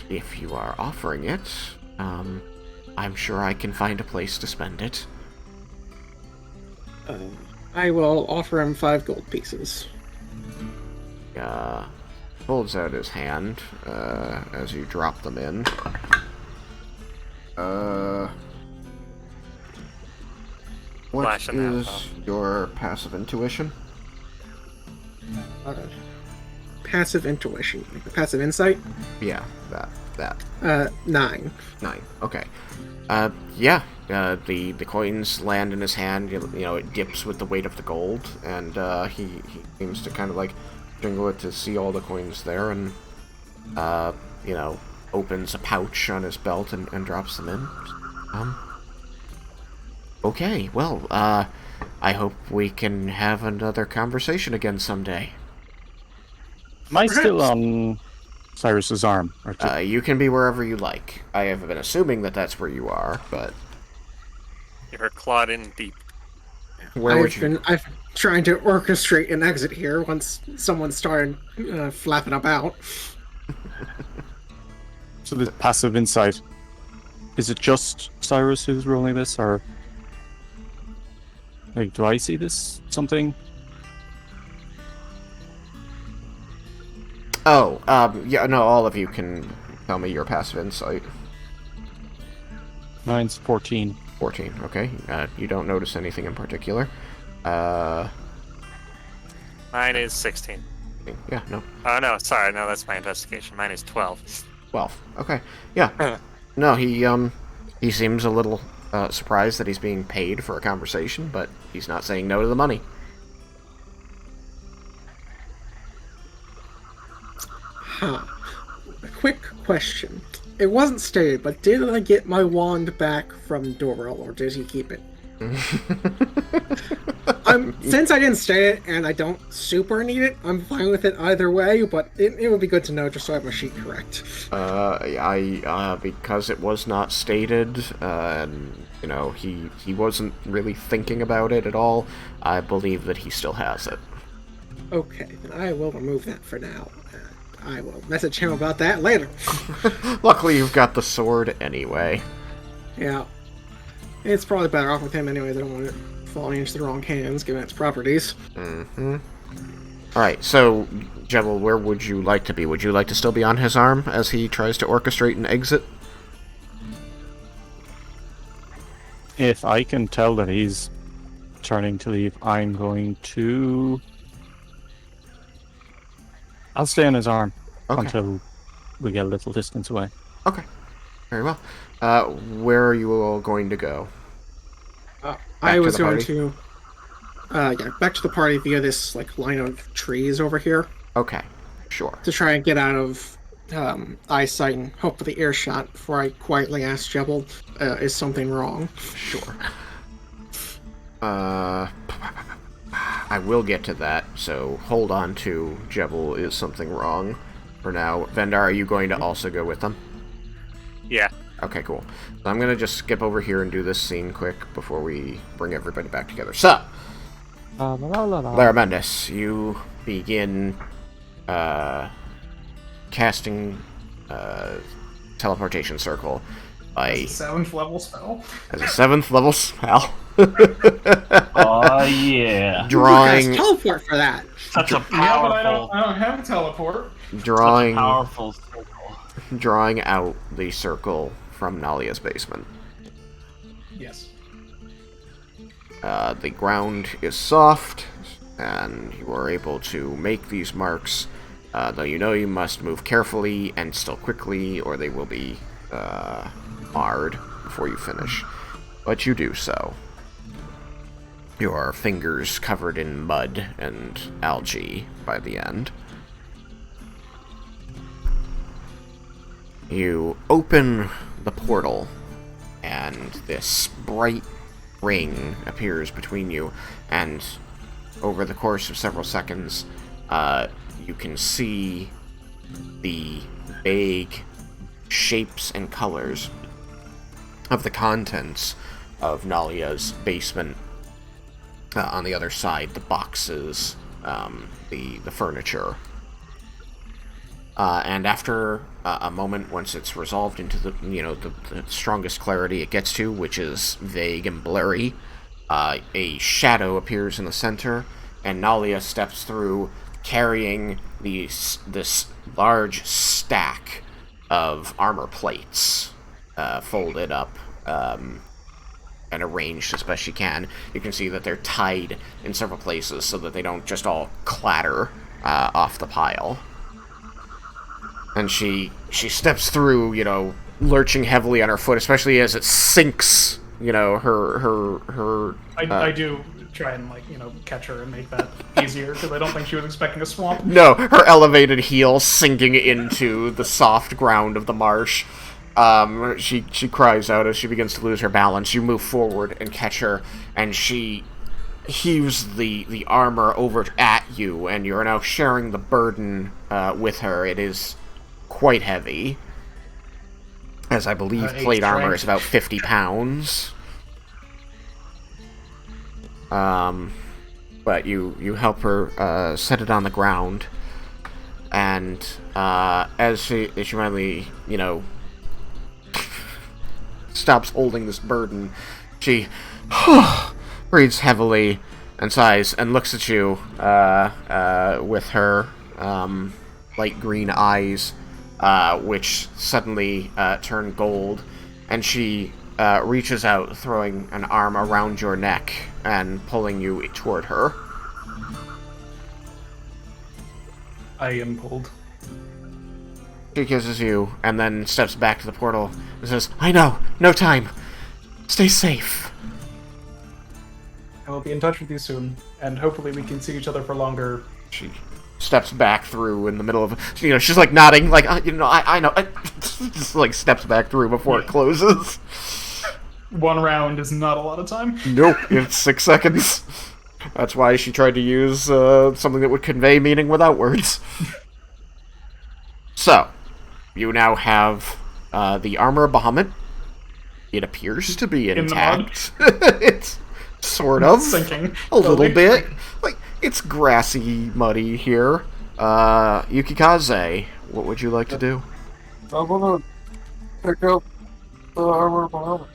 if you are offering it, I'm sure I can find a place to spend it. I will offer him 5 gold pieces. Holds out his hand as you drop them in. What is your passive intuition? Passive intuition. Passive insight? Yeah, that. 9. 9. Okay. The coins land in his hand. You know, it dips with the weight of the gold, and he seems to kind of like jingle it to see all the coins there, and opens a pouch on his belt and drops them in. Okay, well, I hope we can have another conversation again someday. Am I still Perhaps. on Cyrus's arm? Or You can be wherever you like. I have been assuming that that's where you are, but You're clawed in deep. where would you... I've been trying to orchestrate an exit here once someone started flapping about. So the passive insight. Is it just Cyrus who's rolling this, or like, do I see this something? Oh, yeah, no, all of you can tell me your passive insight. Mine's 14. 14, okay. You don't notice anything in particular. Mine is 16. Yeah, no. Oh, no, sorry. No, that's my investigation. Mine is 12. 12, okay. Yeah. No, he seems a little surprised that he's being paid for a conversation, but he's not saying no to the money. Huh. A quick question. It wasn't stated, but did I get my wand back from Doral, or did he keep it? Since I didn't state it, and I don't super need it, I'm fine with it either way, but it would be good to know just so I have my sheet correct. Because it was not stated, and, you know, he wasn't really thinking about it at all, I believe that he still has it. Okay, then I will remove that for now. I will message him about that later. Luckily, you've got the sword anyway. Yeah. It's probably better off with him anyways. I don't want it falling into the wrong hands, given its properties. Mm-hmm. Alright, so, Jebel, where would you like to be? Would you like to still be on his arm as he tries to orchestrate an exit? If I can tell that he's turning to leave, I'm going to... I'll stay on his arm until we get a little distance away. Okay. Very well. Where are you all going to go? I was going to... back to the party via this, line of trees over here. Okay. Sure. To try and get out of eyesight and hopefully earshot before I quietly ask Jebel, is something wrong? Sure. I will get to that, so hold on to Jebel is something wrong for now. Vendar, are you going to also go with them? Yeah. Okay, cool. So I'm going to just skip over here and do this scene quick before we bring everybody back together. So, Lara Mendes, you begin casting teleportation circle by... As a 7th level spell? As a 7th level spell. Oh yeah. Drawing... teleport for that! Such a Yeah, but powerful, I don't have a teleport. Drawing... powerful circle. Drawing out the circle from Nalia's basement. Yes. The ground is soft, and you are able to make these marks, though you know you must move carefully and still quickly, or they will be marred before you finish. But you do so. Your fingers covered in mud and algae by the end. You open the portal, and this bright ring appears between you, and over the course of several seconds, you can see the vague shapes and colors of the contents of Nalia's basement. On the other side, the boxes, the furniture. And after a moment, once it's resolved into the strongest clarity it gets to, which is vague and blurry, a shadow appears in the center, and Nalia steps through, carrying this large stack of armor plates, folded up and arranged as best she can. You can see that they're tied in several places so that they don't just all clatter off the pile. And she steps through, lurching heavily on her foot, especially as it sinks, her... I do try and, catch her and make that easier, because I don't think she was expecting a swamp. No, her elevated heel sinking into the soft ground of the marsh. She cries out as she begins to lose her balance. You move forward and catch her, and she heaves the armor over at you, and you are now sharing the burden with her. It is quite heavy, as I believe plate armor is about 50 pounds. But you help her set it on the ground, and as she finally, stops holding this burden, she breathes heavily and sighs and looks at you with her light green eyes, which suddenly turn gold, and she reaches out, throwing an arm around your neck and pulling you toward her. I am pulled. She kisses you and then steps back to the portal and says, "I know, no time. Stay safe." I will be in touch with you soon, and hopefully we can see each other for longer. She steps back through in the middle of, she's like nodding, like, I know, just like steps back through before it closes. 1 round is not a lot of time. Nope, it's 6 seconds. That's why she tried to use something that would convey meaning without words. So, you now have the armor of Bahamut. It appears to be intact. It's sort of. Sinking. A little bit. Like, it's grassy, muddy here. Yukikaze, what would you like to do? I want to pick up the armor behind it.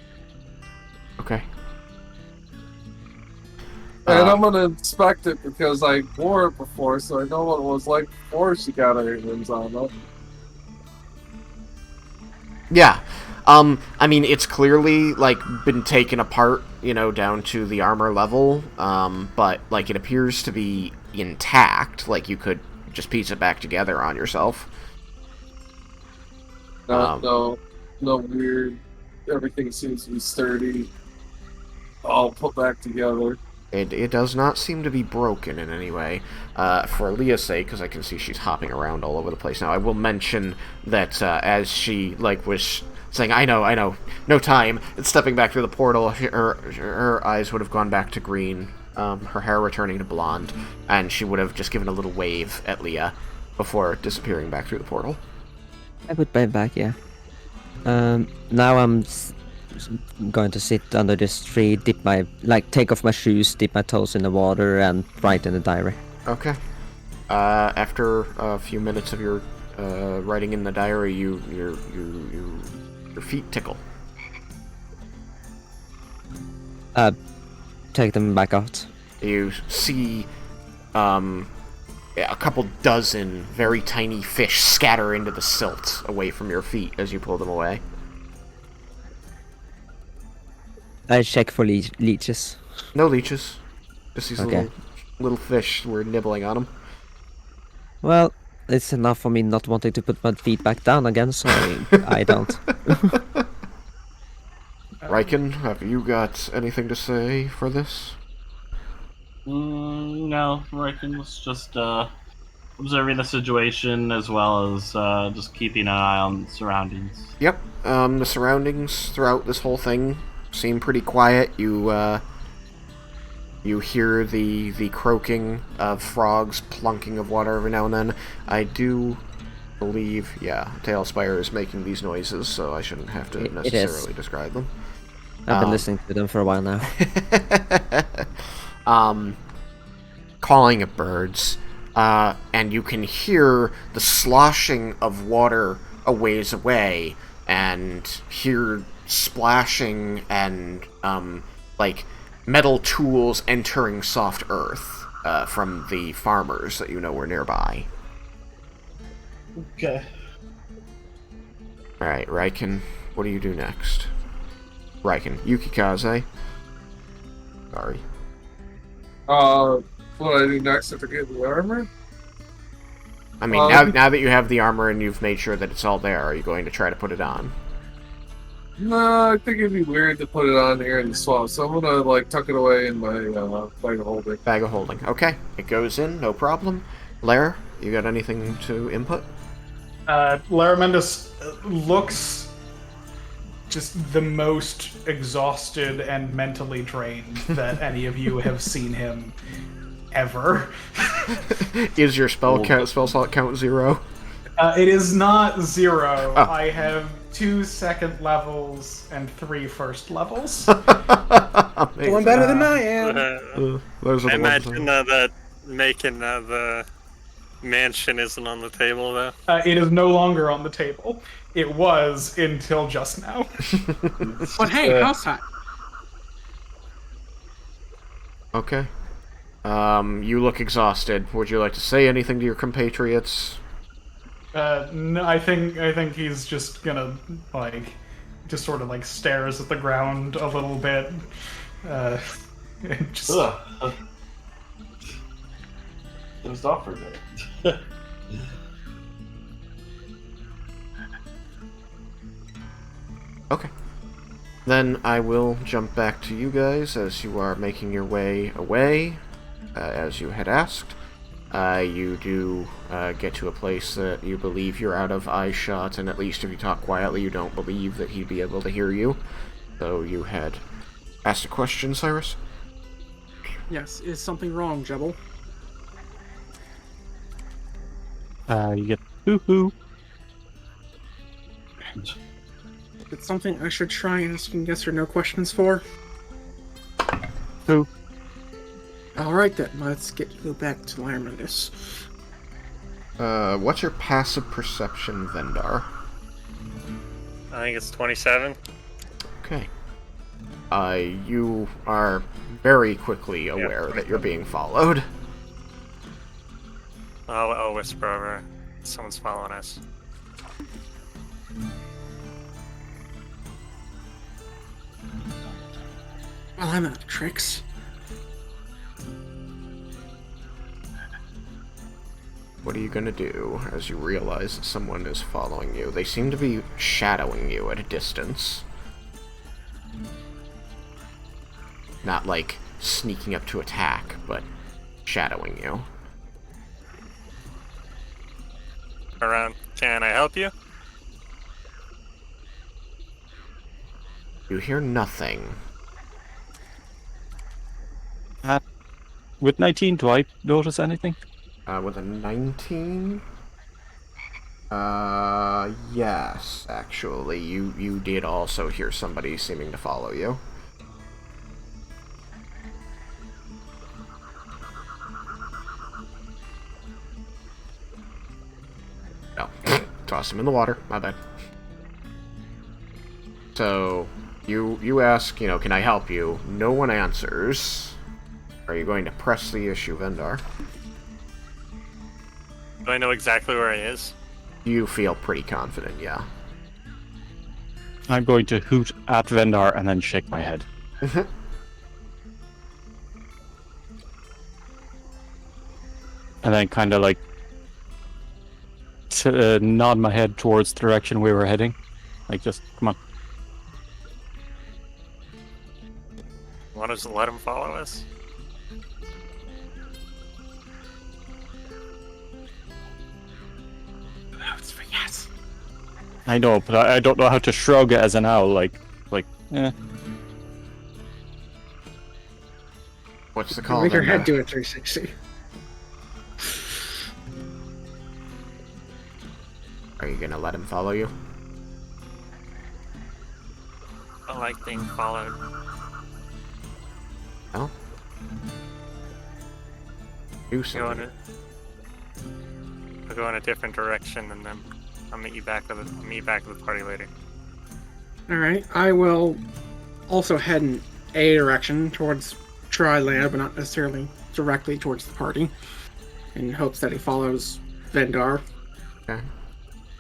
Okay. And I'm gonna inspect it because I wore it before, so I know what it was like before she got her limbs on it. Yeah. I mean, it's clearly, like, been taken apart, down to the armor level, but, like, it appears to be intact. Like, you could just piece it back together on yourself. No weird. Everything seems to be sturdy. All put back together. It does not seem to be broken in any way. For Leah's sake, because I can see she's hopping around all over the place now, I will mention that as she, was saying, I know, no time, and stepping back through the portal, her eyes would have gone back to green, her hair returning to blonde, and she would have just given a little wave at Leah before disappearing back through the portal. I would bend back, yeah. Now I'm going to sit under this tree, take off my shoes, dip my toes in the water, and write in the diary. Okay. After a few minutes of your writing in the diary, your feet tickle. Take them back out. You see a couple dozen very tiny fish scatter into the silt away from your feet as you pull them away. I check for leeches. No leeches. Just these Okay. little fish were nibbling on them. Well, it's enough for me not wanting to put my feet back down again, so I don't. Raiken, have you got anything to say for this? No, Raiken was just observing the situation as well as just keeping an eye on the surroundings. Yep. The surroundings throughout this whole thing seem pretty quiet. You hear the croaking of frogs, plunking of water every now and then. I do believe, Tailspire is making these noises, so I shouldn't have to necessarily describe them. I've been listening to them for a while now. Calling of birds, and you can hear the sloshing of water a ways away, and hear splashing and metal tools entering soft earth from the farmers that you know were nearby. Okay. Alright, Raiken, what do you do next? Raiken, Yukikaze. Sorry. What do I do next after getting the armor? I mean, now that you have the armor and you've made sure that it's all there, are you going to try to put it on? No, I think it'd be weird to put it on here in the swamp, so I'm gonna tuck it away in my bag of holding. Bag of holding. Okay, it goes in, no problem. Lair, you got anything to input? Laramendus looks just the most exhausted and mentally drained that any of you have seen him ever. Is your spell slot count 0? It is not 0. Oh. I have 2 second levels and 3 first levels. Doing better than I am. Those are I the ones. imagine that making the mansion isn't on the table though. It is no longer on the table. It was until just now. But hey, house hot. Okay. You look exhausted. Would you like to say anything to your compatriots? No, I think he's just gonna just sort of stares at the ground a little bit. Just Ugh. Dozed off for a bit. Okay. Then I will jump back to you guys as you are making your way away, as you had asked. You do get to a place that you believe you're out of eyeshot, and at least if you talk quietly, you don't believe that he'd be able to hear you. So you had asked a question, Cyrus? Yes, is something wrong, Jebel? You get hoo-hoo. It's something I should try asking yes or no questions for? Who? Alright then, let's get you back to Lyraminus. What's your passive perception, Vendar? I think it's 27. Okay. You are very quickly aware that you're being followed. I'll whisper over. Someone's following us. Well, I'm out of tricks. What are you gonna do as you realize that someone is following you? They seem to be shadowing you at a distance. Not like sneaking up to attack, but shadowing you. Around. Can I help you? You hear nothing. With 19, do I notice anything? With a 19? Yes, actually. You did also hear somebody seeming to follow you. No. Toss him in the water. My bad. So, you ask, can I help you? No one answers. Are you going to press the issue, Vendar? Do I know exactly where he is? You feel pretty confident, yeah. I'm going to hoot at Vendar and then shake my head. And then kind of nod my head towards the direction we were heading. Just, come on. Want us to let him follow us? Yes. I know, but I don't know how to shrug it as an owl, eh. What's the call? Make your Vendar? head do a 360. Are you gonna let him follow you? I like being followed. No? Do Go something. I'll go in a different direction, and then I'll meet you back with the party later. Alright, I will also head in a direction towards dry land, but not necessarily directly towards the party, in hopes that he follows Vendar. Okay.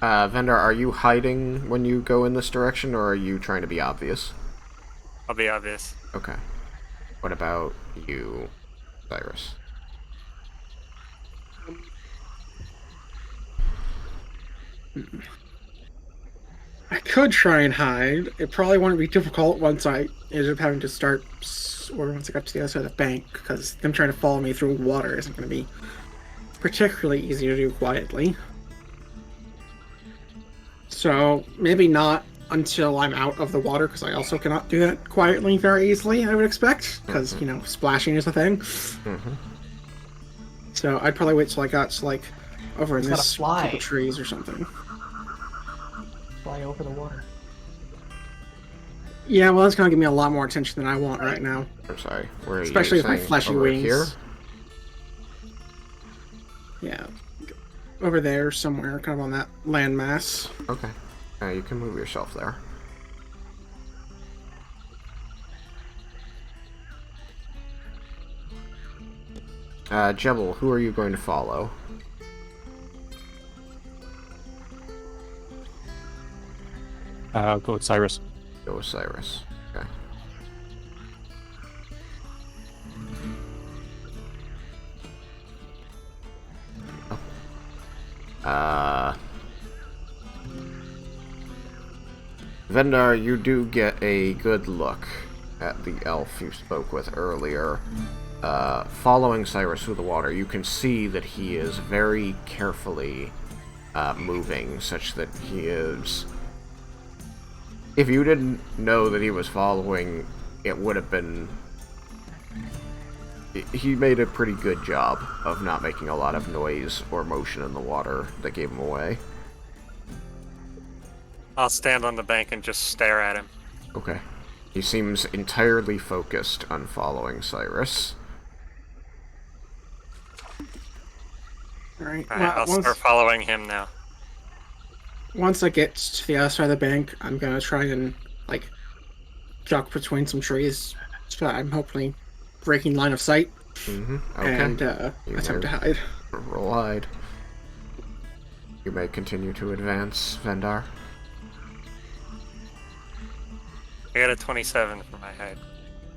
Vendar, are you hiding when you go in this direction, or are you trying to be obvious? I'll be obvious. Okay. What about you, Cyrus? I could try and hide. It probably wouldn't be difficult once I ended up having to start, or once I got to the other side of the bank, because them trying to follow me through water isn't going to be particularly easy to do quietly. So, maybe not until I'm out of the water, because I also cannot do that quietly very easily, I would expect, because, you know, splashing is a thing. Mm-hmm. So I'd probably wait till I got to, like, over in He's gotta this fly. group of trees or something. Fly over the water. Yeah, well, that's gonna give me a lot more attention than I want right now. I'm sorry. Where are Especially you with my saying? fleshy Over wings. here? Yeah. Over there somewhere, kind of on that landmass. Okay. You can move yourself there. Jebel, who are you going to follow? I'll go with Cyrus. Go with Cyrus. Okay. Vendar, you do get a good look at the elf you spoke with earlier. Following Cyrus through the water, you can see that he is very carefully moving, such that he is... If you didn't know that he was following, it would have been... He made a pretty good job of not making a lot of noise or motion in the water that gave him away. I'll stand on the bank and just stare at him. Okay. He seems entirely focused on following Cyrus. Alright, Alright, I'll start following him now. once I get to the other side of the bank, I'm gonna try and, like, duck between some trees. So I'm hopefully breaking line of sight. Mm-hmm. Okay. And You attempt to may hide. roll hide. You may continue to advance, Vendar. I got a 27 for my hide.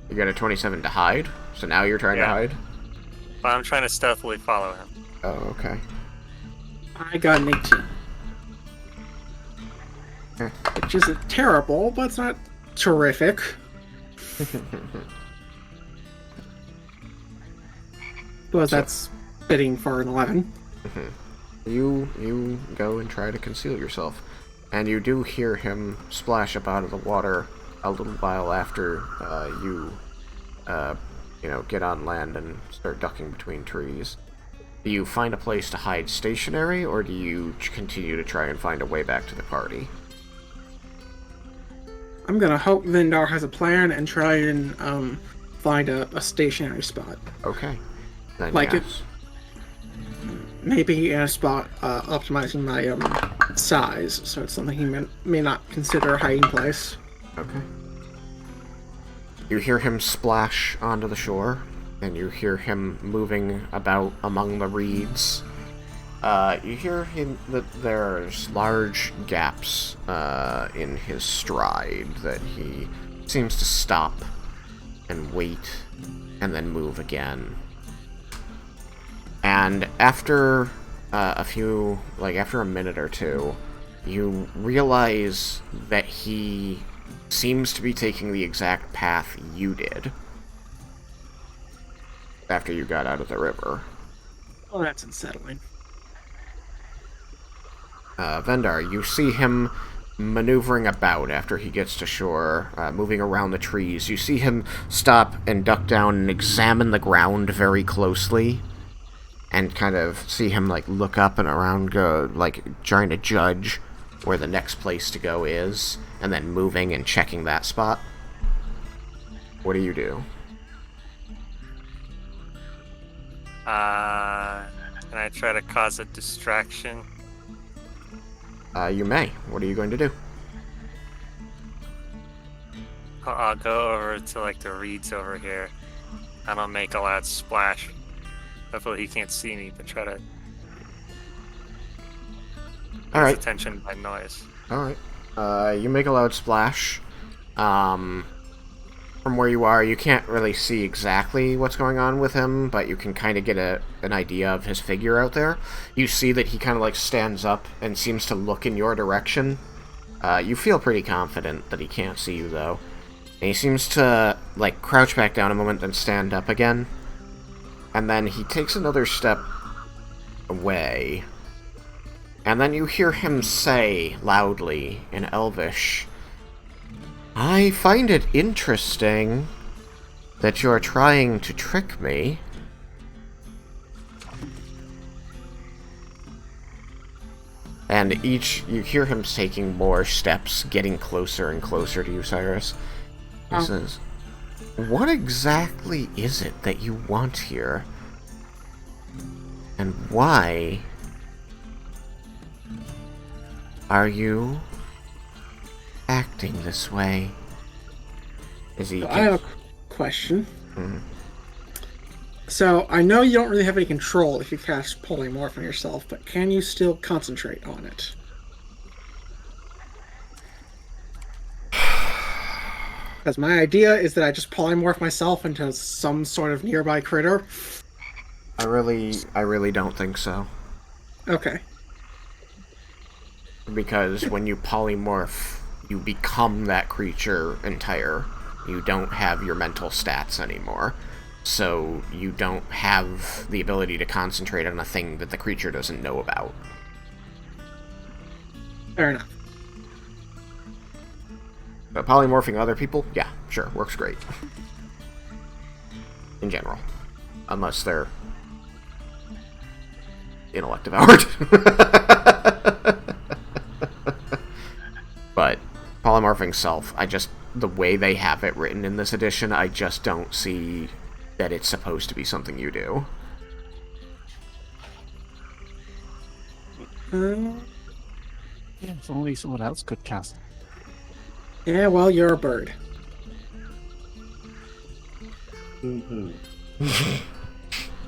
You got a 27 to hide, so now you're trying to Yeah. hide? But I'm trying to stealthily follow him. Oh, okay. I got an 18. Eh. Which isn't terrible, but it's not terrific. Well, that's fitting for an 11. You go and try to conceal yourself, and you do hear him splash up out of the water a little while after you get on land and start ducking between trees. Do you find a place to hide stationary, or do you continue to try and find a way back to the party? I'm gonna hope Vindar has a plan and try and find a stationary spot. Okay. Then Like yes. Maybe in a spot optimizing my size, so it's something he may not consider a hiding place. Okay. You hear him splash onto the shore, and you hear him moving about among the reeds. You hear him that there's large gaps in his stride, that he seems to stop and wait and then move again. And after after a minute or two, you realize that he seems to be taking the exact path you did after you got out of the river. Oh, that's unsettling. Vendar, you see him maneuvering about after he gets to shore, moving around the trees. You see him stop and duck down and examine the ground very closely, and kind of see him look up and around, go trying to judge where the next place to go is, and then moving and checking that spot. What do you do? Can I try to cause a distraction? You may. What are you going to do? I'll go over to the reeds over here, and I'll make a loud splash. Hopefully he can't see me, but try to All right. attention by noise. Alright. You make a loud splash. From where you are, you can't really see exactly what's going on with him, but you can kind of get an idea of his figure out there. You see that he kind of stands up and seems to look in your direction. You feel pretty confident that he can't see you, though. And he seems to, crouch back down a moment, then stand up again. And then he takes another step away. And then you hear him say, loudly, in Elvish, I find it interesting that you're trying to trick me. And you hear him taking more steps, getting closer and closer to you, Cyrus. He says, "What exactly is it that you want here? And why are you acting this way?" So I have a question. So I know you don't really have any control if you cast polymorph on yourself, but can you still concentrate on it? Because my idea is that I just polymorph myself into some sort of nearby critter. I really don't think so. Okay. Because when you polymorph, you become that creature entire. You don't have your mental stats anymore. So you don't have the ability to concentrate on a thing that the creature doesn't know about. Fair enough. But polymorphing other people, yeah, sure, works great. In general. Unless they're intellect devoured. But polymorphing self, the way they have it written in this edition, I just don't see that it's supposed to be something you do. Yeah, if only someone else could cast. Yeah, well, you're a bird. Mm-hmm.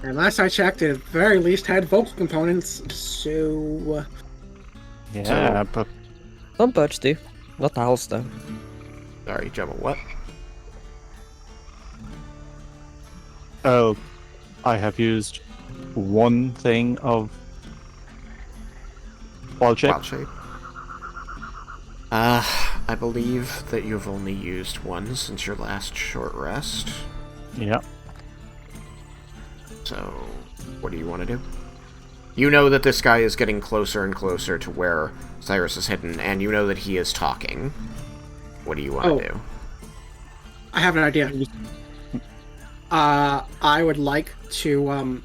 And last I checked, it at the very least had vocal components, so... Yeah, but Some birds do. Not owls, though. Sorry, Gemma, what? oh, I have used one thing of wild shape. Wild shape. I believe that you've only used one since your last short rest. Yeah. So, what do you want to do? You know that this guy is getting closer and closer to where Cyrus is hidden, and you know that he is talking. What do you want to do? I have an idea. I would like to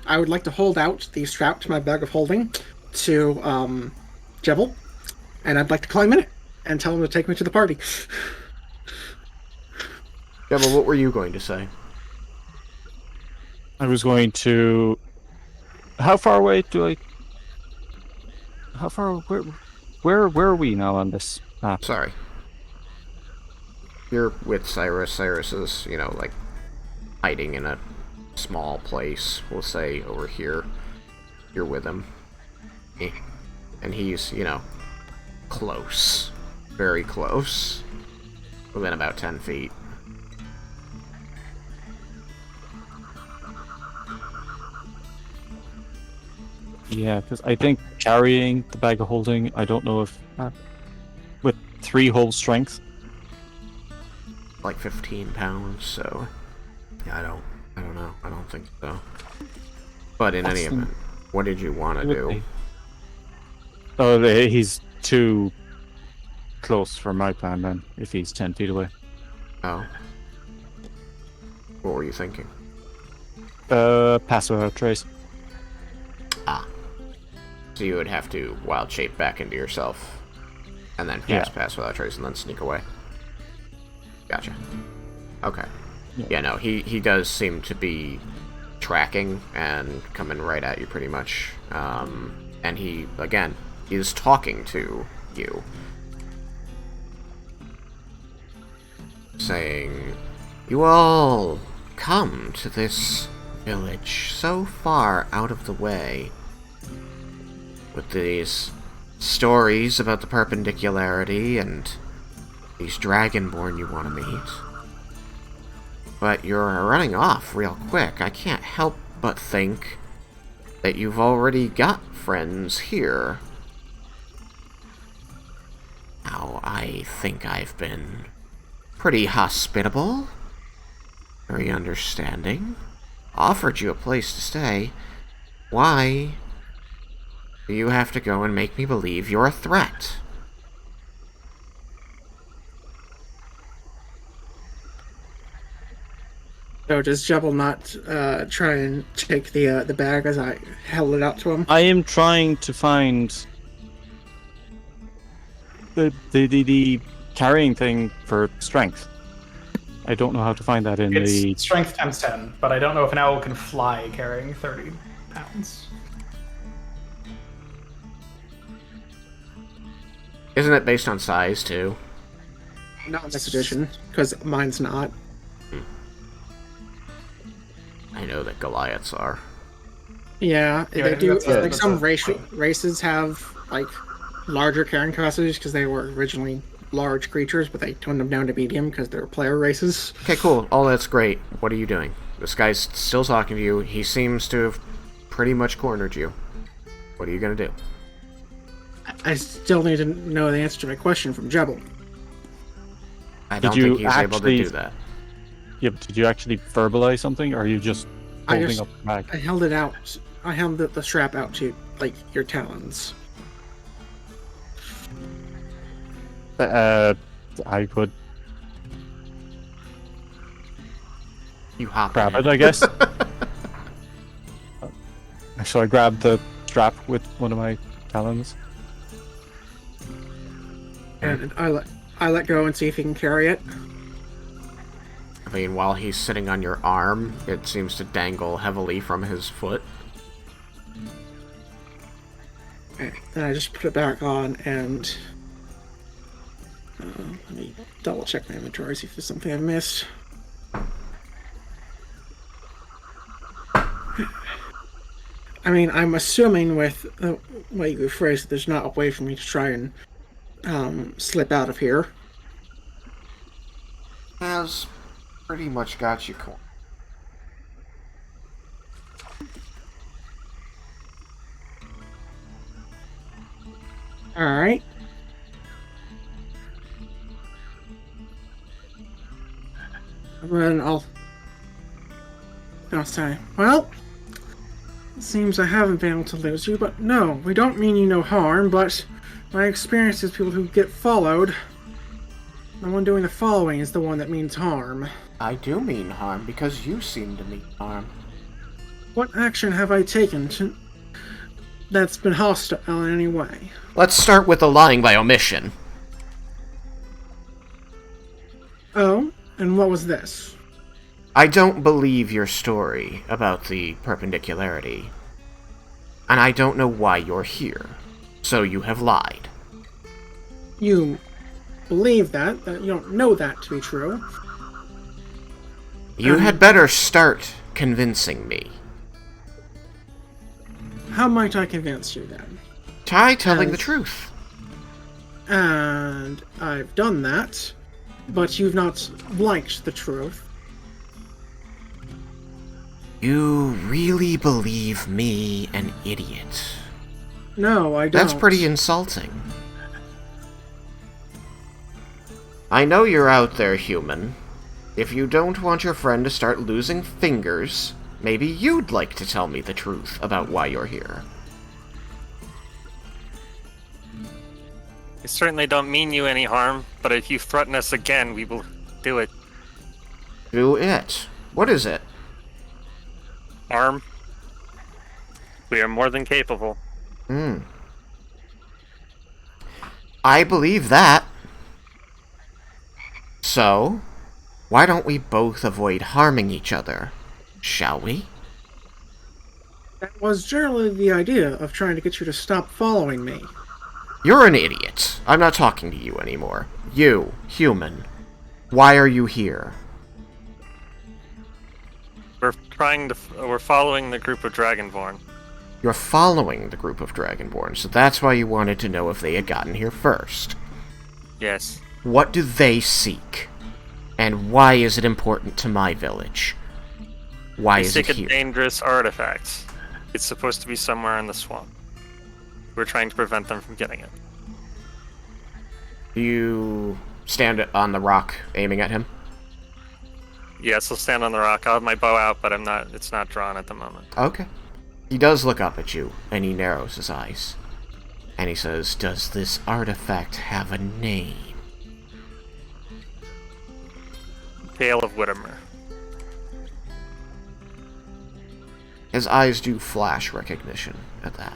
I would like to hold out the strap to my bag of holding to Jebel, and I'd like to climb in it and tell him to take me to the party. Jebel, what were you going to say? I was going to. How far away do I? How far? Where are we now on this map? Sorry. You're with Cyrus. Cyrus is, like, hiding in a small place. We'll say over here. You're with him. And he's, close. Very close. Within about 10 feet. Yeah, because I think carrying the bag of holding, I don't know if with 3 whole strength. Like 15 pounds, so yeah, I don't know. I don't think so. But in any event, what did you want to do? Oh, he's too close for my plan then, if he's 10 feet away. Oh. What were you thinking? Pass without trace. Ah. So you would have to wild shape back into yourself, and then pass without trace, and then sneak away. Gotcha. Okay. Yeah, no, he does seem to be tracking and coming right at you pretty much. And he, again, is talking to you. Saying, "You all come to this village so far out of the way with these stories about the perpendicularity and these dragonborn you want to meet. But you're running off real quick. I can't help but think that you've already got friends here. Now, I think I've been pretty hospitable, very understanding, offered you a place to stay. Why do you have to go and make me believe you're a threat?" So does Jebel not try and take the bag as I held it out to him? I am trying to find the carrying thing for strength. I don't know how to find that in the. It's strength times 10, but I don't know if an owl can fly carrying 30 pounds. Isn't it based on size, too? Not in this edition, because mine's not. I know that Goliaths are. Yeah, Yeah, they do. that's Some a- races have like larger carrying capacities because they were originally large creatures, but they toned them down to medium because they're player races. Okay, cool. All that's great. What are you doing? This guy's still talking to you. He seems to have pretty much cornered you. What are you gonna do? I still need to know the answer to my question from Jebel. I don't you think he's able to actually- do that. Yeah, but did you actually verbalize something, or are you just I holding just- up the bag? I held it out. I held the strap out to like your talons. I could You hop grab in it, I guess. So I grabbed the strap with one of my talons. And I let go and see if he can carry it. I mean, while he's sitting on your arm, it seems to dangle heavily from his foot. Okay, then I just put it back on and let me double check my inventory, see if there's something I've missed. I mean, I'm assuming with the way you phrased it, there's not a way for me to try and slip out of here. Has pretty much got you cornered. Alright. Then I'll say, well, it seems I haven't been able to lose you, but no, we don't mean you no harm, but my experience is people who get followed, the one doing the following is the one that means harm. I do mean harm, because you seem to mean harm. What action have I taken that's been hostile in any way? Let's start with the lying by omission. Oh, and what was this? I don't believe your story about the perpendicularity. And I don't know why you're here. So you have lied. You believe that you don't know that to be true. You had better start convincing me. How might I convince you then? Try telling the truth. And I've done that, but you've not liked the truth. You really believe me an idiot? No, I don't. That's pretty insulting. I know you're out there, human. If you don't want your friend to start losing fingers, maybe you'd like to tell me the truth about why you're here. We certainly don't mean you any harm, but if you threaten us again, we will do it. Do it. What is it? Harm? We are more than capable. I believe that. So, why don't we both avoid harming each other? Shall we? That was generally the idea of trying to get you to stop following me. You're an idiot. I'm not talking to you anymore. You, human. Why are you here? We're following the group of Dragonborn. You're following the group of Dragonborn, so that's why you wanted to know if they had gotten here first. Yes. What do they seek? And why is it important to my village? Why They is it seek a here? dangerous artifact. It's supposed to be somewhere in the swamp. We're trying to prevent them from getting it. You stand on the rock aiming at him? Yes, I'll stand on the rock. I'll have my bow out, but it's not drawn at the moment. Okay. He does look up at you, and he narrows his eyes. And he says, "Does this artifact have a name?" Scale of Whitamyr. His eyes do flash recognition at that.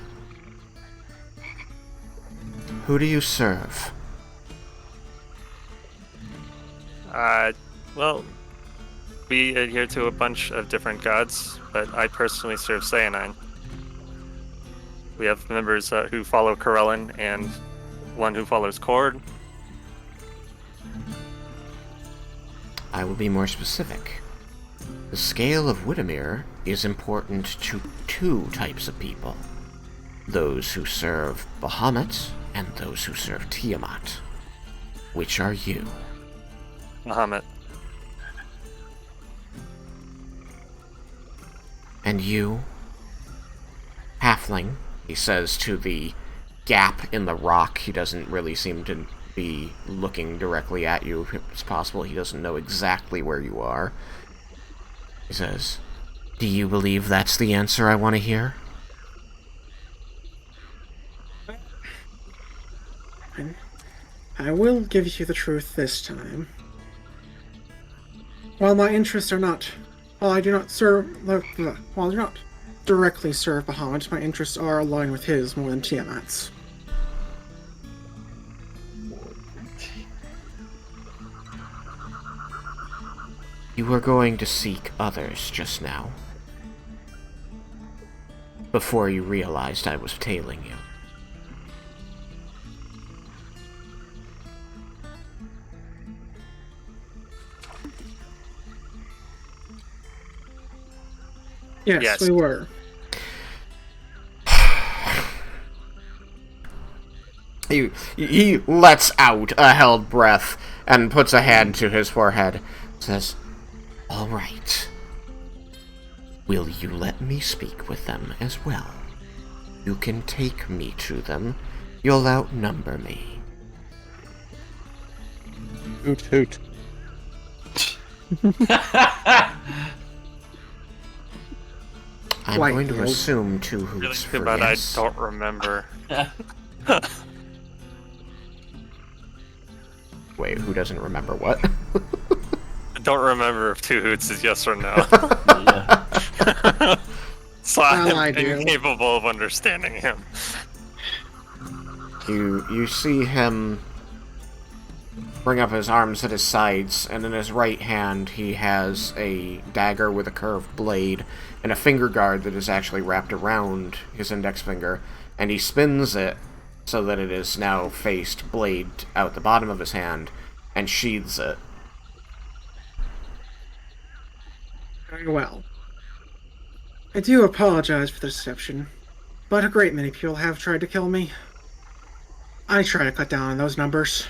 Who do you serve? Well, we adhere to a bunch of different gods, but I personally serve Cyanine. We have members who follow Corellin and one who follows Cord. I will be more specific. The Scale of Whitamyr is important to two types of people. Those who serve Bahamut and those who serve Tiamat. Which are you? Bahamut. And you? Halfling, he says to the gap in the rock. He doesn't really seem to be looking directly at you. If it's possible, he doesn't know exactly where you are. He says, "Do you believe that's the answer I want to hear?" I will give you the truth this time. While my interests are not... While I do not directly serve Bahamut, my interests are aligned with his more than Tiamat's. You were going to seek others just now. Before you realized I was tailing you. Yes, we were. He lets out a held breath and puts a hand to his forehead. Says, "All right. Will you let me speak with them as well? You can take me to them. You'll outnumber me." Hoot hoot. I'm White going to Hill. assume 2 Really hoots too for bad yes. I don't remember. Wait, who doesn't remember what? I don't remember if 2 hoots is yes or no. Yeah. So I'm I do. incapable of understanding him. You see him bring up his arms at his sides, and in his right hand he has a dagger with a curved blade and a finger guard that is actually wrapped around his index finger, and he spins it so that it is now faced blade out the bottom of his hand and sheathes it. Very well. I do apologize for the deception, but a great many people have tried to kill me. I try to cut down on those numbers.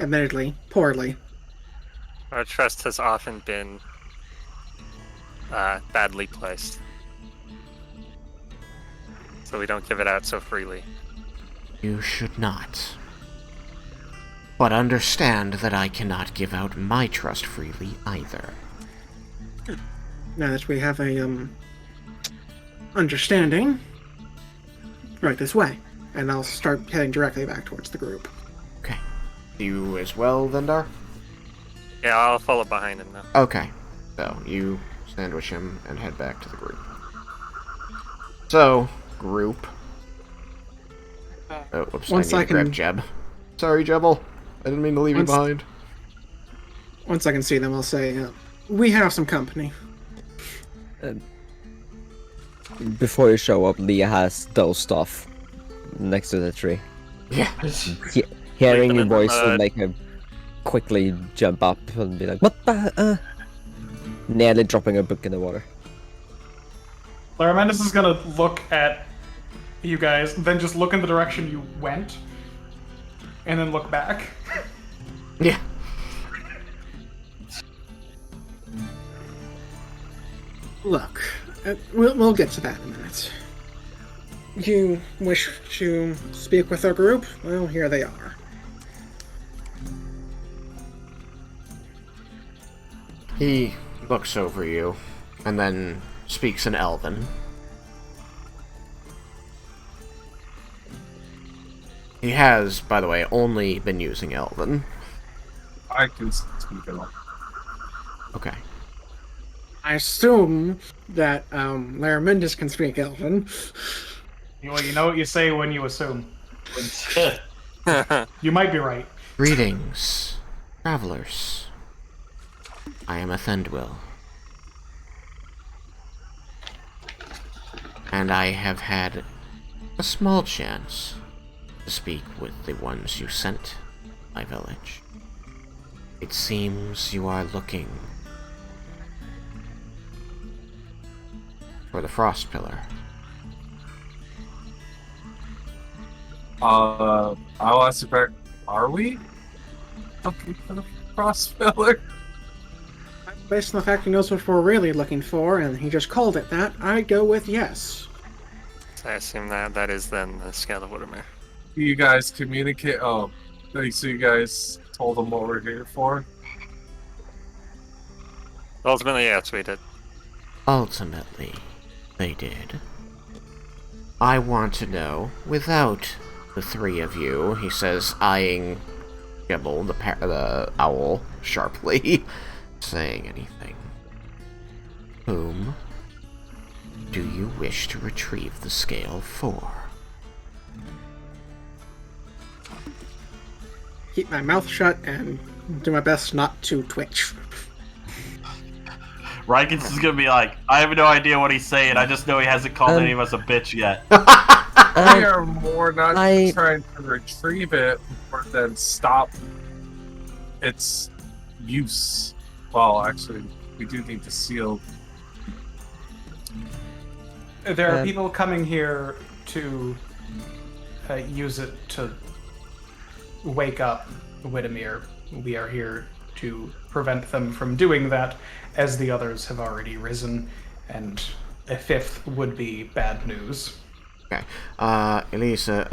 Admittedly, poorly. Our trust has often been badly placed. So we don't give it out so freely. You should not. But understand that I cannot give out my trust freely either. Now that we have a, understanding, right this way. And I'll start heading directly back towards the group. Okay. You as well, Vendar? Yeah, I'll follow behind him now. Okay. So, you sandwich him and head back to the group. So, group. Oh, whoops, Once I I need to grab can- Jeb. Sorry, Jebel. I didn't mean to leave you Once- behind. Once I can see them, I'll say, we have some company. Before you show up, Leah has dozed off next to the tree. Yeah. Hearing them your in the voice will mud. make her quickly jump up and be like, "What the? Nearly dropping a book in the water. Laramandus is gonna look at you guys, then just look in the direction you went, and then look back. Yeah. Look, we'll get to that in a minute. You wish to speak with our group? Well, here they are. He looks over you, and then speaks in Elven. He has, by the way, only been using Elven. I can speak a lot. Okay. I assume that Laramindus can speak Elven. Well, you know what you say when you assume. You might be right. Greetings, travelers. I am Athendwil. And I have had a small chance to speak with the ones you sent to my village. It seems you are looking for the Frost Pillar. I'll ask you back. Are we looking for the Frost Pillar? Based on the fact he knows what we're really looking for, and he just called it that, I'd go with yes. I assume that is then the Scale of Whitamyr. You guys communicate. Oh, so you guys told them what we're here for? Ultimately, yes, we did. Ultimately, they did. I want to know, without the three of you, he says, eyeing Gibble, the owl, sharply, saying anything. Whom do you wish to retrieve the scale for? Keep my mouth shut and do my best not to twitch. Raiken's is gonna be like, I have no idea what he's saying. I just know he hasn't called any of us a bitch yet. We are more not trying to retrieve it, more than stop its use. Well, actually, we do need to seal. There are people coming here to use it to wake up Whitamyr. We are here to prevent them from doing that, as the others have already risen, and a fifth would be bad news. Okay. Elisa,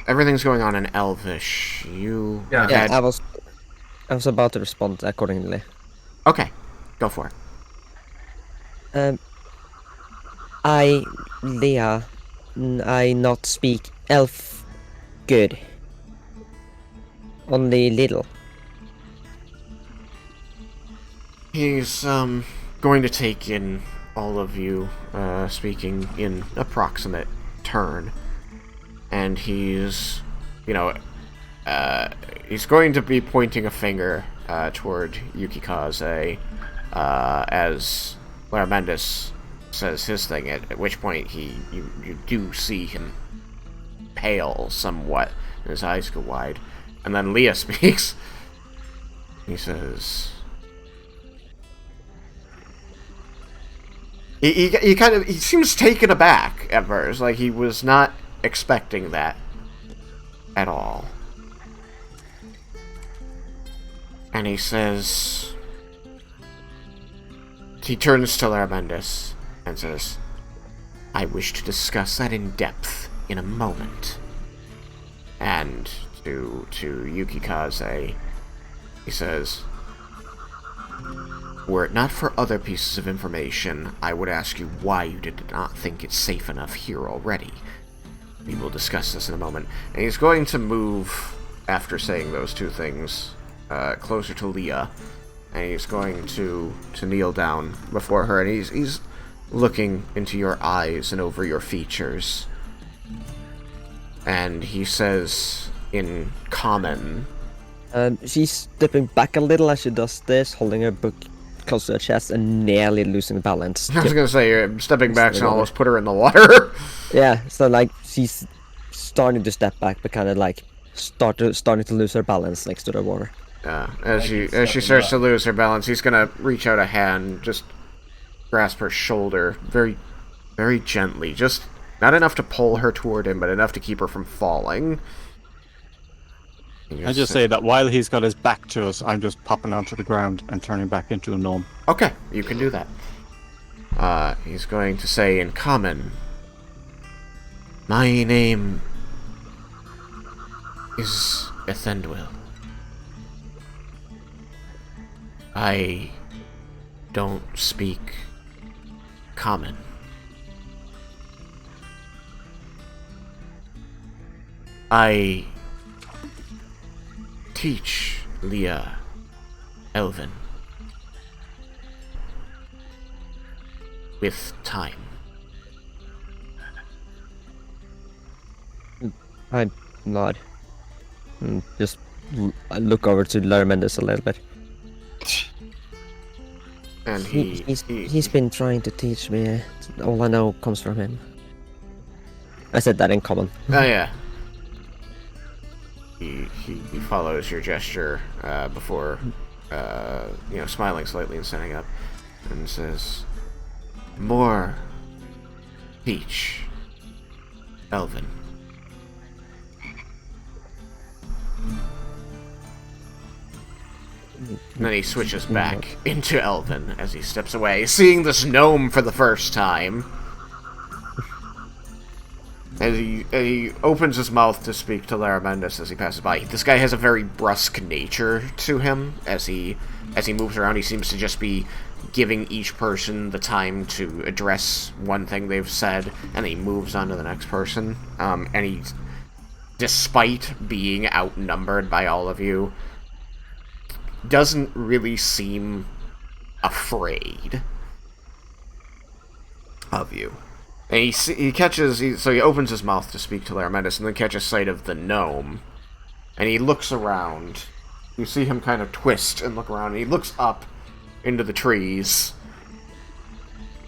everything's going on in Elvish. You Yeah. have Yeah, had... I was about to respond accordingly. Okay, go for it. Leah, I not speak elf good. Only little. He's, going to take in all of you, speaking in approximate turn. And he's, he's going to be pointing a finger, toward Yukikaze, as Laramindus says his thing, at which point you do see him pale somewhat, and his eyes go wide. And then Leah speaks. He says... He seems taken aback at first, like he was not expecting that at all. And he says... He turns to Laramindus and says, I wish to discuss that in depth in a moment. And to Yukikaze, he says, were it not for other pieces of information, I would ask you why you did not think it's safe enough here already. We will discuss this in a moment. And he's going to move, after saying those two things, closer to Leah. And he's going to kneel down before her, and he's looking into your eyes and over your features. And he says in common... She's stepping back a little as she does this, holding her book close to her chest and nearly losing balance. I was gonna say, you're stepping back and almost put her in the water. Yeah, so like she's starting to step back, but kind of like starting to lose her balance next to the water. Yeah, as she starts to lose her balance, he's gonna reach out a hand, just grasp her shoulder, very, very gently, just not enough to pull her toward him, but enough to keep her from falling. I just say that while he's got his back to us, I'm just popping onto the ground and turning back into a gnome. Okay, you can do that. He's going to say in common, my name is Athendwil. I don't speak common. I teach Leah Elven. with time. I nod. Just I look over to Laramendes a little bit. And He's been trying to teach me. All I know comes from him. I said that in common. Oh yeah. He follows your gesture before, smiling slightly and standing up, and says, "More teach, Elvin." And then he switches back into Elvin as he steps away, seeing this gnome for the first time. As he opens his mouth to speak to Laramendes as he passes by. This guy has a very brusque nature to him. As he moves around, he seems to just be giving each person the time to address one thing they've said, and he moves on to the next person. And he, despite being outnumbered by all of you, doesn't really seem afraid of you. And he opens his mouth to speak to Laramendes, and then catches sight of the gnome. And he looks around. You see him kind of twist and look around, and he looks up into the trees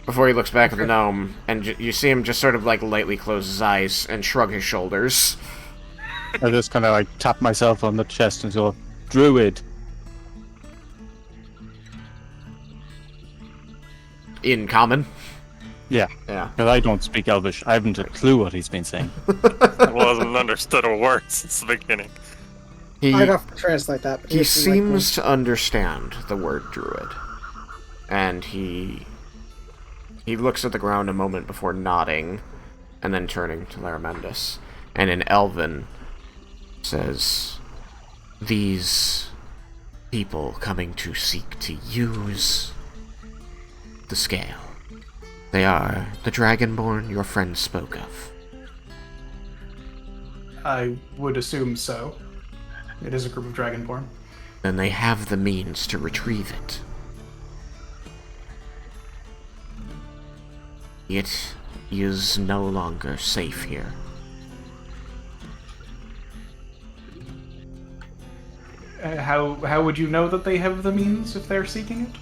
before he looks back at the gnome, and you see him just sort of like lightly close his eyes and shrug his shoulders. I just kind of like tap myself on the chest and go, "Druid." In common. Yeah. Because I don't speak Elvish. I haven't a clue what he's been saying. I wasn't understood a word since the beginning. I'd have to translate that. But He seems to understand the word druid. And he looks at the ground a moment before nodding, and then turning to Laramendes. And in Elven says, "These people coming to seek to use the scale. They are the Dragonborn your friend spoke of." I would assume so. It is a group of Dragonborn. Then they have the means to retrieve it. It is no longer safe here. How would you know that they have the means if they're seeking it?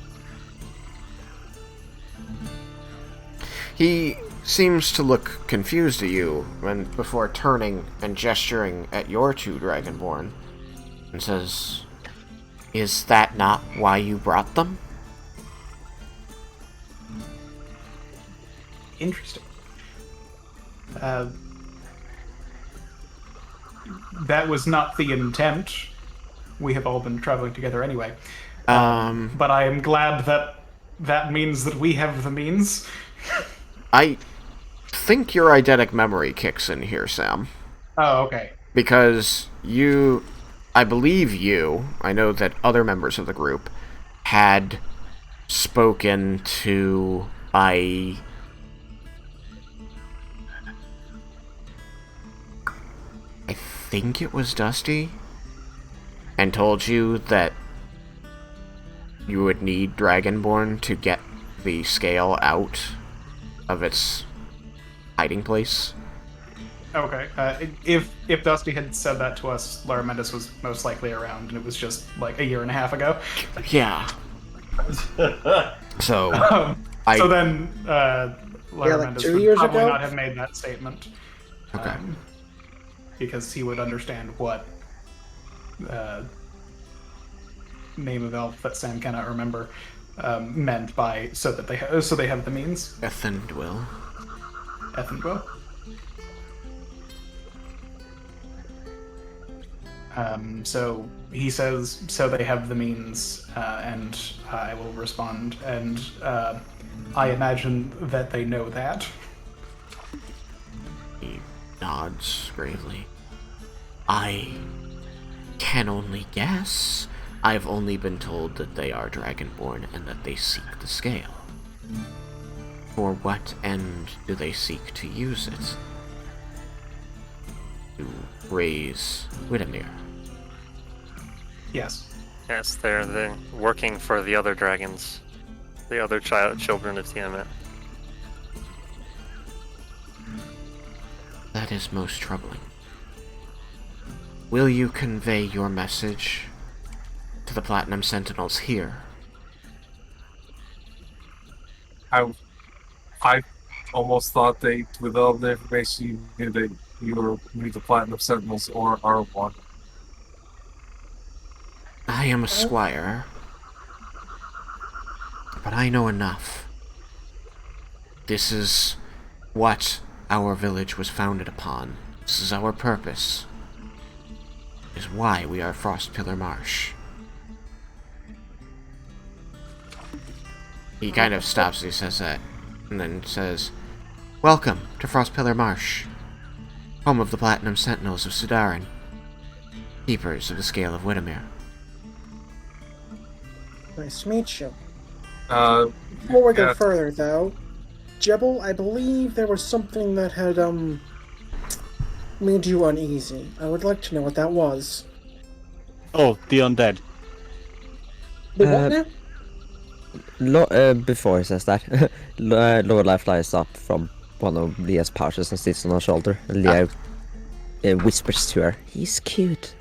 He seems to look confused at you before turning and gesturing at your two Dragonborn and says, "Is that not why you brought them?" Interesting. That was not the intent. We have all been traveling together anyway. But I am glad that means that we have the means. I think your eidetic memory kicks in here, Sam. Oh, okay. Because I know that other members of the group had spoken to, I think it was Dusty, and told you that you would need Dragonborn to get the scale out of its hiding place. Okay. If Dusty had said that to us, Laramendes was most likely around, and it was just like a year and a half ago. Yeah. So, so then Laramendes 2 would years probably ago? not have made that statement. Okay. Because he would understand what name of elf that Sam cannot remember meant by so they have the means. Ethendwill. Ethendwill. So he says, so they have the means, and I will respond, and I imagine that they know that. He nods gravely. I can only guess. I've only been told that they are Dragonborn and that they seek the scale. For what end do they seek to use it? To raise Whitamyr. Yes. Yes, they're working for the other dragons, the other children of Tiamat. That is most troubling. Will you convey your message to the Platinum Sentinels here? I almost thought they, with all the information you knew, that you were the Platinum Sentinels or are one. I am a squire, but I know enough. This is what our village was founded upon. This is our purpose. This is why we are Frostpillar Marsh. He kind of stops and he says that, and then says, "Welcome to Frostpillar Marsh, home of the Platinum Sentinels of Sudaren, keepers of the Scale of Whitamyr." Nice to meet you. Uh, Before we go yeah. further, though, Jebel, I believe there was something that had, made you uneasy. I would like to know what that was. Oh, the undead. The what now? Before he says that, Lorelei flies up from one of Leah's pouches and sits on her shoulder. And Leah whispers to her, "He's cute."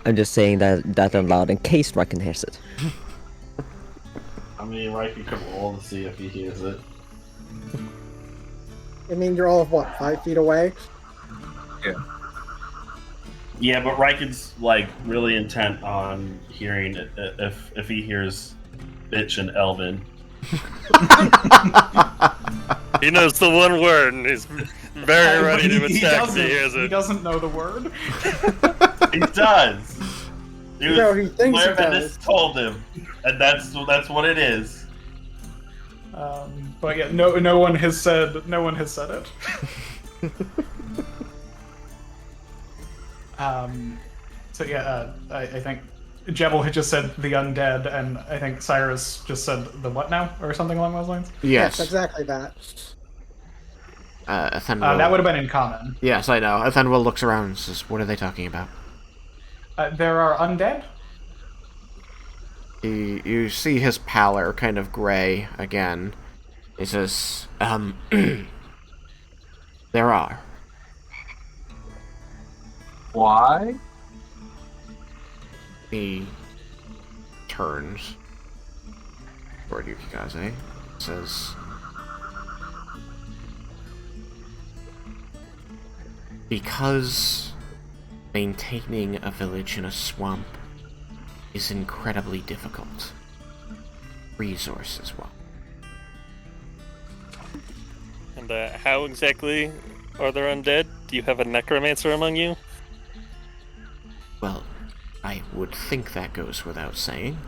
I'm just saying that out loud in case Raiken hears it. I mean, Raiken could roll to see if he hears it. I mean, you're all of what, 5 feet away? Yeah, but Raiken's like really intent on hearing it if he hears bitch and Elven. He knows the one word and he's very ready to attack if he hears He it. doesn't know the word. He does. He was, No, he thinks he Claire does. Bendis told him, and that's what it is. But yeah, no one has said it. So yeah, I think Jebel had just said the undead, and I think Cyrus just said the what now, or something along those lines. Yes. Exactly that. Ethenwell... That would have been in common. Yes, I know. Ethenwell looks around and says, "What are they talking about?" There are undead. You see his pallor kind of gray again. He says, there are. Why? He turns toward Yukikaze, says, "Because maintaining a village in a swamp is incredibly difficult. Resource as well." And how exactly are there undead? Do you have a necromancer among you? Well, I would think that goes without saying.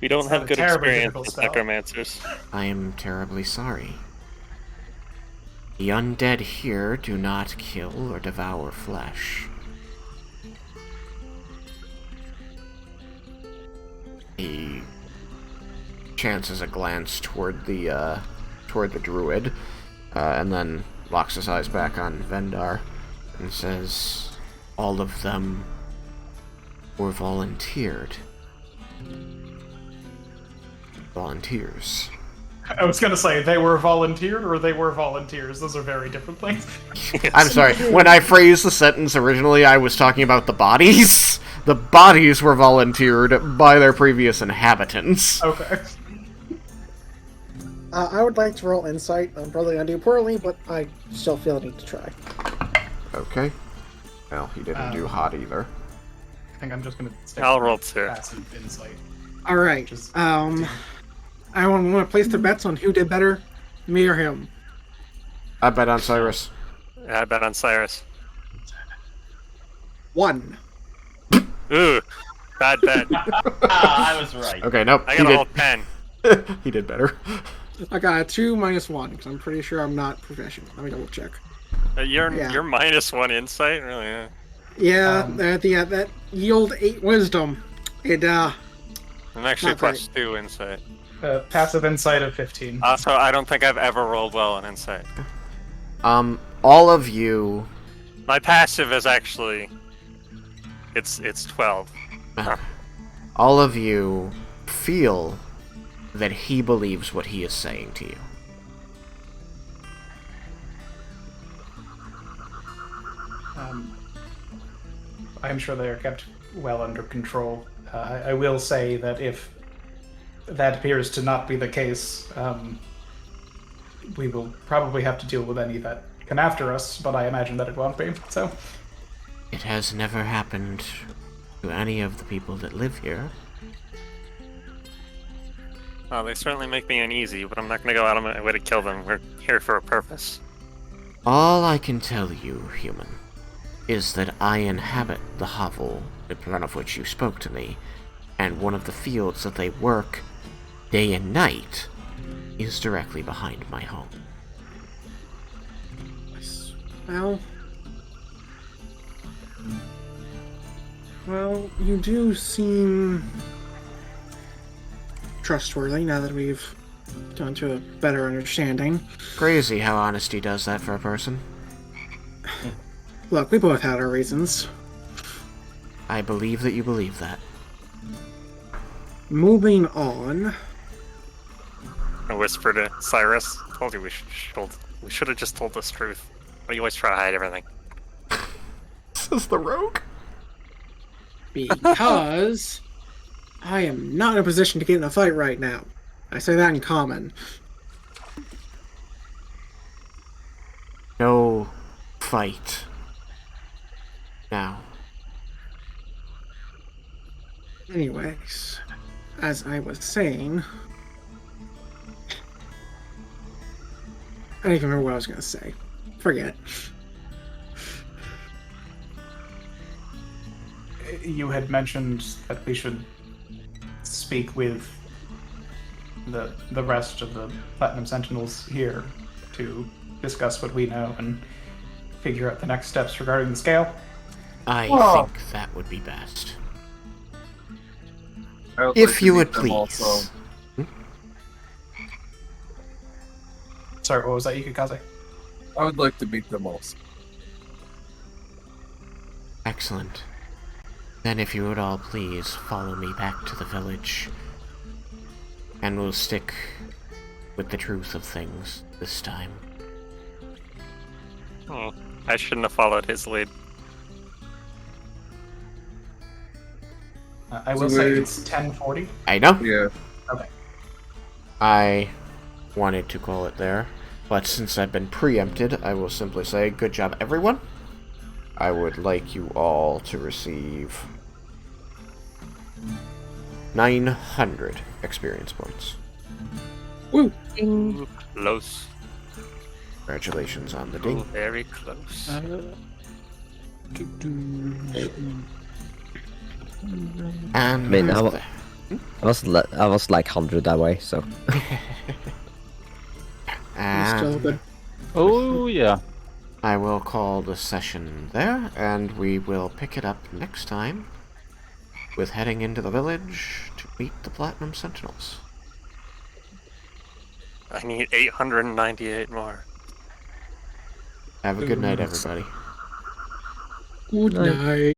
We don't It's have not a good terribly experience difficult with spell. necromancers. I am terribly sorry. The undead here do not kill or devour flesh. He chances a glance toward the druid, and then locks his eyes back on Vendar, and says, "All of them were volunteered. Volunteers." I was gonna say they were volunteered or they were volunteers. Those are very different things. I'm sorry, when I phrased the sentence originally, I was talking about the bodies. The bodies were volunteered by their previous inhabitants. Okay. I would like to roll insight. I'm probably gonna do poorly, but I still feel I need to try. Okay. Well, he didn't do hot either. I think I'm just gonna stick I'll with roll too. passive insight. All right. Just- I want to place their bets on who did better, me or him. I bet on Cyrus. I bet on Cyrus. 1. Ooh, bad bet. I was right. Okay, nope. I he got a whole did. 10. He did better. I got a 2 minus 1 because I'm pretty sure I'm not professional. Let me double check. You're Yeah. -1 insight, really? Yeah, that yield 8 wisdom. It I'm actually Not great. +2 insight. Passive insight of 15. Also, I don't think I've ever rolled well on insight. All of you... My passive is actually it's 12. All of you feel that he believes what he is saying to you. I'm sure they are kept well under control. I will say that if that appears to not be the case, we will probably have to deal with any that come after us, but I imagine that it won't be, so... It has never happened to any of the people that live here. Well, they certainly make me uneasy, but I'm not going to go out of my way to kill them. We're here for a purpose. All I can tell you, human, is that I inhabit the hovel in front of which you spoke to me, and one of the fields that they work day and night is directly behind my home. Well, you do seem trustworthy now that we've gone to a better understanding. Crazy how honesty does that for a person. Look, we both had our reasons. I believe that you believe that. Moving on. I whisper to Cyrus, told you we should have just told this truth. Why do you always try to hide everything? This is the rogue? Because I am not in a position to get in a fight right now. I say that in common. No fight. Now. Anyways, as I was saying... I don't even remember what I was going to say. Forget. You had mentioned that we should speak with the rest of the Platinum Sentinels here to discuss what we know and figure out the next steps regarding the scale. I think that would be best. I would If like to you meet would them please. also. Sorry, what was that, Yukikaze? I would like to meet them also. Excellent. Then if you would all please follow me back to the village, and we'll stick with the truth of things this time. Oh, I shouldn't have followed his lead. I will say it's 10:40. I know. Yeah. Okay. I wanted to call it there, but since I've been preempted, I will simply say good job, everyone. I would like you all to receive 900 experience points. Woo! Ooh, close. Congratulations on the Ooh, ding. very close. And I mean, with I that- I was like 100 that way, so. Still and good. Oh, yeah. I will call the session there, and we will pick it up next time with heading into the village to meet the Platinum Sentinels. I need 898 more. Have a good night, everybody. Good night.